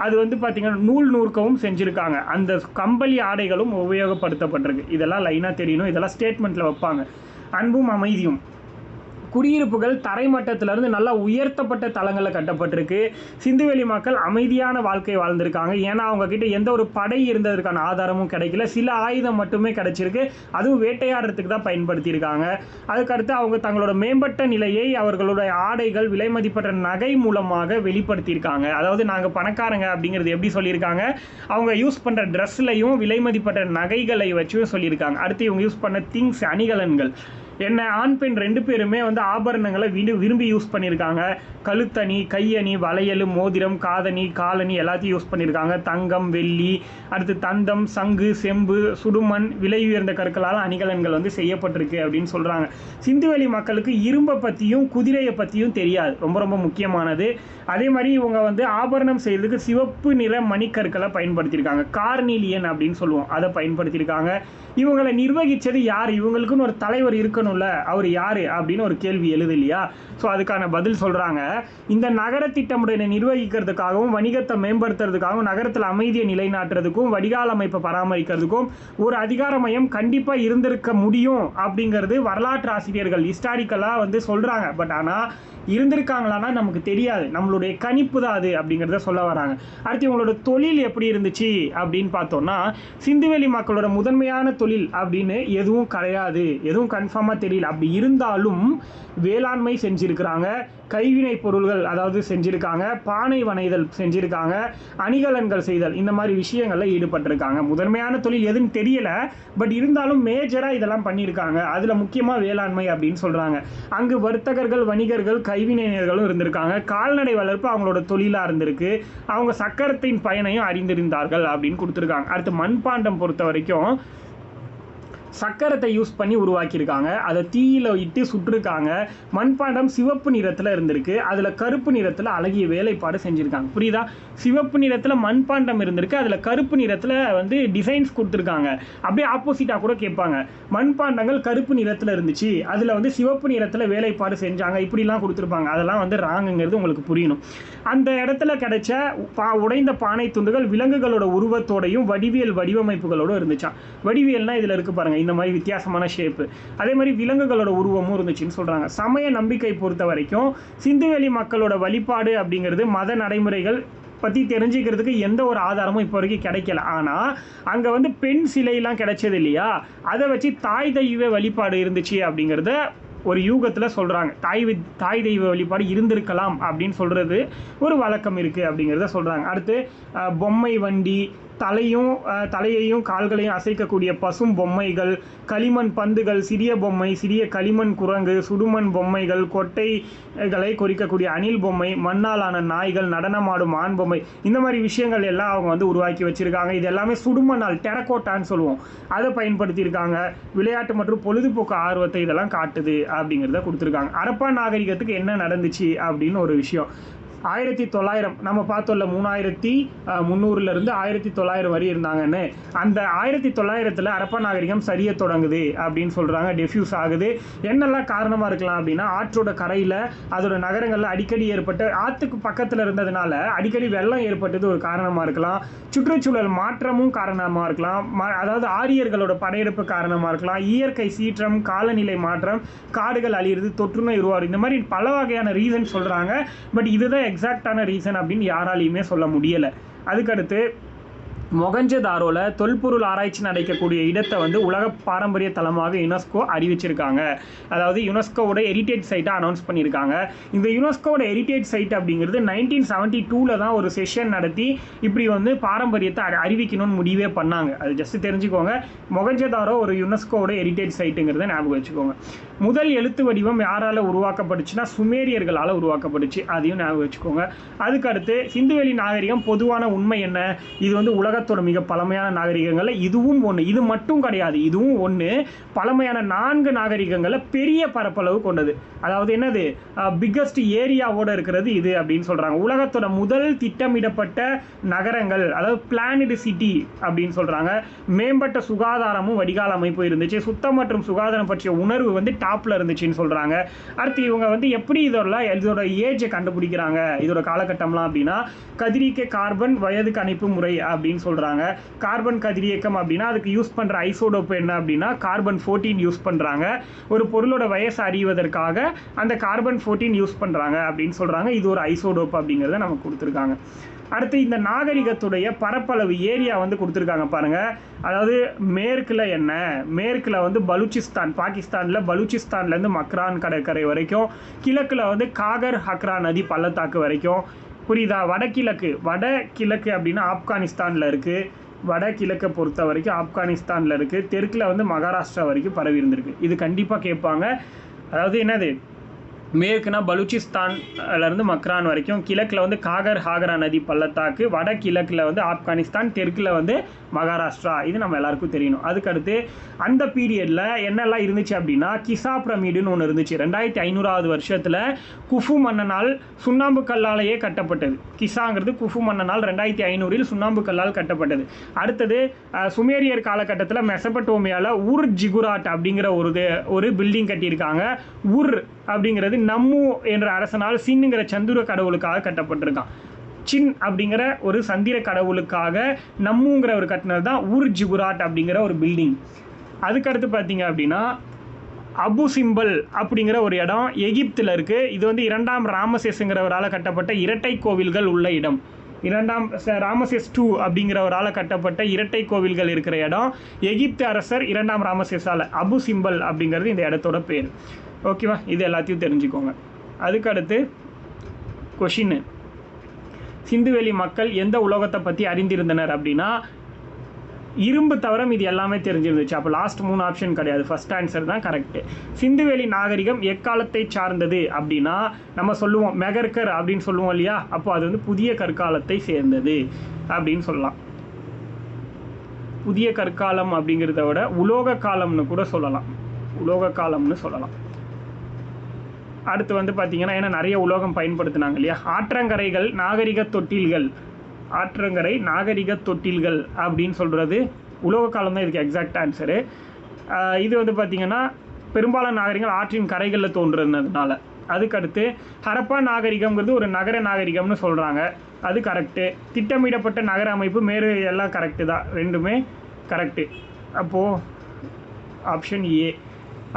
அது வந்து பார்த்திங்கன்னா நூல் நூற்கவும் செஞ்சுருக்காங்க. அந்த கம்பளி ஆடைகளும் உபயோகப்படுத்தப்பட்டிருக்கு. இதெல்லாம் லைனாக தெரியணும். இதெல்லாம் ஸ்டேட்மெண்ட்டில் வைப்பாங்க. அன்பும் அமைதியும். குடியிருப்புகள் தரைமட்டத்திலிருந்து நல்லா உயர்த்தப்பட்ட தளங்களில் கட்டப்பட்டிருக்கு. சிந்துவெளி மக்கள் அமைதியான வாழ்க்கை வாழ்ந்திருக்காங்க. ஏன்னா அவங்கக்கிட்ட எந்த ஒரு படை இருந்ததற்கான ஆதாரமும் கிடைக்கல. சில ஆயுதம் மட்டுமே கிடைச்சிருக்கு. அதுவும் வேட்டையாடுறதுக்கு தான் பயன்படுத்தியிருக்காங்க. அதுக்கடுத்து அவங்க தங்களோட மேம்பட்ட நிலையை அவர்களுடைய ஆடைகள் விலை மதிப்பற்ற நகை மூலமாக வெளிப்படுத்தியிருக்காங்க. அதாவது நாங்கள் பணக்காரங்க அப்படிங்கிறது எப்படி சொல்லியிருக்காங்க? அவங்க யூஸ் பண்ணுற ட்ரெஸ்லையும் விலை மதிப்பற்ற நகைகளை வச்சும் சொல்லியிருக்காங்க. அடுத்து இவங்க யூஸ் பண்ண திங்ஸ் அணிகலன்கள் என்ன, ஆண் பெண் 2 பேருமே வந்து ஆபரணங்களை விரும்பி யூஸ் பண்ணியிருக்காங்க. கழுத்தணி, கையணி, வளையல், மோதிரம், காதணி, காலணி எல்லாத்தையும் யூஸ் பண்ணியிருக்காங்க. தங்கம், வெள்ளி, அடுத்து தந்தம், சங்கு, செம்பு, சுடுமண், விலை உயர்ந்த கற்களால் அணிகலன்கள் வந்து செய்யப்பட்டிருக்கு அப்படின்னு சொல்கிறாங்க. சிந்துவெளி மக்களுக்கு இரும்பை பற்றியும் குதிரையை பற்றியும் தெரியாது. ரொம்ப ரொம்ப முக்கியமானது. அதே மாதிரி இவங்க வந்து ஆபரணம் செய்யறதுக்கு சிவப்பு நிற மணிக்கற்களை பயன்படுத்தியிருக்காங்க. கார்னிலியன் அப்படின்னு சொல்லுவோம், அதை பயன்படுத்தியிருக்காங்க. இவங்களை நிர்வகித்தது யார்? இவங்களுக்குன்னு ஒரு தலைவர் இருக்கணும்ல, அவர் யார் அப்படின்னு ஒரு கேள்வி எழுது இல்லையா? ஸோ அதுக்கான பதில் சொல்கிறாங்க. இந்த நகர திட்டமுடைய நிர்வகிக்கிறதுக்காகவும் வணிகத்தை மேம்படுத்துறதுக்காகவும் நகரத்தில் அமைதியை நிலைநாட்டுறதுக்கும் வடிகால் அமைப்பை பராமரிக்கிறதுக்கும் ஒரு அதிகார மையம் கண்டிப்பாக இருந்திருக்க முடியும் அப்படிங்கிறது வரலாற்று ஆசிரியர்கள் ஹிஸ்டாரிக்கலாக வந்து சொல்கிறாங்க. பட் ஆனால் இருந்திருக்காங்களான்னா நமக்கு தெரியாது. நம்மளுடைய கணிப்பு தான் அது அப்படிங்கிறத சொல்ல வராங்க. அடுத்து இவங்களோட தொழில் எப்படி இருந்துச்சு அப்படின்னு பார்த்தோம்னா சிந்துவெளி மக்களோட முதன்மையான தொழில் அப்படின்னு எதுவும் கிடையாது. எதுவும் கன்ஃபார்மாக தெரியல. அப்படி இருந்தாலும் வேளாண்மை செஞ்சுருக்கிறாங்க, கைவினை பொருள்கள் அதாவது செஞ்சுருக்காங்க, பானை வனைதல் செஞ்சுருக்காங்க, அணிகலன்கள் செய்தல், இந்த மாதிரி விஷயங்களில் ஈடுபட்டிருக்காங்க. முதன்மையான தொழில் எதுன்னு தெரியல, பட் இருந்தாலும் மேஜராக இதெல்லாம் பண்ணியிருக்காங்க. அதில் முக்கியமாக வேளாண்மை அப்படின்னு சொல்கிறாங்க. அங்கு வர்த்தகர்கள், வணிகர்கள், கைவினைஞர்களும் இருந்திருக்காங்க. கால்நடை வளர்ப்பு அவங்களோட தொழிலாக இருந்திருக்கு. அவங்க சக்கரத்தின் பயனையும் அறிந்திருந்தார்கள் அப்படின்னு கொடுத்துருக்காங்க. அடுத்து மண்பாண்டம் பொறுத்த வரைக்கும் சக்கரத்தை யூஸ் பண்ணி உருவாக்கியிருக்காங்க. அதை தீயில இட்டு சுட்டிருக்காங்க. மண்பாண்டம் சிவப்பு நிறத்தில் இருந்திருக்கு. அதில் கருப்பு நிறத்தில் அழகிய வேலைப்பாடு செஞ்சுருக்காங்க. புரியுதா? சிவப்பு நிறத்தில் மண்பாண்டம் இருந்திருக்கு, அதில் கருப்பு நிறத்தில் வந்து டிசைன்ஸ் கொடுத்துருக்காங்க. அப்படியே ஆப்போசிட்டாக கூட கேட்பாங்க. மண்பாண்டங்கள் கருப்பு நிறத்தில் இருந்துச்சு, அதில் வந்து சிவப்பு நிறத்தில் வேலைப்பாடு செஞ்சாங்க, இப்படிலாம் கொடுத்துருப்பாங்க. அதெல்லாம் வந்து ராங்குங்கிறது உங்களுக்கு புரியணும். அந்த இடத்துல கிடைச்ச உடைந்த பானை துண்டுகள் விலங்குகளோட உருவத்தோடையும் வடிவியல் வடிவமைப்புகளோடு இருந்துச்சா. வடிவியல்னா இதில் இருக்கு பாருங்க, இந்த மாதிரி வித்தியாசமான ஷேப்பு. அதே மாதிரி விலங்குகளோட உருவமும் இருந்துச்சுன்னு சொல்றாங்க. சமய நம்பிக்கை பொறுத்த வரைக்கும் சிந்துவெளி மக்களோட வழிபாடு அப்படிங்கிறது மத நடைமுறைகள் பற்றி தெரிஞ்சுக்கிறதுக்கு எந்த ஒரு ஆதாரமும் இப்போ வரைக்கும் கிடைக்கல. ஆனால் அங்கே வந்து பெண் சிலையெல்லாம் கிடைச்சது இல்லையா, அதை வச்சு தாய் தெய்வ வழிபாடு இருந்துச்சு அப்படிங்கிறத ஒரு யூகத்தில் சொல்கிறாங்க. தாய் தெய்வ வழிபாடு இருந்திருக்கலாம் அப்படின்னு சொல்கிறது ஒரு வழக்கம் இருக்குது அப்படிங்கிறத சொல்கிறாங்க. அடுத்து பொம்மை வண்டி, தலையையும் கால்களையும் அசைக்கக்கூடிய பசும் பொம்மைகள், களிமண் பந்துகள், சிறிய பொம்மை, சிறிய களிமண் குரங்கு, சுடுமண் பொம்மைகள், கொட்டைகளை குறிக்கக்கூடிய அணில் பொம்மை, மண்ணாலான நாய்கள், நடனமாடும் ஆண் பொம்மை, இந்த மாதிரி விஷயங்கள் எல்லாம் அவங்க வந்து உருவாக்கி வச்சுருக்காங்க. இது எல்லாமே சுடுமண்ணால் டெரக்கோட்டான்னு சொல்லுவோம், அதை பயன்படுத்தியிருக்காங்க. விளையாட்டு மற்றும் பொழுதுபோக்கு ஆர்வத்தை இதெல்லாம் காட்டுது அப்படிங்கிறத கொடுத்துருக்காங்க. ஹரப்பா நாகரிகத்துக்கு என்ன நடந்துச்சு அப்படின்னு ஒரு விஷயம். 1900 நம்ம பார்த்தோம்ல, 3300 1900 வரை இருந்தாங்கன்னு. அந்த 1900 ஹரப்பா நாகரிகம் சரிய தொடங்குது அப்படின்னு சொல்கிறாங்க, டெஃப்யூஸ் ஆகுது. என்னெல்லாம் காரணமாக இருக்கலாம் அப்படின்னா, ஆற்றோட கரையில் அதோட நகரங்களில் அடிக்கடி ஏற்பட்ட, ஆற்றுக்கு பக்கத்தில் இருந்ததுனால அடிக்கடி வெள்ளம் ஏற்பட்டது ஒரு காரணமாக இருக்கலாம். சுற்றுச்சூழல் மாற்றமும் காரணமாக இருக்கலாம். அதாவது ஆரியர்களோட படையெடுப்பு காரணமாக இருக்கலாம். இயற்கை சீற்றம், காலநிலை மாற்றம், காடுகள் அழியிறது, தொற்றுநோய் உருவாகுது, இந்த மாதிரி பல வகையான ரீசன் சொல்கிறாங்க. பட் இதுதான் எக்ஸாக்டான ரீசன் அப்படின்னு யாராலையுமே சொல்ல முடியலை. அதுக்கடுத்து மொகஞ்சதாரோல தொல்பொருள் ஆராய்ச்சி நடக்கக்கூடிய இடத்தை வந்து உலக பாரம்பரிய தலமாக யுனெஸ்கோ அறிவிச்சிருக்காங்க. அதாவது யுனெஸ்கோவோட ஹெரிட்டேஜ் சைட்டை அனௌன்ஸ் பண்ணியிருக்காங்க. இந்த யுனெஸ்கோவோட ஹெரிட்டேஜ் சைட் அப்படிங்கிறது 1972 தான் ஒரு செஷன் நடத்தி இப்படி வந்து பாரம்பரியத்தை அறிவிக்கணும்னு முடிவே பண்ணாங்க. அது ஜஸ்ட் தெரிஞ்சுக்கோங்க. மொகஞ்சதாரோ ஒரு யுனெஸ்கோவோட ஹெரிட்டேஜ் சைட்டுங்கிறத ஞாபகம் வச்சுக்கோங்க. முதல் எழுத்து வடிவம் யாரால் உருவாக்கப்பட்டுச்சுன்னா சுமேரியர்களால் உருவாக்கப்பட்டுச்சு, அதையும் ஞாபகம் வச்சுக்கோங்க. அதுக்கடுத்து சிந்துவெளி நாகரிகம் பொதுவான உண்மை என்ன, இது வந்து உலகத்தோட மிக பழமையான நாகரிகங்கள்ல இதுவும் ஒன்று. இது மட்டும் கிடையாது, இதுவும் ஒன்று. பழமையான 4 நாகரிகங்களில் பெரிய பரப்பளவு கொண்டது. அதாவது என்னது, பிக்கஸ்ட் ஏரியாவோட இருக்கிறது இது அப்படின்னு சொல்றாங்க. உலகத்தோட முதல் திட்டமிடப்பட்ட நகரங்கள், அதாவது பிளானட் சிட்டி அப்படின்னு சொல்றாங்க. மேம்பட்ட சுகாதாரமும் வடிகால் அமைப்பு இருந்துச்சு. சுத்தம் மற்றும் சுகாதாரம் பற்றிய உணர்வு வந்து டாப்ல இருந்துச்சுன்னு சொல்றாங்க. அடுத்து இவங்க வந்து எப்படி இதோட ஏஜை கண்டுபிடிக்கிறாங்க, இதோட காலகட்டம்லாம் அப்படின்னா, கதிரியக்க கார்பன் வயது கணிப்பு முறை அப்படின்னு சொல்றாங்க. கார்பன் கதிரியக்கம் அப்படின்னா அதுக்கு யூஸ் பண்ற ஐசோடோப் என்ன அப்படின்னா கார்பன் 14 யூஸ் பண்றாங்க. ஒரு பொருளோட வயசு அறிவதற்காக அந்த கார்பன் 14 யூஸ் பண்றாங்க அப்படின்னு சொல்றாங்க. இது ஒரு ஐசோடோப் அப்படிங்கிறத நமக்கு கொடுத்துருக்காங்க. அடுத்து இந்த நாகரிகத்துடைய பரப்பளவு ஏரியா வந்து கொடுத்துருக்காங்க பாருங்க. அதாவது மேற்குல என்ன, மேற்குல வந்து பலூச்சிஸ்தான், பாகிஸ்தானில் பலூச்சிஸ்தான்லேருந்து மக்ரான் கடற்கரை வரைக்கும், கிழக்குல வந்து காகர் ஹக்ரா நதி பள்ளத்தாக்கு வரைக்கும், புரியுதா? வடகிழக்கு அப்படின்னா ஆப்கானிஸ்தானில் இருக்குது. வடகிழக்கை பொறுத்த வரைக்கும் ஆப்கானிஸ்தானில் இருக்குது. தெற்கில் வந்து மகாராஷ்டிரா வரைக்கும் பரவி இருந்திருக்கு. இது கண்டிப்பாக கேட்பாங்க. அதாவது என்னது, மேற்குனா பலூச்சிஸ்தான்லேருந்து மக்ரான் வரைக்கும், கிழக்கில் வந்து காகர் ஹாகரா நதி பள்ளத்தாக்கு, வடகிழக்கில் வந்து ஆப்கானிஸ்தான், தெற்கில் வந்து மகாராஷ்டிரா. இது நம்ம எல்லாருக்கும் தெரியணும். அதுக்கடுத்து அந்த பீரியடில் என்னெல்லாம் இருந்துச்சு அப்படின்னா, கிசா பிரமிடுன்னு ஒன்று இருந்துச்சு. 2500வது வருஷத்தில் குஃபு மன்னனால் சுண்ணாம்பு கல்லாலேயே கட்டப்பட்டது. கிசாங்கிறது குஃபு மன்னனால் 2500 சுண்ணாம்பு கல்லால் கட்டப்பட்டது. அடுத்தது சுமேரியர் காலகட்டத்தில் மெசபட்டோமியாவில் உர் ஜிகுராட் அப்படிங்கிற ஒரு பில்டிங் கட்டியிருக்காங்க. உர் அப்படிங்கிறது நம்மு என்ற அரசனால் சின்னுங்கிற சந்திர கடவுளுக்காக கட்டப்பட்டிருக்கான். சின் அப்படிங்கிற ஒரு சந்திர கடவுளுக்காக நம்முங்கிற ஒரு கட்டினர் தான் உர் ஜிகுராட் அப்படிங்கிற ஒரு பில்டிங். அதுக்கடுத்து பார்த்தீங்க அப்படின்னா அபு சிம்பல் அப்படிங்கிற ஒரு இடம் எகிப்தில் இருக்குது. இது வந்து 2ஆம் ராமசேஸுங்கிறவரால் கட்டப்பட்ட இரட்டை கோவில்கள் உள்ள இடம். 2ஆம் ராமசேஸ் 2 அப்படிங்கிறவரால் கட்டப்பட்ட இரட்டை கோவில்கள் இருக்கிற இடம். எகிப்து அரசர் 2ஆம் ராமசேஸால். அபு சிம்பல் அப்படிங்கிறது இந்த இடத்தோட பேர். ஓகேவா? இது எல்லாத்தையும் தெரிஞ்சுக்கோங்க. அதுக்கடுத்து கொஷின், சிந்துவெளி மக்கள் எந்த உலோகத்தை பற்றி அறிந்திருந்தனர் அப்படின்னா, இரும்பு தவிர இது எல்லாமே தெரிஞ்சிருந்துச்சு. அப்போ லாஸ்ட் 3 ஆப்ஷன் கிடையாது, ஃபர்ஸ்ட் ஆன்சர் தான் கரெக்டு. சிந்துவெளி நாகரிகம் எக்காலத்தை சார்ந்தது அப்படின்னா நம்ம சொல்லுவோம் மெகர்கர் அப்படின்னு சொல்லுவோம் இல்லையா, அப்போ அது வந்து புதிய கற்காலத்தை சேர்ந்தது அப்படின்னு சொல்லலாம். புதிய கற்காலம் அப்படிங்கிறத விட உலோக காலம்னு கூட சொல்லலாம், உலோக காலம்னு சொல்லலாம். அடுத்து வந்து பார்த்தீங்கன்னா, ஏன்னா நிறைய உலோகம் பயன்படுத்தினாங்க இல்லையா. ஆற்றங்கரைகள் நாகரிக தொட்டில்கள், ஆற்றங்கரை நாகரிக தொட்டில்கள் அப்படின்னு சொல்கிறது உலோக காலம் தான் இதுக்கு எக்ஸாக்ட் ஆன்சரு. இது வந்து பார்த்திங்கன்னா பெரும்பாலான நாகரிகங்கள் ஆற்றின் கரைகளில் தோன்றுறதுனால. அதுக்கடுத்து ஹரப்பா நாகரிகம்ங்கிறது ஒரு நகர நாகரிகம்னு சொல்கிறாங்க, அது கரெக்டு. திட்டமிடப்பட்ட நகர அமைப்பு மேறு எல்லாம் கரெக்டு தான், ரெண்டுமே கரெக்டு. அப்போது ஆப்ஷன் ஏ.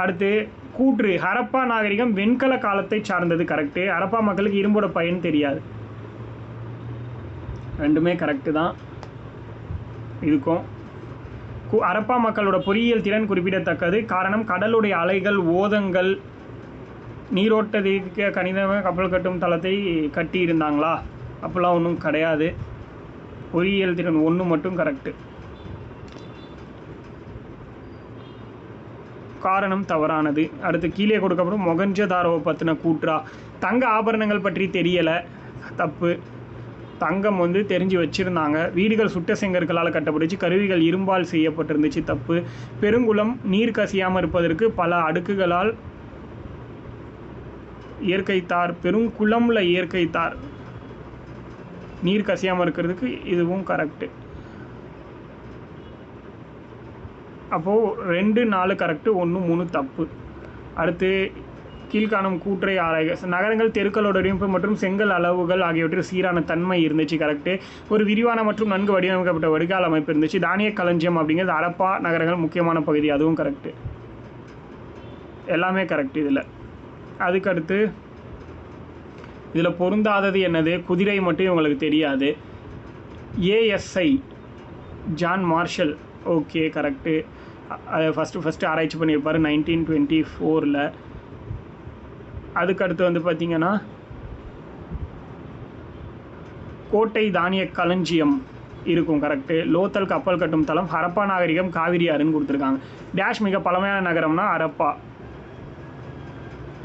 அடுத்து கூற்று, ஹரப்பா நாகரிகம் வெண்கல காலத்தை சார்ந்தது, கரெக்டு. ஹரப்பா மக்களுக்கு இரும்போட பயன் தெரியாது, ரெண்டுமே கரெக்டு தான். இதுக்கும் ஹரப்பா மக்களோட பொறியியல் திறன் குறிப்பிடத்தக்கது. காரணம் கடலுடைய அலைகள், ஓதங்கள், நீரோட்டத்திற்கு கணிதமாக கப்பல் கட்டும் தளத்தை கட்டி இருந்தாங்களா, அப்படிலாம் ஒன்றும் கிடையாது. பொறியியல் திறன் 1 மட்டும் கரெக்டு. காரணம் தவறானது. அடுத்து கீழே கொடுக்கப்படும் மொகஞ்சதாரோவை பற்றின கூற்றா. தங்க ஆபரணங்கள் பற்றி தெரியலை, தப்பு. தங்கம் வந்து தெரிஞ்சு வச்சுருந்தாங்க. வீடுகள் சுட்ட செங்கற்களால் கட்டப்பட்டுச்சு. கருவிகள் இரும்பால் செய்யப்பட்டிருந்துச்சு, தப்பு. பெருங்குளம் நீர் கசியாமல் இருப்பதற்கு பல அடுக்குகளால் இயற்கை தார். பெருங்குளம்ல இயற்கை தார் நீர் கசியாமல் இருக்கிறதுக்கு இதுவும் கரெக்டு. அப்போது 2, 4 கரெக்டு, 1, 3 தப்பு. அடுத்து கீழ்காணும் கூற்றை ஆராய்க. நகரங்கள் தெருக்களோட வடிவமைப்பு மற்றும் செங்கல் அளவுகள் ஆகியவற்றில் சீரான தன்மை இருந்துச்சு, கரெக்டு. ஒரு விரிவான மற்றும் நன்கு வடிவமைக்கப்பட்ட வடிகால் அமைப்பு இருந்துச்சு. தானிய களஞ்சியம் அப்படிங்கிறது ஹரப்பா நகரங்கள் முக்கியமான பகுதி, அதுவும் கரெக்டு. எல்லாமே கரெக்டு இதில். அதுக்கடுத்து இதில் பொருந்தாதது என்னது? குதிரை மட்டும் இவங்களுக்கு தெரியாது. ASI John Marshall, okay correct. அதை ஃபஸ்ட்டு ஆராய்ச்சி பண்ணியிருப்பார் 1924. அதுக்கடுத்து வந்து பார்த்திங்கன்னா கோட்டை தானிய களஞ்சியம் இருக்கும், கரெக்டு. லோத்தல் கப்பல் கட்டும் தளம். ஹரப்பா நாகரிகம் காவிரி ஆறுன்னு கொடுத்துருக்காங்க. டேஷ் மிக பழமையான நகரம்னா ஹரப்பா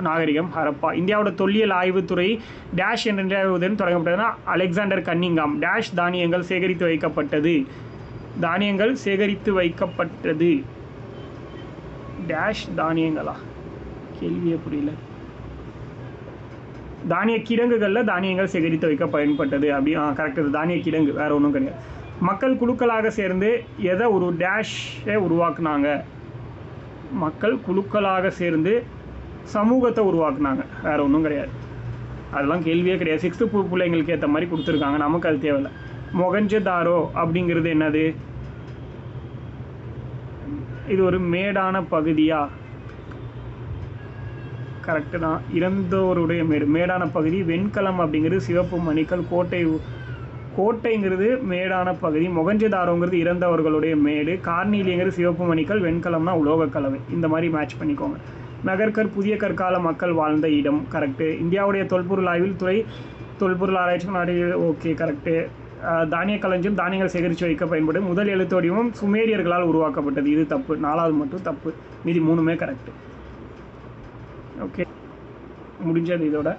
நாகரிகம், ஹரப்பா. இந்தியாவோட தொல்லியல் ஆய்வுத்துறை டேஷ் என்ற தொடங்கப்பட்டதுன்னா அலெக்சாண்டர் கன்னிங்காம். டேஷ் தானியங்கள் சேகரித்து வைக்கப்பட்டது. தானியங்கள் சேகரித்து வைக்கப்பட்டது. டேஷ் தானியங்களா? கேள்வியே புரியல. தானிய கிடங்குகளில் தானியங்கள் சேகரித்து வைக்க பயன்பட்டது அப்படி கரெக்டு. தானிய கிடங்கு, வேறு ஒன்றும் கிடையாது. மக்கள் குழுக்களாக சேர்ந்து எதை ஒரு டேஷை உருவாக்குனாங்க? மக்கள் குழுக்களாக சேர்ந்து சமூகத்தை உருவாக்குனாங்க, வேறு ஒன்றும் கிடையாது. அதெல்லாம் கேள்வியே கிடையாது. 6th பிள்ளைங்களுக்கு ஏற்ற மாதிரி கொடுத்துருக்காங்க, நமக்கு அது தேவையில்லை. மொகஞ்சதாரோ அப்படிங்கிறது என்னது? இது ஒரு மேடான பகுதியா? கரெக்டு தான். இறந்தோருடைய மேடான பகுதி. வெண்கலம் அப்படிங்கிறது சிவப்பு மணிக்கல். கோட்டைங்கிறது மேடான பகுதி. மொகஞ்சதாரோங்கிறது இறந்தவர்களுடைய மேடு. கார்னீலியங்கிறது சிவப்பு மணிக்கல். வெண்கலம்னா உலோக கலவை. இந்த மாதிரி மேட்ச் பண்ணிக்கோங்க. நகர்கர் புதிய கற்கால மக்கள் வாழ்ந்த இடம், கரெக்டு. இந்தியாவுடைய தொல்பொருள் ஆய்வில் துறை தொல்பொருள் ஆராய்ச்சி நாடு, ஓகே கரெக்டு. தானிய களஞ்சியம் தானியங்கள் சேகரித்து வைக்க பயன்படும். முதல் எழுத்து வடிவம் சுமேரியர்களால் உருவாக்கப்பட்டது, இது தப்பு. 4வது மட்டும் தப்பு, மீதி 3மே கரெக்டு. ஓகே, முடிஞ்சது இதோட.